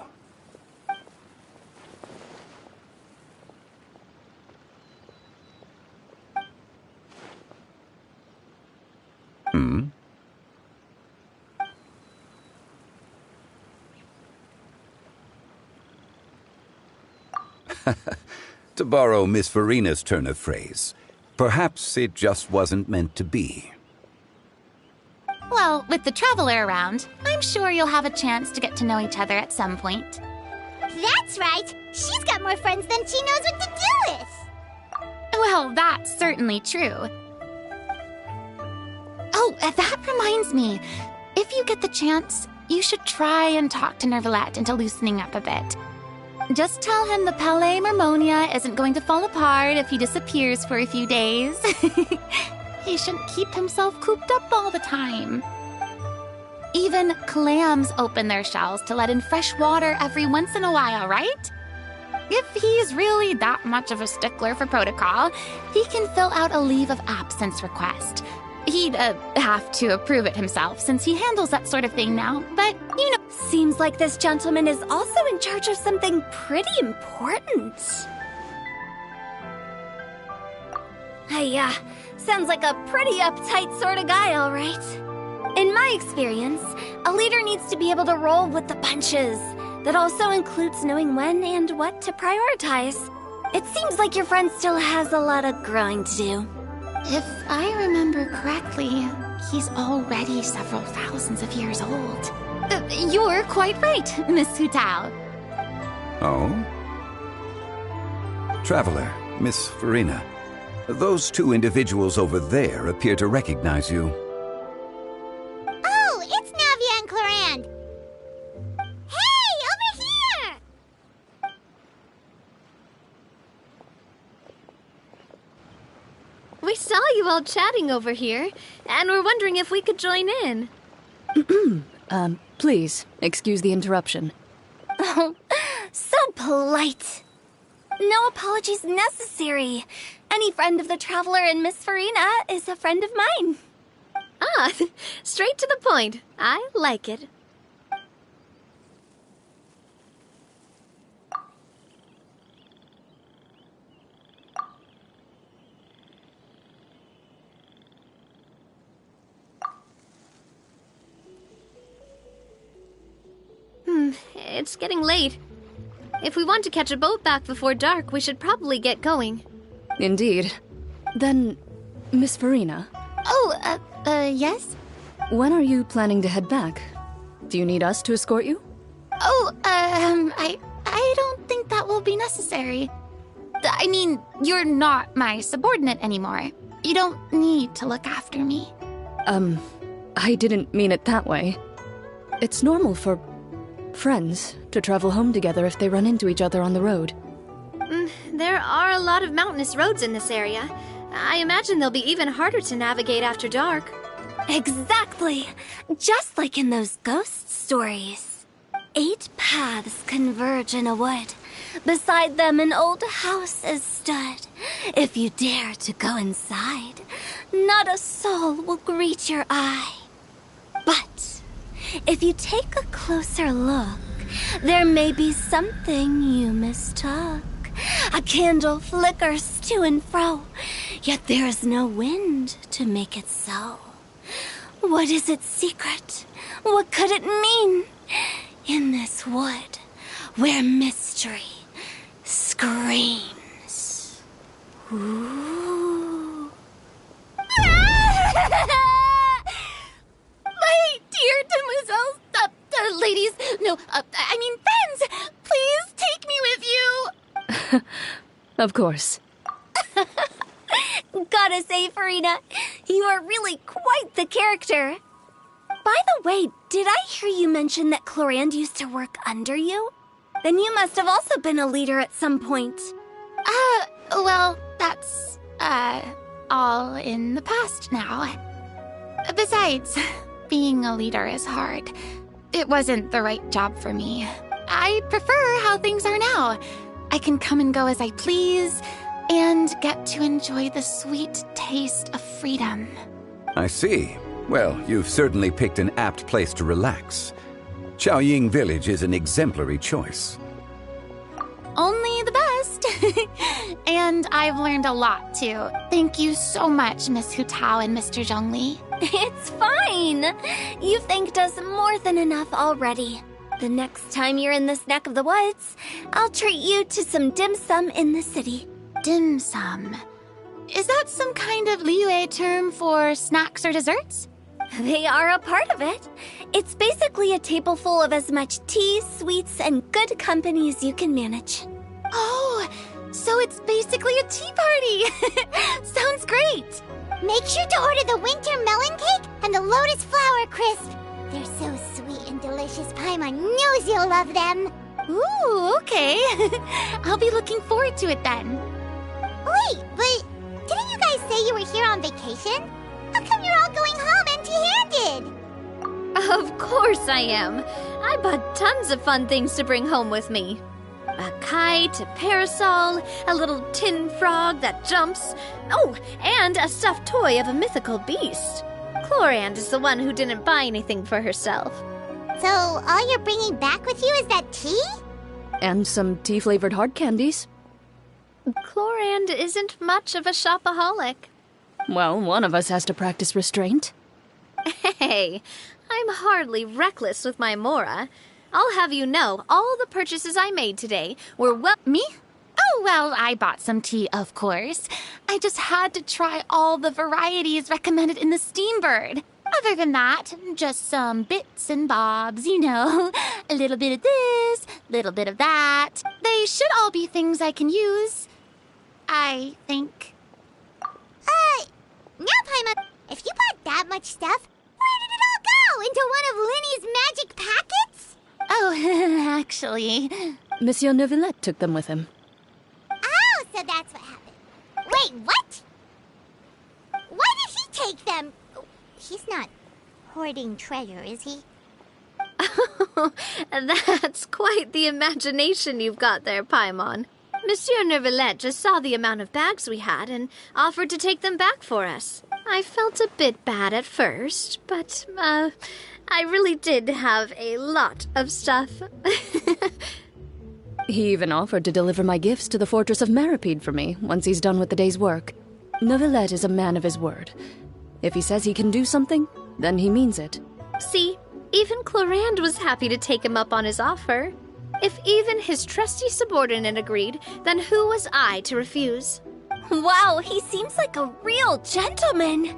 Hmm? To borrow Miss Farina's turn of phrase, perhaps it just wasn't meant to be. Well, with the traveler around, I'm sure you'll have a chance to get to know each other at some point. That's right. She's got more friends than she knows what to do with. Well, that's certainly true. Oh, that reminds me. If you get the chance, you should try and talk to Neuvillette into loosening up a bit. Just tell him the Palais Mermonia isn't going to fall apart if he disappears for a few days. He shouldn't keep himself cooped up all the time. Even clams open their shells to let in fresh water every once in a while, right? If he's really that much of a stickler for protocol, he can fill out a leave of absence request. He'd have to approve it himself since he handles that sort of thing now, but, you know... Seems like this gentleman is also in charge of something pretty important. Sounds like a pretty uptight sort of guy, all right. In my experience, a leader needs to be able to roll with the punches. That also includes knowing when and what to prioritize. It seems like your friend still has a lot of growing to do. If I remember correctly, he's already several thousands of years old. You're quite right, Miss Hu Tao. Oh? Traveler, Miss Farina. Those two individuals over there appear to recognize you. Oh, it's Navia and Clarand! Hey, over here! We saw you all chatting over here, and we're wondering if we could join in. Please, excuse the interruption. Oh, so polite. No apologies necessary. Any friend of the Traveler and Miss Farina is a friend of mine. Ah, straight to the point. I like it. It's getting late. If we want to catch a boat back before dark, we should probably get going. Indeed. Then, Miss Farina. Oh, yes? When are you planning to head back? Do you need us to escort you? Oh, I don't think that will be necessary. I mean, you're not my subordinate anymore. You don't need to look after me. I didn't mean it that way. It's normal for friends to travel home together if they run into each other on the road. There are a lot of mountainous roads in this area. I imagine they'll be even harder to navigate after dark. Exactly! Just like in those ghost stories. 8 paths converge in a wood. Beside them an old house is stood. If you dare to go inside, not a soul will greet your eye. But if you take a closer look, there may be something you mistook. A candle flickers to and fro, yet there is no wind to make it so. What is its secret? What could it mean? In this wood, where mystery screams. Ooh. My dear demoiselles, ladies, no, I mean friends, please take me with you. Of course. Gotta say, Farina, you are really quite the character. By the way, did I hear you mention that Clarand used to work under you? Then you must have also been a leader at some point. Well, that's, all in the past now. Besides, being a leader is hard. It wasn't the right job for me. I prefer how things are now. I can come and go as I please, and get to enjoy the sweet taste of freedom. I see. Well, you've certainly picked an apt place to relax. Chaoying Village is an exemplary choice. Only the best. And I've learned a lot, too. Thank you so much, Miss Hu Tao and Mr. Zhongli. It's fine. You've thanked us more than enough already. The next time you're in this neck of the woods, I'll treat you to some dim sum in the city. Dim sum? Is that some kind of Liyue term for snacks or desserts? They are a part of it. It's basically a table full of as much tea, sweets, and good company as you can manage. Oh, so it's basically a tea party. Sounds great. Make sure to order the winter melon cake and the lotus flower crisp. They're so sweet and delicious. Paimon knows you'll love them. Ooh, okay. I'll be looking forward to it then. Wait, but didn't you guys say you were here on vacation? How come you're all going home empty-handed? Of course I am. I bought tons of fun things to bring home with me. A kite, a parasol, a little tin frog that jumps. Oh, and a stuffed toy of a mythical beast. Chlorand is the one who didn't buy anything for herself. So all you're bringing back with you is that tea? And some tea-flavored hard candies. Chlorand isn't much of a shopaholic. Well, one of us has to practice restraint. Hey, I'm hardly reckless with my Mora. I'll have you know, all the purchases I made today were Me? Oh, well, I bought some tea, of course. I just had to try all the varieties recommended in the Steambird. Other than that, just some bits and bobs, you know. A little bit of this, little bit of that. They should all be things I can use, I think. Now, Paimon, if you bought that much stuff, where did it all go? Into one of Linny's magic packets? Oh, actually... Monsieur Neuvillette took them with him. Oh, so that's what happened. Wait, what? Why did he take them? He's not hoarding treasure, is he? That's quite the imagination you've got there, Paimon. Monsieur Neuvillette just saw the amount of bags we had and offered to take them back for us. I felt a bit bad at first, but, I really did have a lot of stuff. He even offered to deliver my gifts to the Fortress of Maripede for me once he's done with the day's work. Neuvillette is a man of his word. If he says he can do something, then he means it. See, even Chlorand was happy to take him up on his offer. If even his trusty subordinate agreed, then who was I to refuse? Wow, he seems like a real gentleman.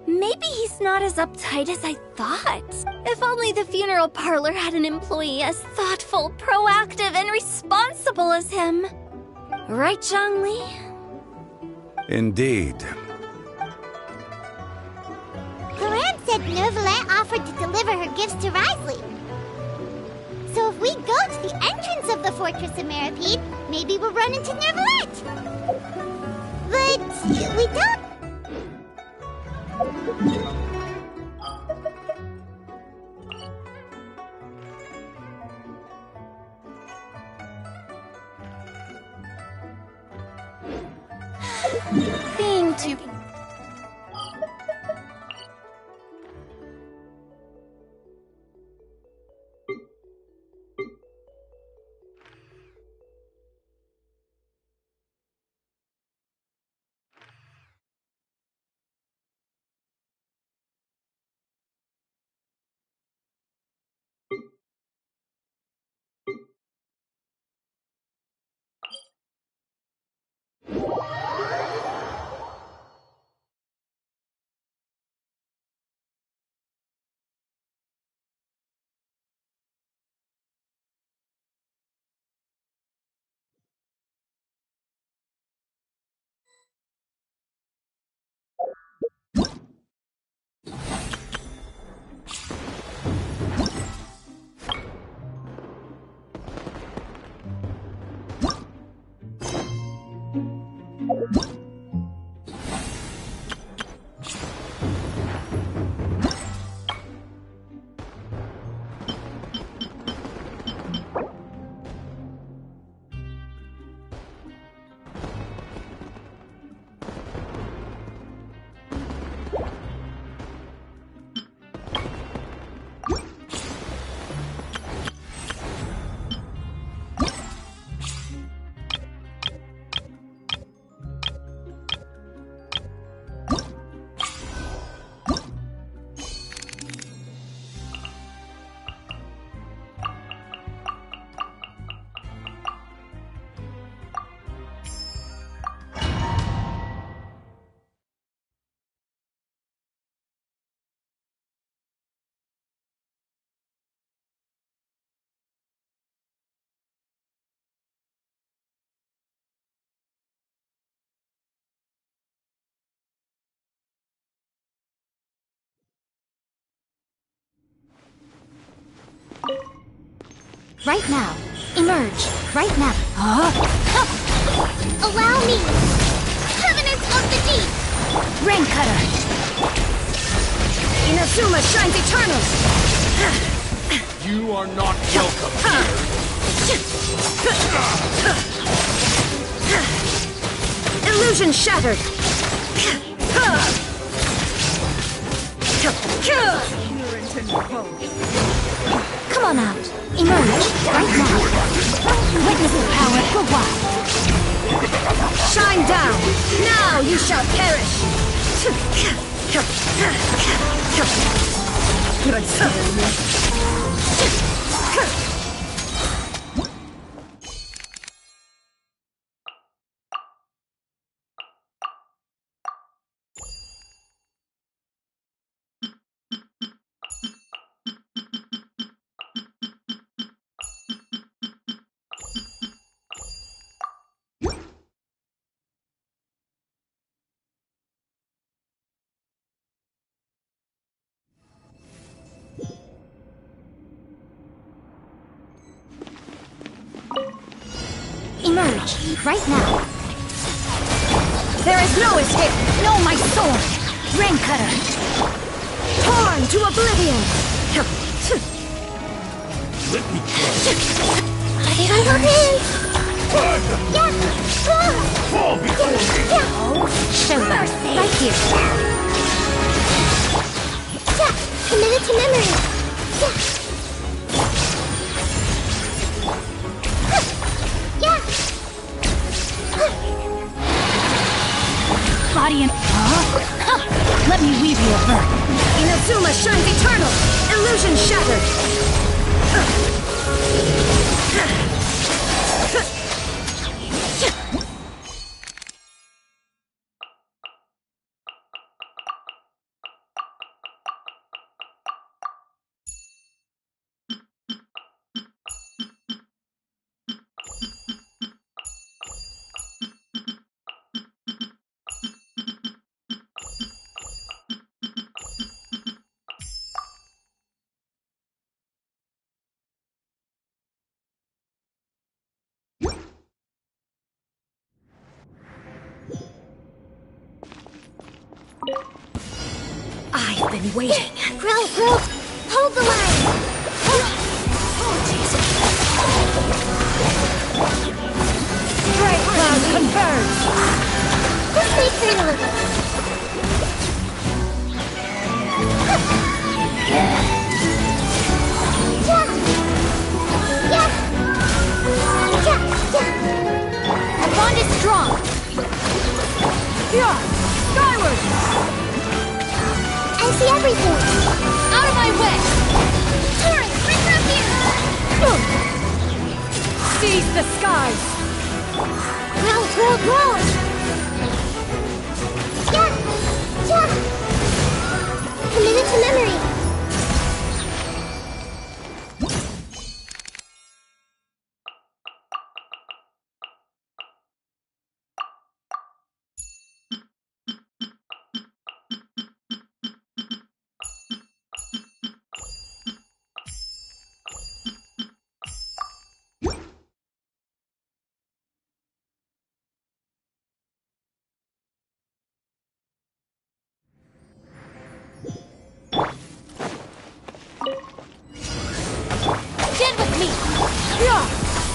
Maybe he's not as uptight as I thought. If only the funeral parlor had an employee as thoughtful, proactive, and responsible as him. Right, Zhongli? Indeed. Chlorand said Neuvillette offered to deliver her gifts to Risley. So if we go to the entrance of the Fortress of Maripede, maybe we'll run into Neuvillette. But we don't... Being too... Right now. Emerge. Right now. Allow me! Covenant of the Deep! Rain Cutter! Inazuma shines eternal! You are not welcome here. Illusion shattered! Come on out. Emerge right now. Witness the power for what? Shine down! Now you shall perish! Emerge, right now. There is no escape! No, my sword! Rain Cutter! Torn to oblivion! Let me go. Yeah! Fall before me. Show mercy! Right here! Yeah! Committed to memory! Yeah! Body and... Let me weave you a bird. Inazuma shines eternal! Illusion shattered! I've been waiting. Bro, hold the line! Bright cloud converge! Just wait for it a little. The bond is strong! Yeah! Skyward! I see everything! Out of my way! Hurry, bring her up here! Seize the skies! Growl! Yeah! Committed to memory!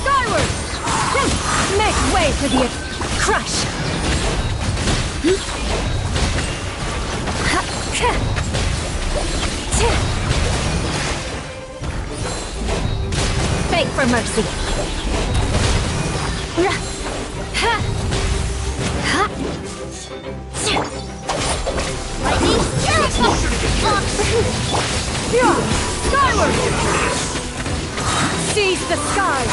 Skyward! Make way for the crush! Beg for mercy! Lightning! Skyward! Seize the skies!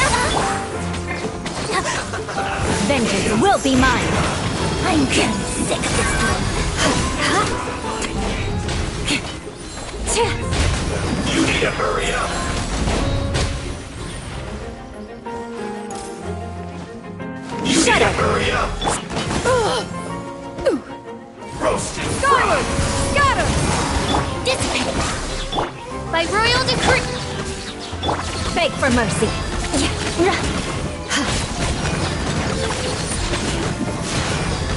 Vengeance will be mine! I'm getting sick of this You need to hurry up. You need to hurry up. Roasted. Skyward! Scatter! Dissipate! By royal decree! Beg for mercy!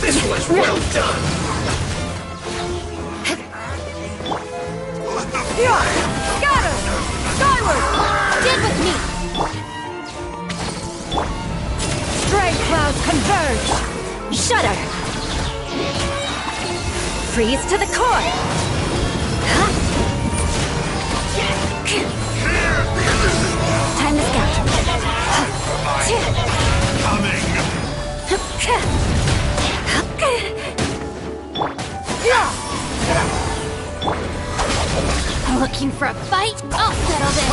This was well done. Scatter! Skyward! Stand with me! Stray clouds converge! Shudder! Freeze to the core! Time to scout. Looking for a fight? I'll settle this!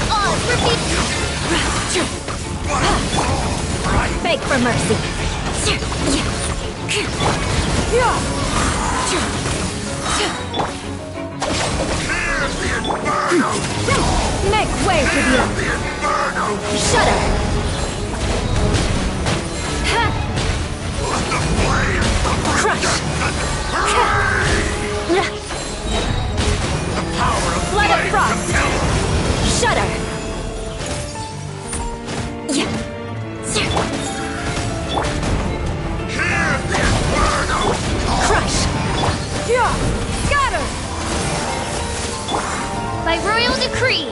Oh, repeat! Beg for mercy. Make way for the Shudder! Crush! Flood of frost! Shudder! Crush! Scatter! By royal decree!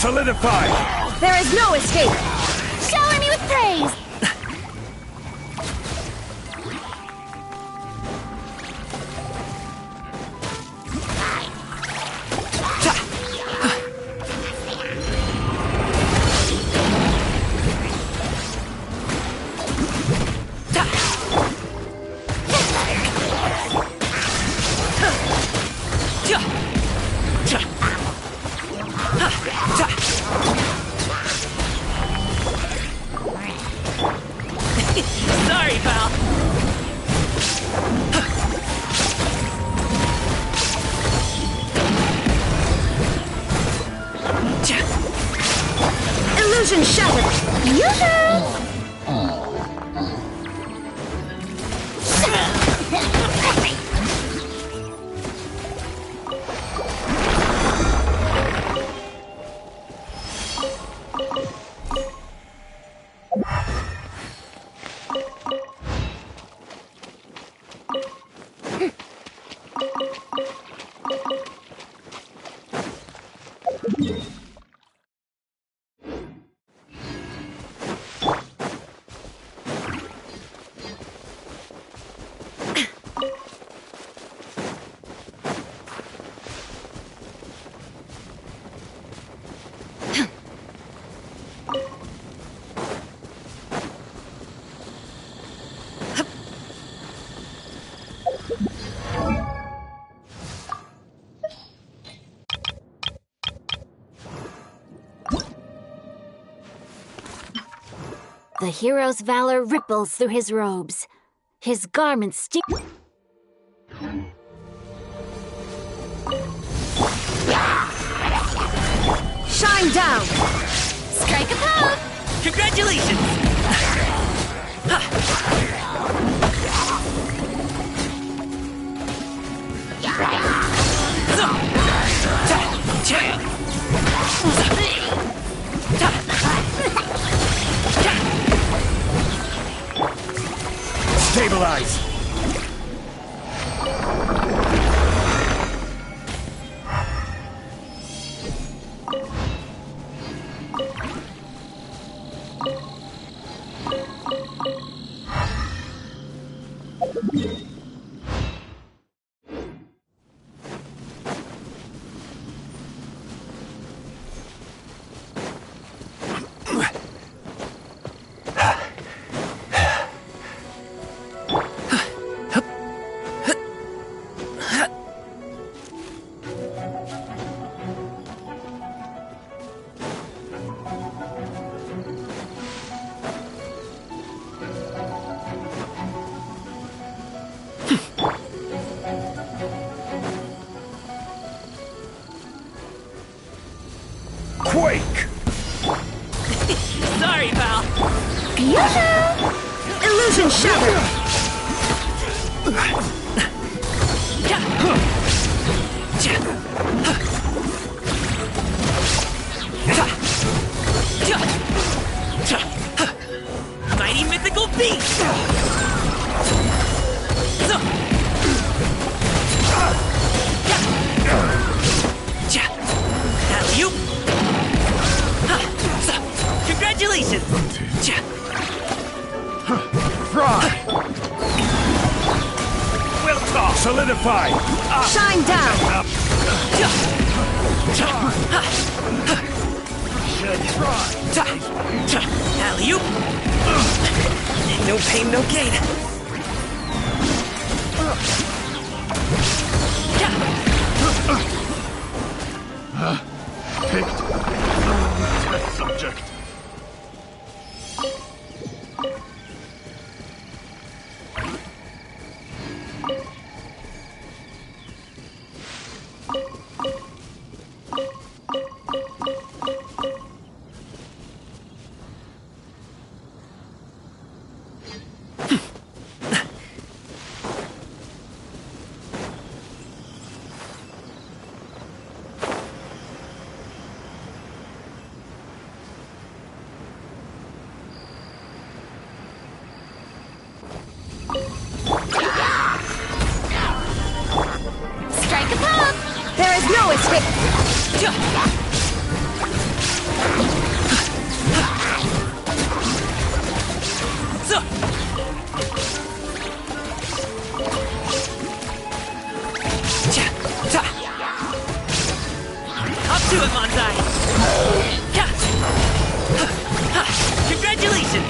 Solidify! There is no escape! Shower me with praise! Illusion shattered! The hero's valor ripples through his robes. His garments steam. Shine down! Strike a pose! Congratulations! Stabilize! Quake! Sorry, pal. Illusion shattered! Mighty mythical beast! Alley-oop! Congratulations! Fry! Will talk! Solidify! Shine down! Alley-oop! No pain, no gain. Picked. Test subject. Strike a pose! There is no escape! Up to it, Manzai! Congratulations!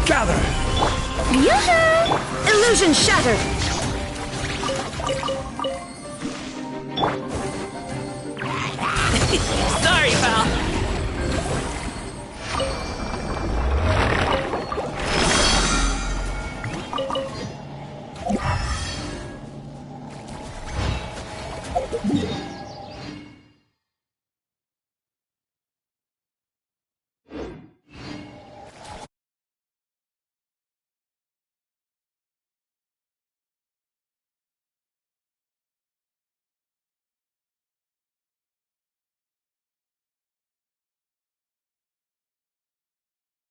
Gather! Illusion shattered! Sorry, pal.